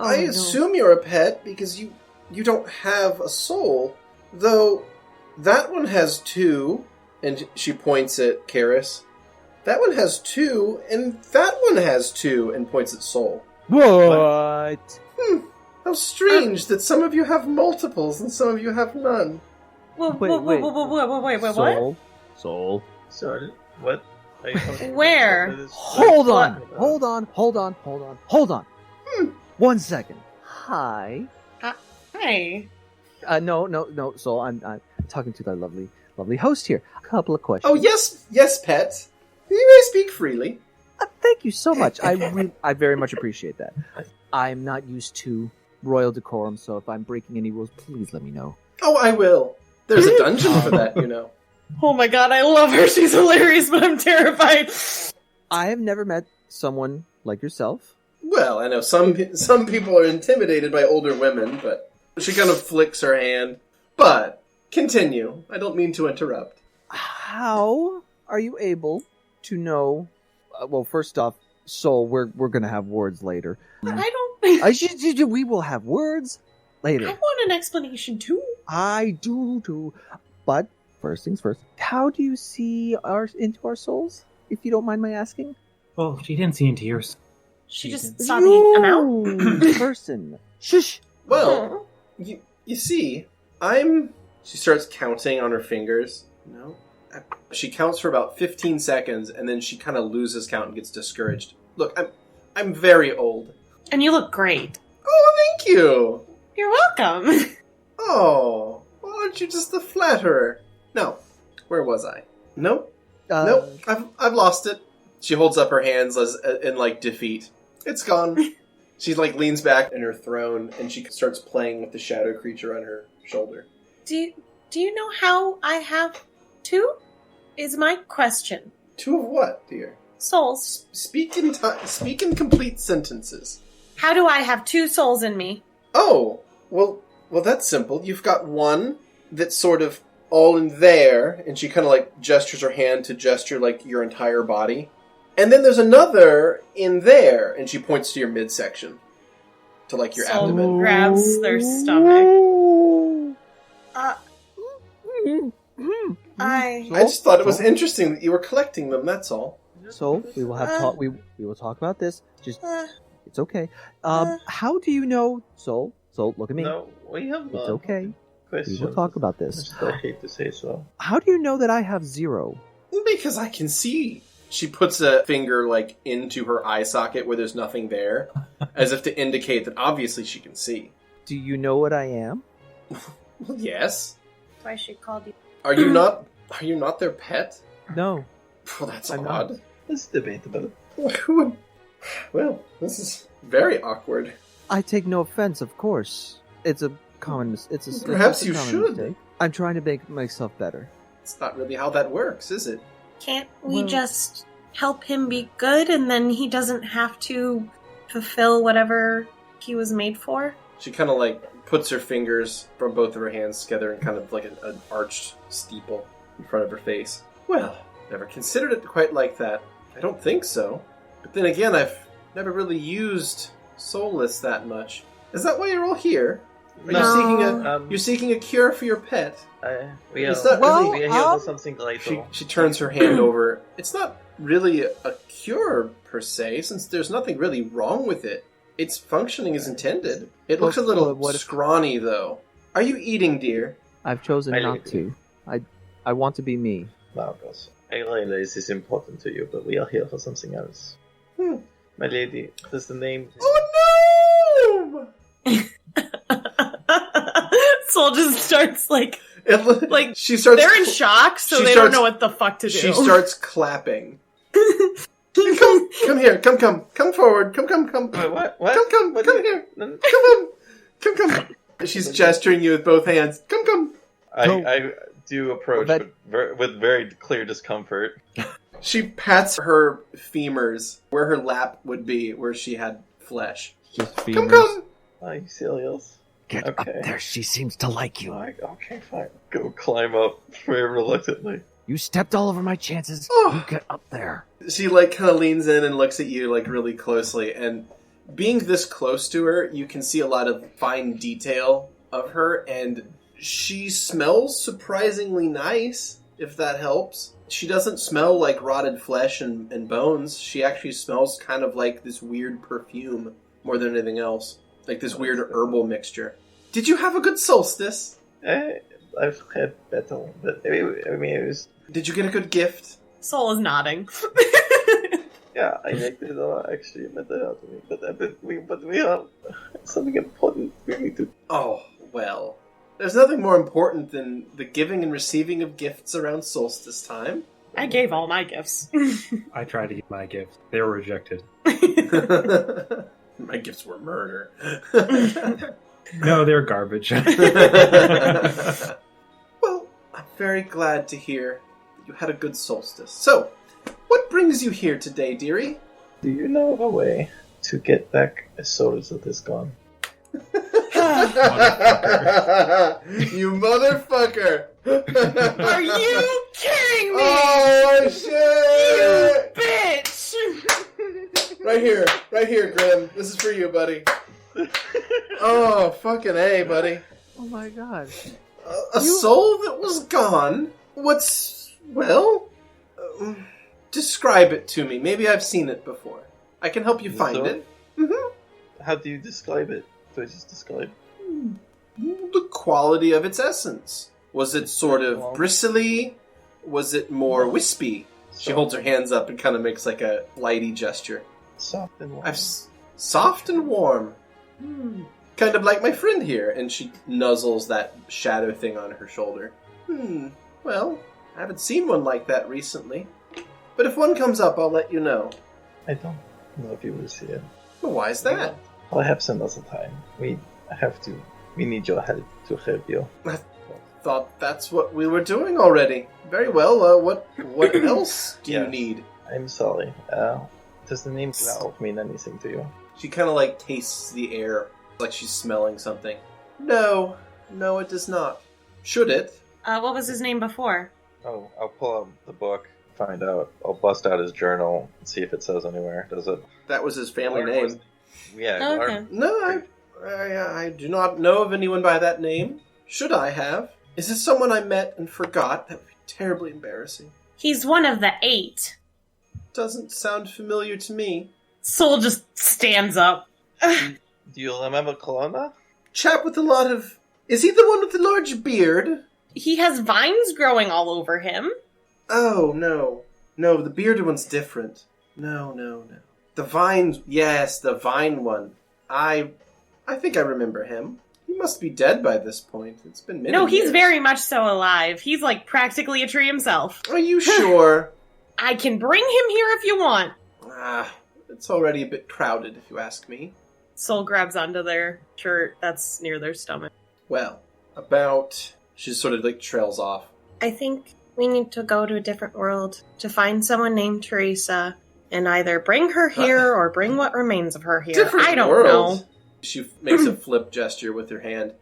Oh, I no. assume you're a pet because you don't have a soul. Though, that one has 2, and she points at Karis. That one has 2, and that one has 2, and points at Soul. What? How strange that some of you have multiples and some of you have none. Wait, what? Soul. Sorry, what? Are you talking Where? about this? Hold on. Hold on. 1 second. Hi. Hey. No, Soul. I'm talking to thy lovely host here. A couple of questions. Oh, yes, pet. You may speak freely. Thank you so much. I very much appreciate that. I'm not used to royal decorum, so if I'm breaking any rules, please let me know. Oh, I will. There's a dungeon for that, you know. Oh my god, I love her. She's hilarious, but I'm terrified. I have never met someone like yourself. Well, I know some people are intimidated by older women, but she kind of flicks her hand. But, continue. I don't mean to interrupt. How are you able to know? Well, first off, Soul, we're gonna have words later. But I don't. We will have words later. I want an explanation too. I do too. But first things first. How do you see into our souls? If you don't mind my asking. Well, she didn't see into yours. She just saw the amount. Person. Shush. Well, you see, She starts counting on her fingers. No. She counts for about 15 seconds, and then she kind of loses count and gets discouraged. Look, I'm very old. And you look great. Oh, thank you! You're welcome. Oh, well, aren't you just the flatterer? No. Where was I? Nope. Nope. I've lost it. She holds up her hands in, like, defeat. It's gone. She, like, leans back in her throne, and she starts playing with the shadow creature on her shoulder. Do you know how I have 2 is my question. 2 of what, dear? Souls. Speak in complete sentences. How do I have 2 souls in me? Oh, well, that's simple. You've got one that's sort of all in there, and she kind of like gestures her hand to gesture like your entire body. And then there's another in there, and she points to your midsection. To like your Soul abdomen. grabs their stomach. I just thought it was interesting that you were collecting them, that's all. So we will have talk. We will talk about this. Just it's okay. How do you know, Soul? Soul, look at me. No, we have It's okay. questions. We will talk about this. I hate to say so. How do you know that I have 0? Because I can see. She puts a finger like into her eye socket where there's nothing there, as if to indicate that obviously she can see. Do you know what I am? Well, yes. That's why she called you. Are you not their pet? No. Well, that's I'm odd. not. It's debatable. Well, this is very awkward. I take no offense, of course. It's a common. Perhaps it's a you common should. mistake. I'm trying to make myself better. It's not really how that works, is it? Can't we just help him be good and then he doesn't have to fulfill whatever he was made for? She kind of like puts her fingers from both of her hands together in kind of like an arched steeple in front of her face. Well, never considered it quite like that. I don't think so. But then again, I've never really used Soulless that much. Is that why you're all here? Are you seeking a cure for your pet? We It's are not here for something later. She turns her hand over. It's not really a cure per se, since there's nothing really wrong with it. It's functioning as intended. It looks a little scrawny, though. Are you eating, dear? I've chosen not to. I want to be me. Markus, I realize it's important to you, but we are here for something else. My lady, does the name... Oh, no! Soul just starts like she starts. They're in shock, so they don't know what the fuck to do. She starts clapping. Come here, come forward, come. What? Come here, come. She's gesturing you with both hands. Come. I do approach with very clear discomfort. She pats her femurs where her lap would be, where she had flesh. Just Come. Are you serious? Get up there. She seems to like you. Okay, fine. Go climb up very reluctantly. You stepped all over my chances. Oh. You get up there. She kind of leans in and looks at you really closely, and being this close to her, you can see a lot of fine detail of her, and she smells surprisingly nice, if that helps. She doesn't smell like rotted flesh and bones. She actually smells kind of like this weird perfume more than anything else. Like this weird herbal mixture. Did you have a good solstice? I've had better, but it was... Did you get a good gift? Soul is nodding. Yeah, I like it actually matter to me, but we have something important we need to... Oh, well. There's nothing more important than the giving and receiving of gifts around solstice time. I gave all my gifts. I tried to give my gifts. They were rejected. My gifts were murder. No, they're garbage. Well, I'm very glad to hear that you had a good solstice. So, what brings you here today, dearie? Do you know a way to get back a soul that is gone? You motherfucker! Are you kidding me? Oh, shit! You bitch! Right here, Grem. This is for you, buddy. Oh, fucking A, buddy. Oh my god. A soul that was gone? Describe it to me. Maybe I've seen it before. I can help you find it. Mm-hmm. How do you describe it? Do I just describe the quality of its essence? Was it sort of bristly? Was it more wispy? She holds her hands up and kind of makes like a flighty gesture. Soft and warm. Soft and warm. Kind of like my friend here. And she nuzzles that shadow thing on her shoulder. Well, I haven't seen one like that recently. But if one comes up, I'll let you know. I don't know if you will see it. Well, why is that? Perhaps another time. We need your help to help you. thought that's what we were doing already. Very well, what else do you need? I'm sorry. Does the name Glau mean anything to you? She kind of like tastes the air, like she's smelling something. No, it does not. Should it? What was his name before? Oh, I'll pull out the book, find out. I'll bust out his journal and see if it says anywhere. Does it? That was his family name. Yeah. Okay. No, I do not know of anyone by that name. Should I have? Is this someone I met and forgot? That would be terribly embarrassing. He's one of the 8. Doesn't sound familiar to me. Soul just stands up. Do you remember Kelowna? Chap with a lot of... Is he the one with the large beard? He has vines growing all over him. Oh, no. No, the bearded one's different. No. The vine... Yes, the vine one. I think I remember him. He must be dead by this point. It's been many years. He's very much so alive. He's like practically a tree himself. Are you sure? I can bring him here if you want. It's already a bit crowded, if you ask me. Soul grabs onto their shirt that's near their stomach. Well, about... She sort of like trails off. I think we need to go to a different world to find someone named Teresa and either bring her here or bring what remains of her here. Different I don't world? know. She makes a flip gesture with her hand.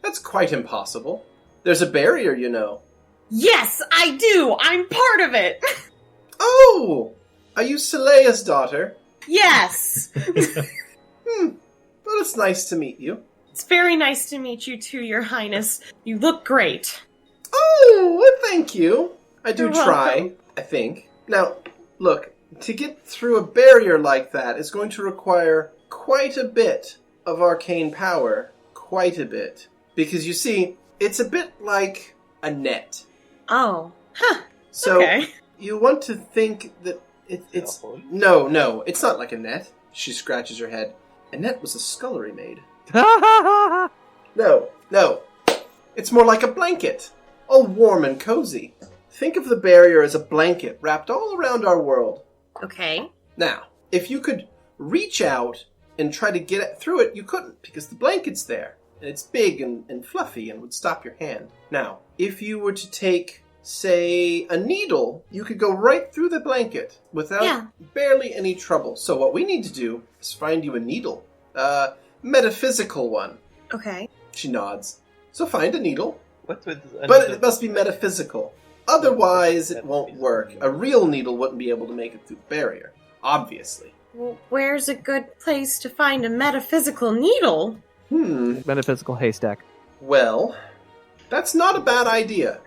That's quite impossible. There's a barrier, you know. Yes, I do! I'm part of it! Oh! Are you Selea's daughter? Yes! Well, it's nice to meet you. It's very nice to meet you too, Your Highness. You look great. Oh, well, thank you. I do You're try, welcome. I think. Now, look, to get through a barrier like that is going to require quite a bit of arcane power. Quite a bit. Because, you see, it's a bit like a net. Oh. Huh. So, Okay. you want to think that it's... No, it's not like a net. She scratches her head. A net was a scullery maid. No. It's more like a blanket. All warm and cozy. Think of the barrier as a blanket wrapped all around our world. Okay. Now, if you could reach out and try to get through it, you couldn't, because the blanket's there. And it's big and fluffy and would stop your hand. Now, if you were to take, say, a needle, you could go right through the blanket without barely any trouble. So what we need to do is find you a needle. Metaphysical one. Okay. She nods. So find a needle. But it must be metaphysical. Otherwise, it won't work. A real needle wouldn't be able to make it through the barrier. Obviously. Well, where's a good place to find a metaphysical needle? Metaphysical haystack. Well, that's not a bad idea.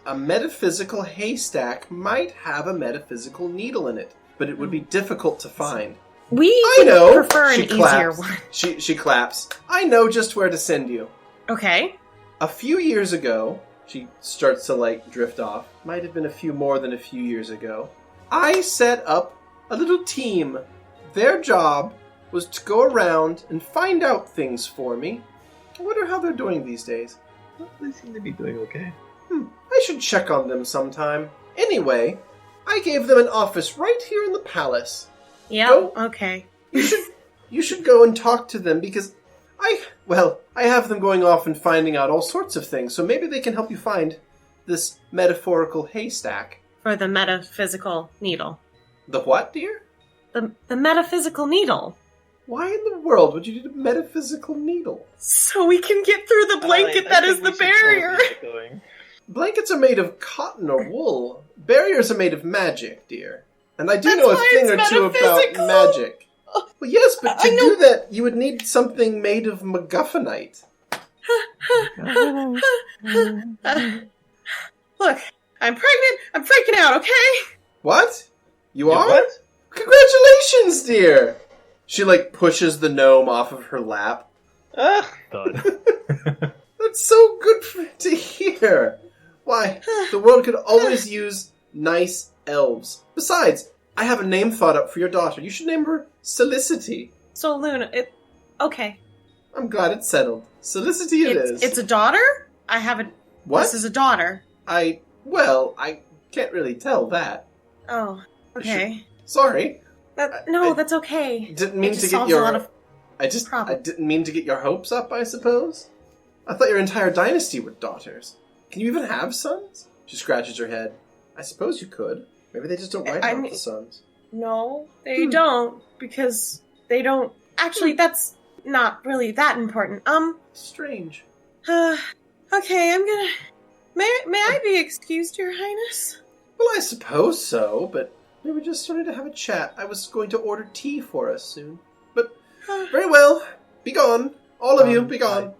A metaphysical haystack might have a metaphysical needle in it, but it would be difficult to find. I know. Prefer an She easier claps. one. She claps. I know just where to send you. Okay. A few years ago, she starts to drift off. Might have been a few more than a few years ago. I set up a little team. Their job was to go around and find out things for me. I wonder how they're doing these days. Well, they seem to be doing okay. I should check on them sometime. Anyway, I gave them an office right here in the palace. Yeah. Okay. You should go and talk to them because I have them going off and finding out all sorts of things, so maybe they can help you find this metaphorical haystack. For the metaphysical needle. The what, dear? The metaphysical needle. Why in the world would you need a metaphysical needle? So we can get through the blanket that is the barrier. Blankets are made of cotton or wool. Barriers are made of magic, dear. And I do know a thing or two about magic. Well, yes, but to do that, you would need something made of MacGuffinite. Look, I'm pregnant. I'm freaking out, okay? What? You are? What? Congratulations, dear! She, pushes the gnome off of her lap. Ah, That's so good to hear. Why, the world could always use nice elves. Besides, I have a name thought up for your daughter. You should name her Solicity. So, Luna, okay. I'm glad it's settled. Solicity it is. It's a daughter? I have a... What? This is a daughter. I can't really tell that. Oh, okay. Sorry. That's okay. Didn't mean It to just get solves your... a lot of I didn't mean to get your hopes up, I suppose. I thought your entire dynasty were daughters. Can you even have sons? She scratches her head. I suppose you could. Maybe they just don't write about the sons. No, they don't, because they don't... Actually, that's not really that important. Strange. Okay, I'm gonna... May I be excused, Your Highness? Well, I suppose so, but we were just starting to have a chat. I was going to order tea for us soon. But, very well. Be gone. All of you, be gone.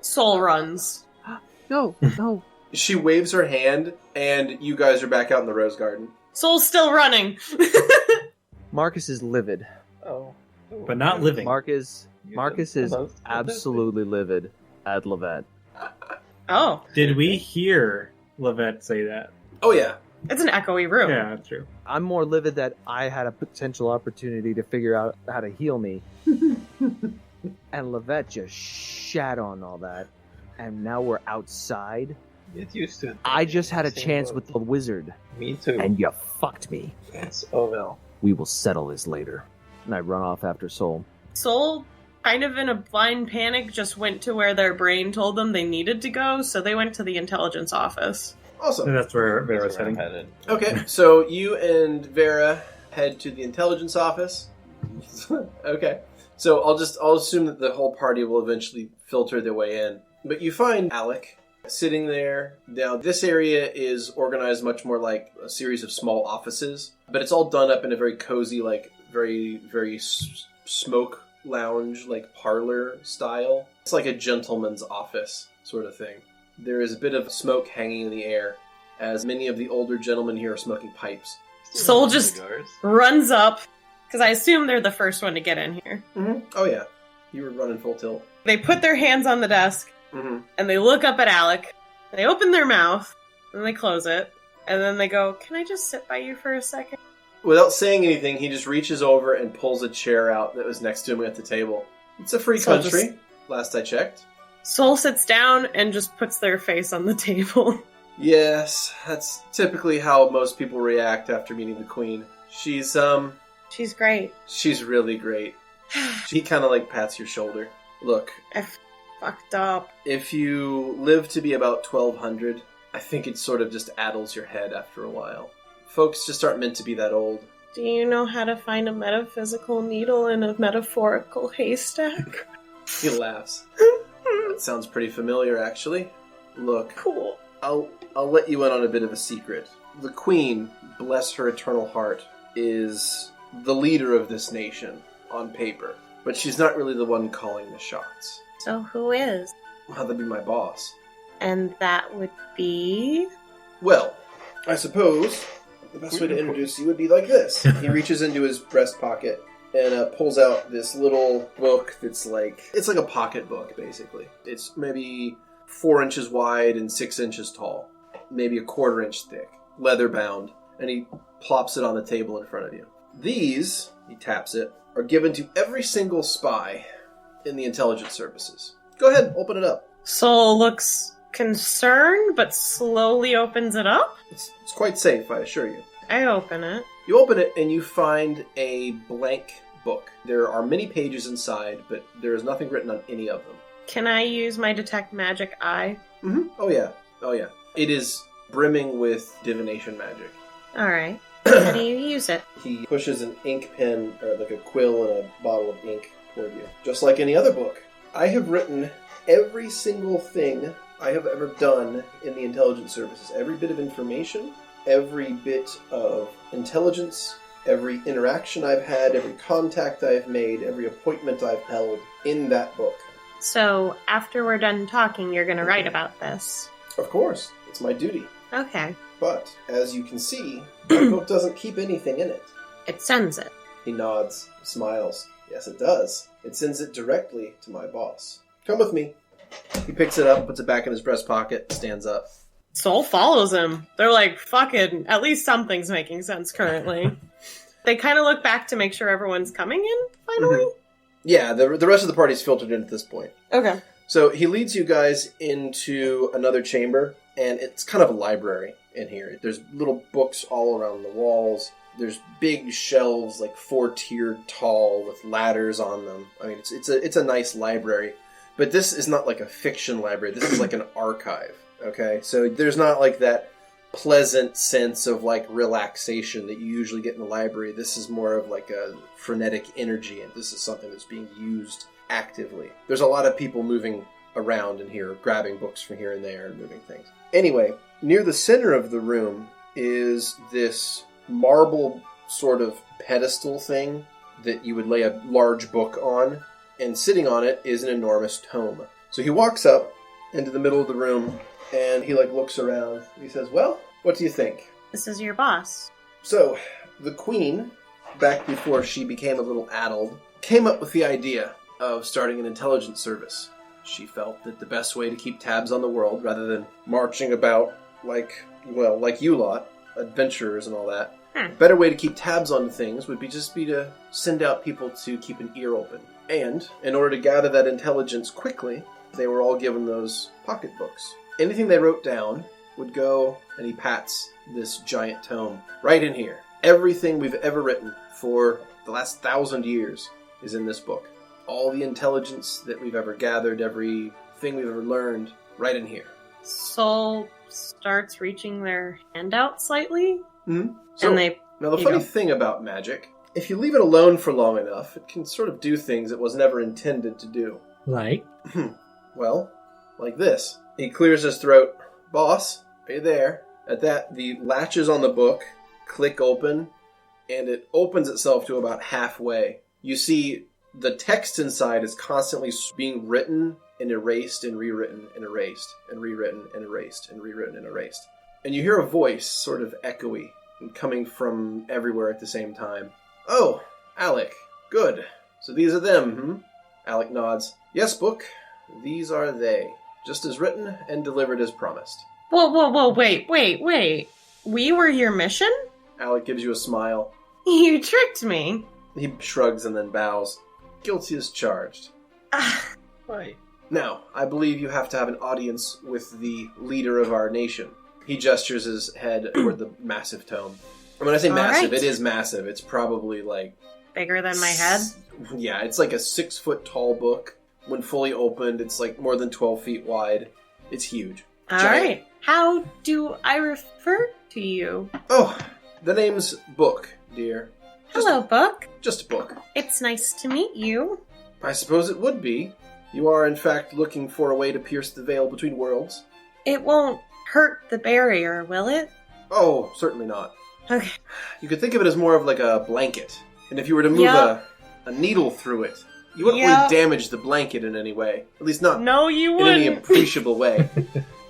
Soul runs. No. She waves her hand, and you guys are back out in the rose garden. Soul's still running. Markus is livid. Oh. But not living. Markus is absolutely livid at Lovette. Oh. Did we hear Lovette say that? Oh, yeah. It's an echoey room. Yeah, that's true. I'm more livid that I had a potential opportunity to figure out how to heal me. And Lovette just shat on all that. And now we're outside. Get used to it. I just had a chance with the wizard. Me too. And you fucked me. It's Ovel. We will settle this later. And I run off after Soul. Soul, kind of in a blind panic, just went to where their brain told them they needed to go, so they went to the intelligence office. Awesome. And that's where Vera's heading. Okay, so you and Vera head to the intelligence office. Okay. So I'll assume that the whole party will eventually filter their way in. But you find Alec sitting there. Now, this area is organized much more like a series of small offices, but it's all done up in a very cozy, like, very, very smoke lounge, like, parlor style. It's like a gentleman's office sort of thing. There is a bit of smoke hanging in the air, as many of the older gentlemen here are smoking pipes. Soul just runs up, because I assume they're the first one to get in here. Mm-hmm. Oh, yeah. You were running full tilt. They put their hands on the desk, and they look up at Alec. They open their mouth, and they close it, and then they go, "Can I just sit by you for a second?" Without saying anything, he just reaches over and pulls a chair out that was next to him at the table. It's a free country, last I checked. Soul sits down and just puts their face on the table. Yes, that's typically how most people react after meeting the Queen. She's great. She's really great. He kind of, like, pats your shoulder. Look. I fucked up. If you live to be about 1200, I think it sort of just addles your head after a while. Folks just aren't meant to be that old. Do you know how to find a metaphysical needle in a metaphorical haystack? He laughs. That sounds pretty familiar, actually. Look. Cool. I'll let you in on a bit of a secret. The Queen, bless her eternal heart, is the leader of this nation, on paper. But she's not really the one calling the shots. So who is? Well, that'd be my boss. And that would be? Well, I suppose the best way to introduce you would be like this. He reaches into his breast pocket and pulls out this little book that's like... It's like a pocket book, basically. It's maybe 4 inches wide and 6 inches tall. Maybe a 1/4 inch thick. Leather bound. And he plops it on the table in front of you. These, he taps it, are given to every single spy in the intelligence services. Go ahead, open it up. Soul looks concerned, but slowly opens it up. It's quite safe, I assure you. I open it. You open it and you find a blank book. There are many pages inside, but there is nothing written on any of them. Can I use my detect magic eye? Mm-hmm. Oh yeah. It is brimming with divination magic. Alright. How do you use it? He pushes an ink pen, or like a quill and a bottle of ink toward you. Just like any other book. I have written every single thing I have ever done in the intelligence services. Every bit of information, every bit of intelligence, every interaction I've had, every contact I've made, every appointment I've held in that book. So, after we're done talking, you're going to write about this? Of course. It's my duty. Okay. But, as you can see, my book doesn't keep anything in it. It sends it. He nods, smiles. Yes, it does. It sends it directly to my boss. Come with me. He picks it up, puts it back in his breast pocket, stands up. Soul follows him. They're like, fucking, at least something's making sense currently. They kind of look back to make sure everyone's coming in, finally? Mm-hmm. Yeah, the rest of the party's filtered in at this point. Okay. So he leads you guys into another chamber, and it's kind of a library in here. There's little books all around the walls. There's big shelves, like 4-tiered tall, with ladders on them. I mean, it's a nice library. But this is not like a fiction library. This is like an archive, okay? So there's not like that pleasant sense of like relaxation that you usually get in the library. This is more of like a frenetic energy, and this is something that's being used actively. There's a lot of people moving around in here, grabbing books from here and there and moving things. Anyway, near the center of the room is this marble sort of pedestal thing that you would lay a large book on, and sitting on it is an enormous tome. So he walks up into the middle of the room, and he looks around. He says, well, what do you think? This is your boss. So, the queen, back before she became a little addled, came up with the idea of starting an intelligence service. She felt that the best way to keep tabs on the world, rather than marching about like you lot, adventurers and all that, a better way to keep tabs on things would be to send out people to keep an ear open. And, in order to gather that intelligence quickly, they were all given those pocketbooks. Anything they wrote down would go, and he pats this giant tome, right in here. Everything we've ever written for the last 1,000 years is in this book. All the intelligence that we've ever gathered, everything we've ever learned, right in here. Soul starts reaching their hand out slightly. Mm-hmm. So, and now the funny thing about magic, if you leave it alone for long enough, it can sort of do things it was never intended to do. Like? Well, like this. He clears his throat. Boss, are you there? At that, the latches on the book click open, and it opens itself to about halfway. You see the text inside is constantly being written and erased and rewritten and erased and rewritten and erased and rewritten and erased. And you hear a voice, sort of echoey, and coming from everywhere at the same time. Oh, Alec. Good. So these are them, Alec nods. Yes, book. These are they. Just as written and delivered as promised. Whoa, wait. We were your mission? Alec gives you a smile. You tricked me. He shrugs and then bows. Guilty as charged. Why? Now, I believe you have to have an audience with the leader of our nation. He gestures his head toward the massive tome. And when I say massive, it is massive. It's probably like... bigger than my head? Yeah, it's like a 6-foot tall book. When fully opened, it's like more than 12 feet wide. It's huge. Alright. How do I refer to you? Oh, the name's Book, dear. Hello, Book. Just a book. It's nice to meet you. I suppose it would be. You are, in fact, looking for a way to pierce the veil between worlds. It won't hurt the barrier, will it? Oh, certainly not. Okay. You could think of it as more of like a blanket. And if you were to move a needle through it, you wouldn't really damage the blanket in any way. At least not in any appreciable way.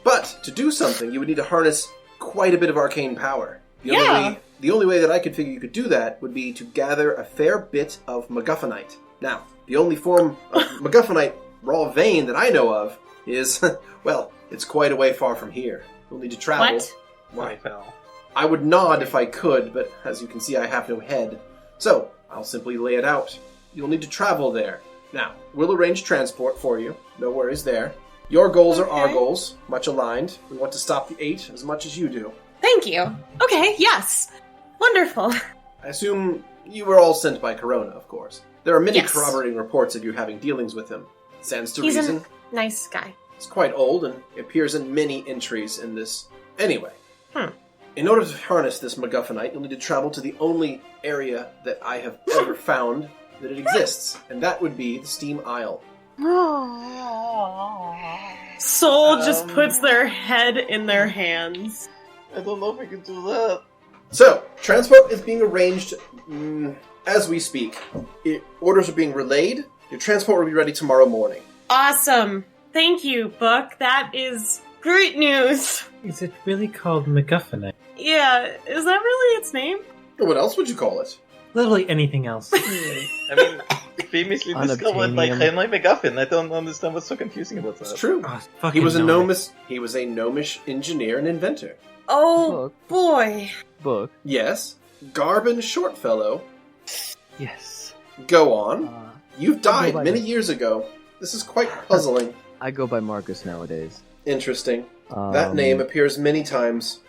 But to do something, you would need to harness quite a bit of arcane power. The only way that I could figure you could do that would be to gather a fair bit of MacGuffinite. Now, the only form of MacGuffinite raw vein that I know of is, well, it's quite a way far from here. You'll need to travel. What? Why, pal? I would nod if I could, but as you can see, I have no head. So, I'll simply lay it out. You'll need to travel there. Now, we'll arrange transport for you. No worries there. Your goals are our goals, much aligned. We want to stop the 8 as much as you do. Thank you. Okay, yes. Wonderful. I assume you were all sent by Corona, of course. There are many corroborating reports of you having dealings with him. Stands to reason. He's a nice guy. He's quite old and appears in many entries in this. Anyway. In order to harness this MacGuffinite, you'll need to travel to the only area that I have ever found that it exists, and that would be the Steam Isle. Soul just puts their head in their hands. I don't know if I can do that. So, transport is being arranged as we speak. Orders are being relayed. Your transport will be ready tomorrow morning. Awesome. Thank you, Book. That is great news. Is it really called MacGuffinite? Yeah, is that really its name? What else would you call it? Literally anything else. I mean, famously discovered by Henry MacGuffin. I don't understand what's so confusing about that. It's true. He was a gnomish engineer and inventor. Oh, boy. Book. Yes. Garbin Shortfellow. Yes. Go on. You've died many years ago. This is quite puzzling. I go by Markus nowadays. Interesting. That name appears many times.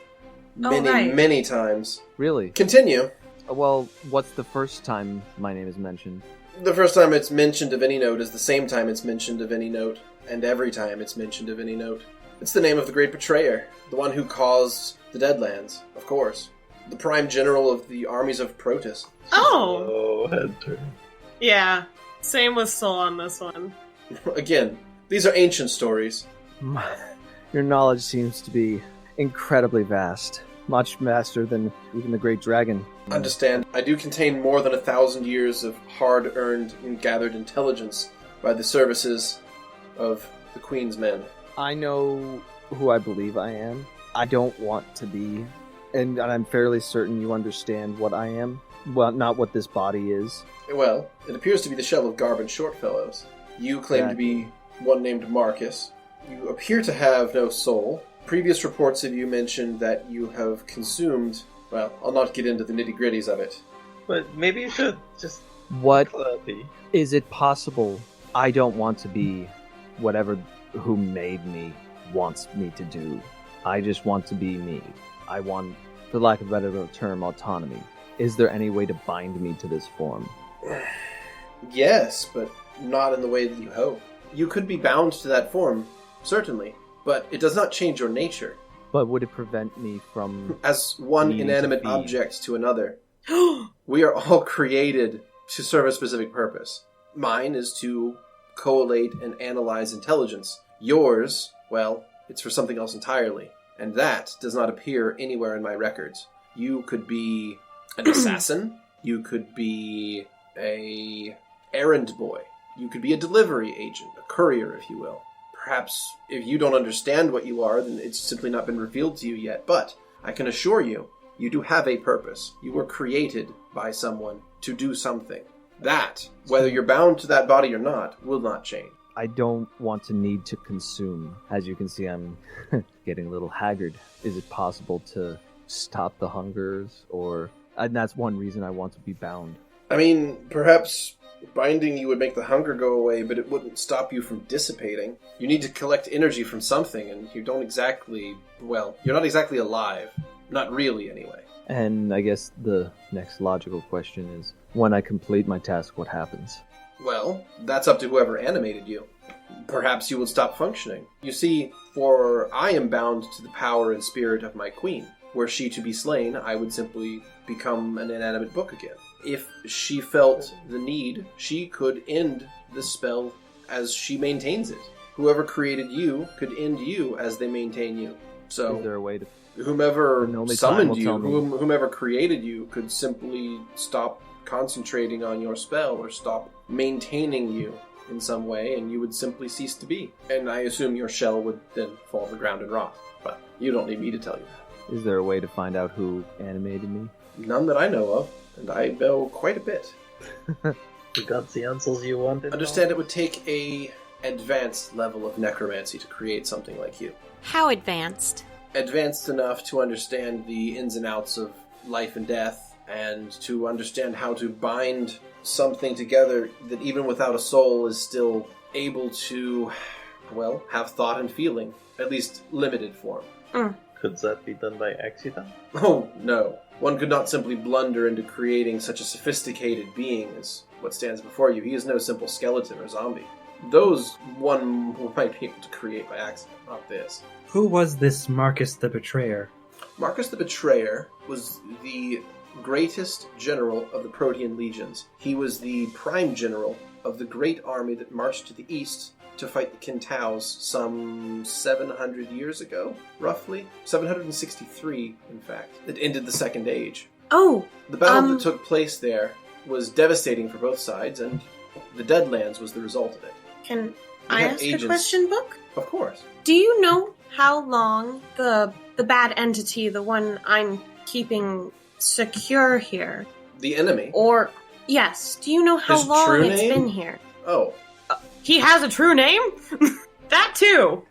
Many times. Really? Continue. Well, what's the first time my name is mentioned? The first time it's mentioned of any note is the same time it's mentioned of any note. and every time it's mentioned of any note. It's the name of the great betrayer, the one who caused the Deadlands, of course. The prime general of the armies of Protus. Oh! Oh, head turn. Yeah, same with Soul on this one. Again, these are ancient stories. Your knowledge seems to be incredibly vast. Much vaster than even the Great Dragon. Understand, I do contain more than 1,000 years of hard-earned and gathered intelligence by the services of the Queen's men. I know who I believe I am. I don't want to be, and I'm fairly certain you understand what I am. Well, not what this body is. Well, it appears to be the shell of Garb and Shortfellows. You claim to be one named Markus. You appear to have no soul. Previous reports of you mentioned that you have consumed... Well, I'll not get into the nitty-gritties of it. But maybe you should just... What Clappy. is it possible? I don't want to be whatever who made me wants me to do. I just want to be me. I want, for lack of a better term, autonomy. Is there any way to bind me to this form? Yes, but not in the way that you hope. You could be bound to that form, certainly, but it does not change your nature. But would it prevent me from... As one needing inanimate to feed? object to another, we are all created to serve a specific purpose. Mine is to collate and analyze intelligence. Yours, well, it's for something else entirely. And that does not appear anywhere in my records. You could be an assassin. You could be a errand boy. You could be a delivery agent, a courier, if you will. Perhaps if you don't understand what you are, then it's simply not been revealed to you yet. But I can assure you, you do have a purpose. You were created by someone to do something. That, whether you're bound to that body or not, will not change. I don't want to need to consume. As you can see, I'm getting a little haggard. Is it possible to stop the hungers? And that's one reason I want to be bound. I mean, perhaps binding you would make the hunger go away, but it wouldn't stop you from dissipating. You need to collect energy from something, and you don't exactly... Well, you're not exactly alive. Not really, anyway. And I guess the next logical question is, when I complete my task, what happens? Well, that's up to whoever animated you. Perhaps you will stop functioning. You see, for I am bound to the power and spirit of my queen. Were she to be slain, I would simply become an inanimate book again. If she felt the need, she could end the spell as she maintains it. Whoever created you could end you as they maintain you. So, is there a way to... whomever only summoned time will you, tell me. whomever created you, could simply stop concentrating on your spell or stop maintaining you in some way, and you would simply cease to be. And I assume your shell would then fall to the ground and rot. But you don't need me to tell you that. Is there a way to find out who animated me? None that I know of, and I know quite a bit. You got the answers you wanted? Understand it would take a advanced level of necromancy to create something like you. How advanced? Advanced enough to understand the ins and outs of life and death, and to understand how to bind something together that even without a soul is still able to, well, have thought and feeling, at least limited form. Could that be done by accident? Oh, no. One could not simply blunder into creating such a sophisticated being as what stands before you. He is no simple skeleton or zombie. Those one might be able to create by accident, not this. Who was this Markus the Betrayer? Markus the Betrayer was the greatest general of the Protean legions. He was the prime general of the great army that marched to the east to fight the Kintaus some 700 years ago, roughly. 763, in fact, that ended the Second Age. Oh! The battle that took place there was devastating for both sides, and the Deadlands was the result of it. Can We I have ask agents. a question, Book? Of course. Do you know how long the bad entity, the one I'm keeping secure here, The enemy. or yes, do you know how His long true it's name? been here? Oh, He has a true name? That too.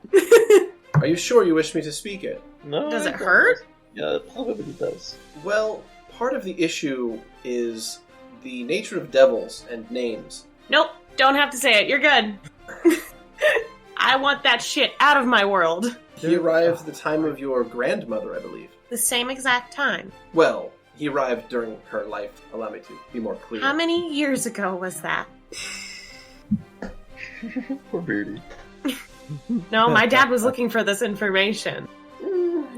are you sure you wish me to speak it? No. Does I it don't. hurt? Yeah, it probably does. Well, part of the issue is the nature of devils and names. Nope, don't have to say it. You're good. I want that shit out of my world. He arrived at the time of your grandmother, I believe. The same exact time. Well, he arrived during her life. Allow me to be more clear. How many years ago was that? Poor Beardy. No, my dad was looking for this information.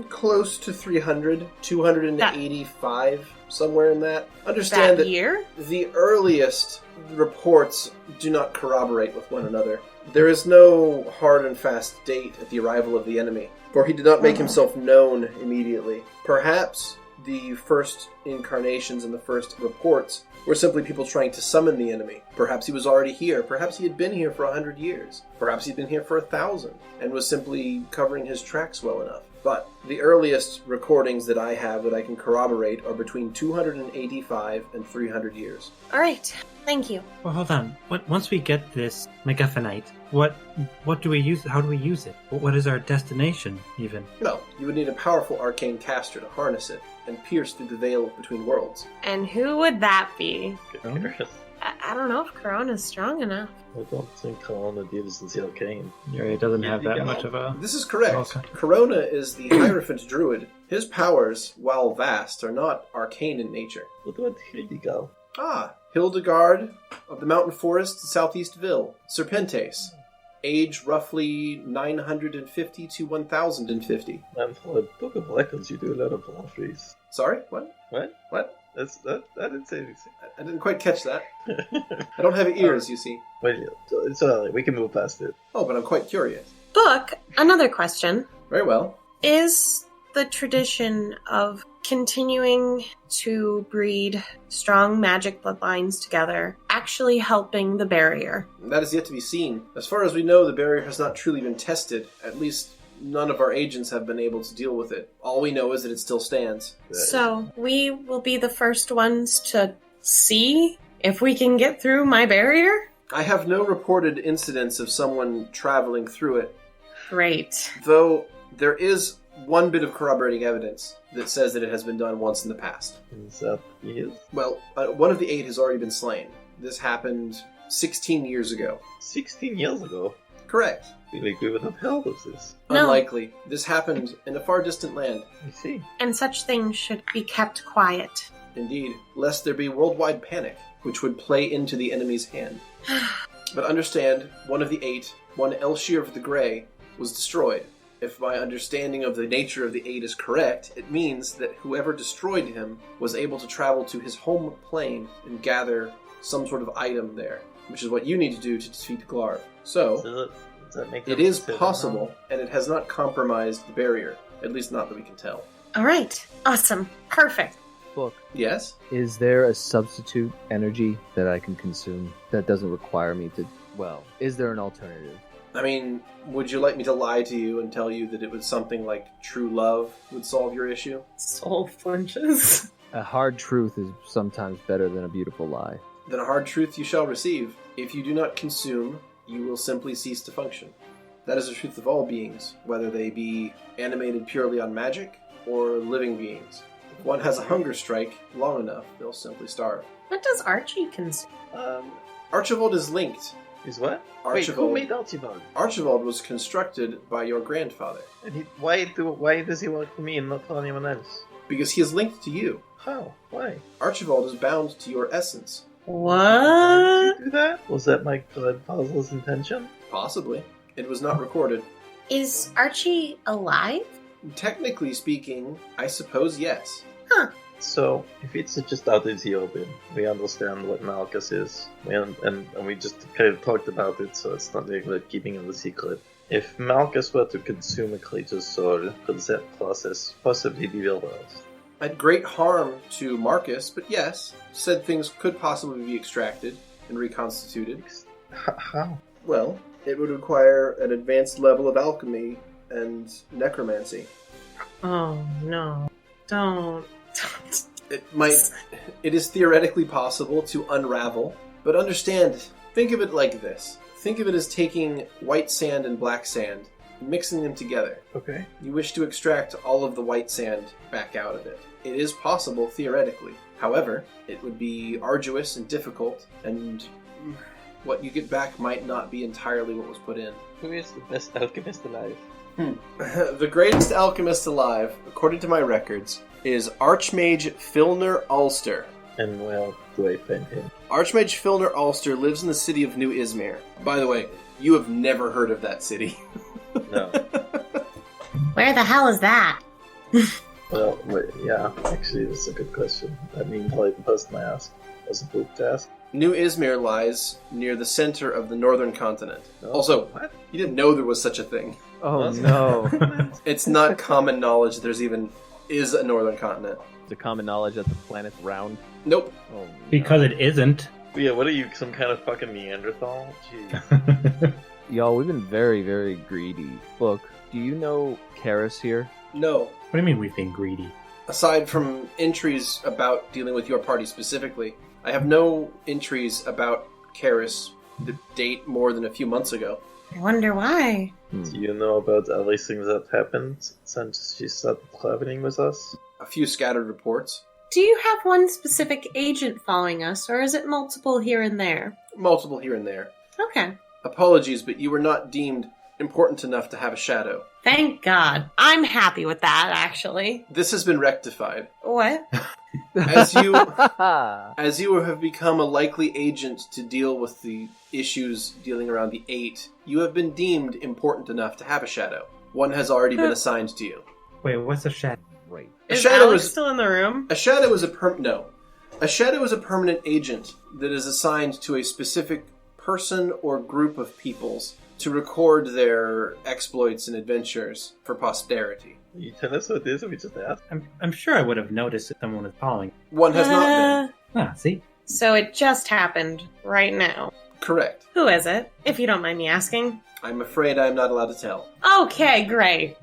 Close to 300, 285, somewhere in that. Understand that year? The earliest reports do not corroborate with one another. There is no hard and fast date at the arrival of the enemy, for he did not make himself known immediately. Perhaps the first incarnations and the first reports were simply people trying to summon the enemy. Perhaps he was already here. Perhaps he had been here for 100 years. Perhaps he'd been here for 1,000 and was simply covering his tracks well enough. But the earliest recordings that I have that I can corroborate are between 285 and 300 years. All right. Thank you. Well, hold on. Once we get this MacGuffinite, what do we use? How do we use it? What is our destination, even? Well, you would need a powerful arcane caster to harness it and pierce through the veil between worlds. And who would that be? Good. I don't know if Corona's strong enough. I don't think Corona deals in the arcane. Yeah, it doesn't have that much of a... This is correct. Okay. Corona is the Hierophant Druid. His powers, while vast, are not arcane in nature. What about Hildegard? Hildegard of the Mountain Forest, Southeast Ville. Serpentes. Age roughly 950 to 1050. And for a book of records, you do a lot of half-trees. Sorry? What? What? I didn't say anything. I didn't quite catch that. I don't have ears, you see. Well, it's alright. We can move past it. Oh, but I'm quite curious. Book, another question. Very well. Is the tradition of continuing to breed strong magic bloodlines together actually helping the barrier? That is yet to be seen. As far as we know, the barrier has not truly been tested. At least none of our agents have been able to deal with it. All we know is that it still stands. So we will be the first ones to see if we can get through my barrier? I have no reported incidents of someone traveling through it. Great. Though there is one bit of corroborating evidence that says that it has been done once in the past. Is that yes? Well, one of the 8 has already been slain. This happened 16 years ago. 16 years ago? Correct. I feel like we would have heard of this. No. Unlikely. This happened in a far distant land. I see. And such things should be kept quiet. Indeed, lest there be worldwide panic, which would play into the enemy's hand. But understand, one of the 8, one Elshir of the Grey, was destroyed. If my understanding of the nature of the 8 is correct, it means that whoever destroyed him was able to travel to his home plane and gather some sort of item there, which is what you need to do to defeat Glarv. So, does that make it is possible, and it has not compromised the barrier, at least not that we can tell. All right. Awesome. Perfect. Book. Yes? Is there a substitute energy that I can consume that doesn't require me to... Well, is there an alternative? I mean, would you like me to lie to you and tell you that it was something like true love would solve your issue? Soul flinches. A hard truth is sometimes better than a beautiful lie. Then a hard truth you shall receive. If you do not consume, you will simply cease to function. That is the truth of all beings, whether they be animated purely on magic or living beings. If one has a hunger strike long enough, they'll simply starve. What does Archie consume? Archibald is linked. Is what? Archibald. Wait, who made Archibald? Archibald was constructed by your grandfather, And why does he work for me and not for anyone else? because he is linked to you. How? Why? Archibald is bound to your essence. What? Did you do that? Was that my grandfather's intention? Possibly. It was not recorded. Is Archie alive? Technically speaking, I suppose yes. So, if it's just out into the open, we understand what Markus is, and we just kind of talked about it, so it's not like we're keeping it a secret. If Markus were to consume a creature's soul, could that process possibly be reversed? At great harm to Markus, but yes, said things could possibly be extracted and reconstituted. How? Well, it would require an advanced level of alchemy and necromancy. Oh, no. Don't. It is theoretically possible to unravel, but understand, think of it like this. Think of it as taking white sand and black sand and mixing them together. Okay. You wish to extract all of the white sand back out of it. It is possible, theoretically. However, it would be arduous and difficult, and what you get back might not be entirely what was put in. Who is the best alchemist alive? The greatest alchemist alive, according to my records, is Archmage Filner Ulster. And where do I find him? Archmage Filner Ulster lives in the city of New Izmir. By the way, You have never heard of that city. No. Where the hell is that? Well, wait, yeah, actually, that's a good question. I mean, probably the person I asked was a poop task. New Izmir lies near the center of the northern continent. Oh, Also, what? you didn't know there was such a thing. Oh no! It's not common knowledge there's even is a northern continent. It's a common knowledge that the planet's round. Nope. Oh, Because it isn't. Yeah, what are you, some kind of fucking Neanderthal? Jeez. Y'all, we've been very, very greedy. Look, do you know Karis here? No. What do you mean we've been greedy? Aside from entries about dealing with your party specifically, I have no entries about Karis that date more than a few months ago. I wonder why. Do you know about all these things that happened since she started traveling with us? A few scattered reports. Do you have one specific agent following us, or is it multiple here and there? Multiple here and there. Okay. Apologies, but you were not deemed important enough to have a shadow. Thank God. I'm happy with that, actually. This has been rectified. What? As you have become a likely agent to deal with the issues dealing around the 8, you have been deemed important enough to have a shadow. One has already been assigned to you. Wait, what's a shadow? Right. A Is shadow Alex is still in the room? a shadow is a shadow is a permanent agent that is assigned to a specific person or group of peoples to record their exploits and adventures for posterity. You tell us what it is, or we just asked? I'm sure I would have noticed if someone was calling. One has not been. See? So it just happened right now. Correct. Who is it, if you don't mind me asking? I'm afraid I'm not allowed to tell. Okay, great.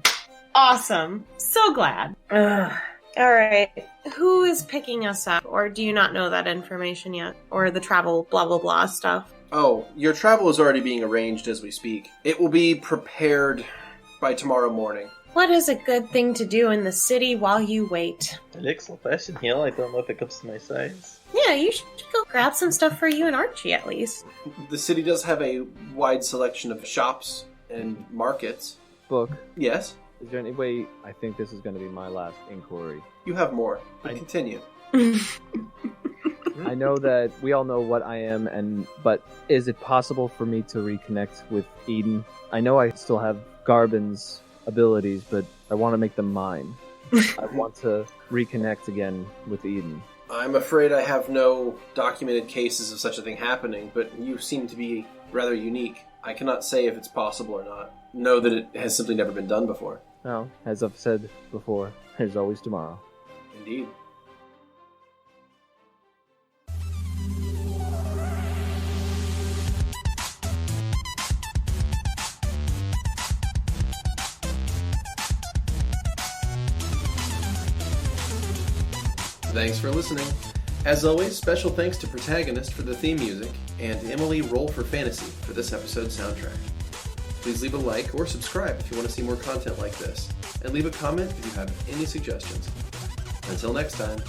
Awesome. So glad. Ugh. Alright. Who is picking us up? Or do you not know that information yet? Or the travel blah blah blah stuff? Oh, your travel is already being arranged as we speak. It will be prepared by tomorrow morning. What is a good thing to do in the city while you wait? An excellent fashion hill. I don't know if it comes to my size. Yeah, you should go grab some stuff for you and Archie at least. The city does have a wide selection of shops and markets. Book, Yes, is there any way... I think this is going to be my last inquiry. you have more, but continue. I know that we all know what I am, but is it possible for me to reconnect with Eden? I know I still have Garbin's abilities, but I want to make them mine. I want to reconnect again with Eden. I'm afraid I have no documented cases of such a thing happening, but you seem to be rather unique. I cannot say if it's possible or not. Know that it has simply never been done before. Well, as I've said before, there's always tomorrow. Indeed. Thanks for listening. As always, special thanks to Protagonist for the theme music, and Emily Roll for Fantasy for this episode's soundtrack. Please leave a like or subscribe if you want to see more content like this, and leave a comment if you have any suggestions. Until next time.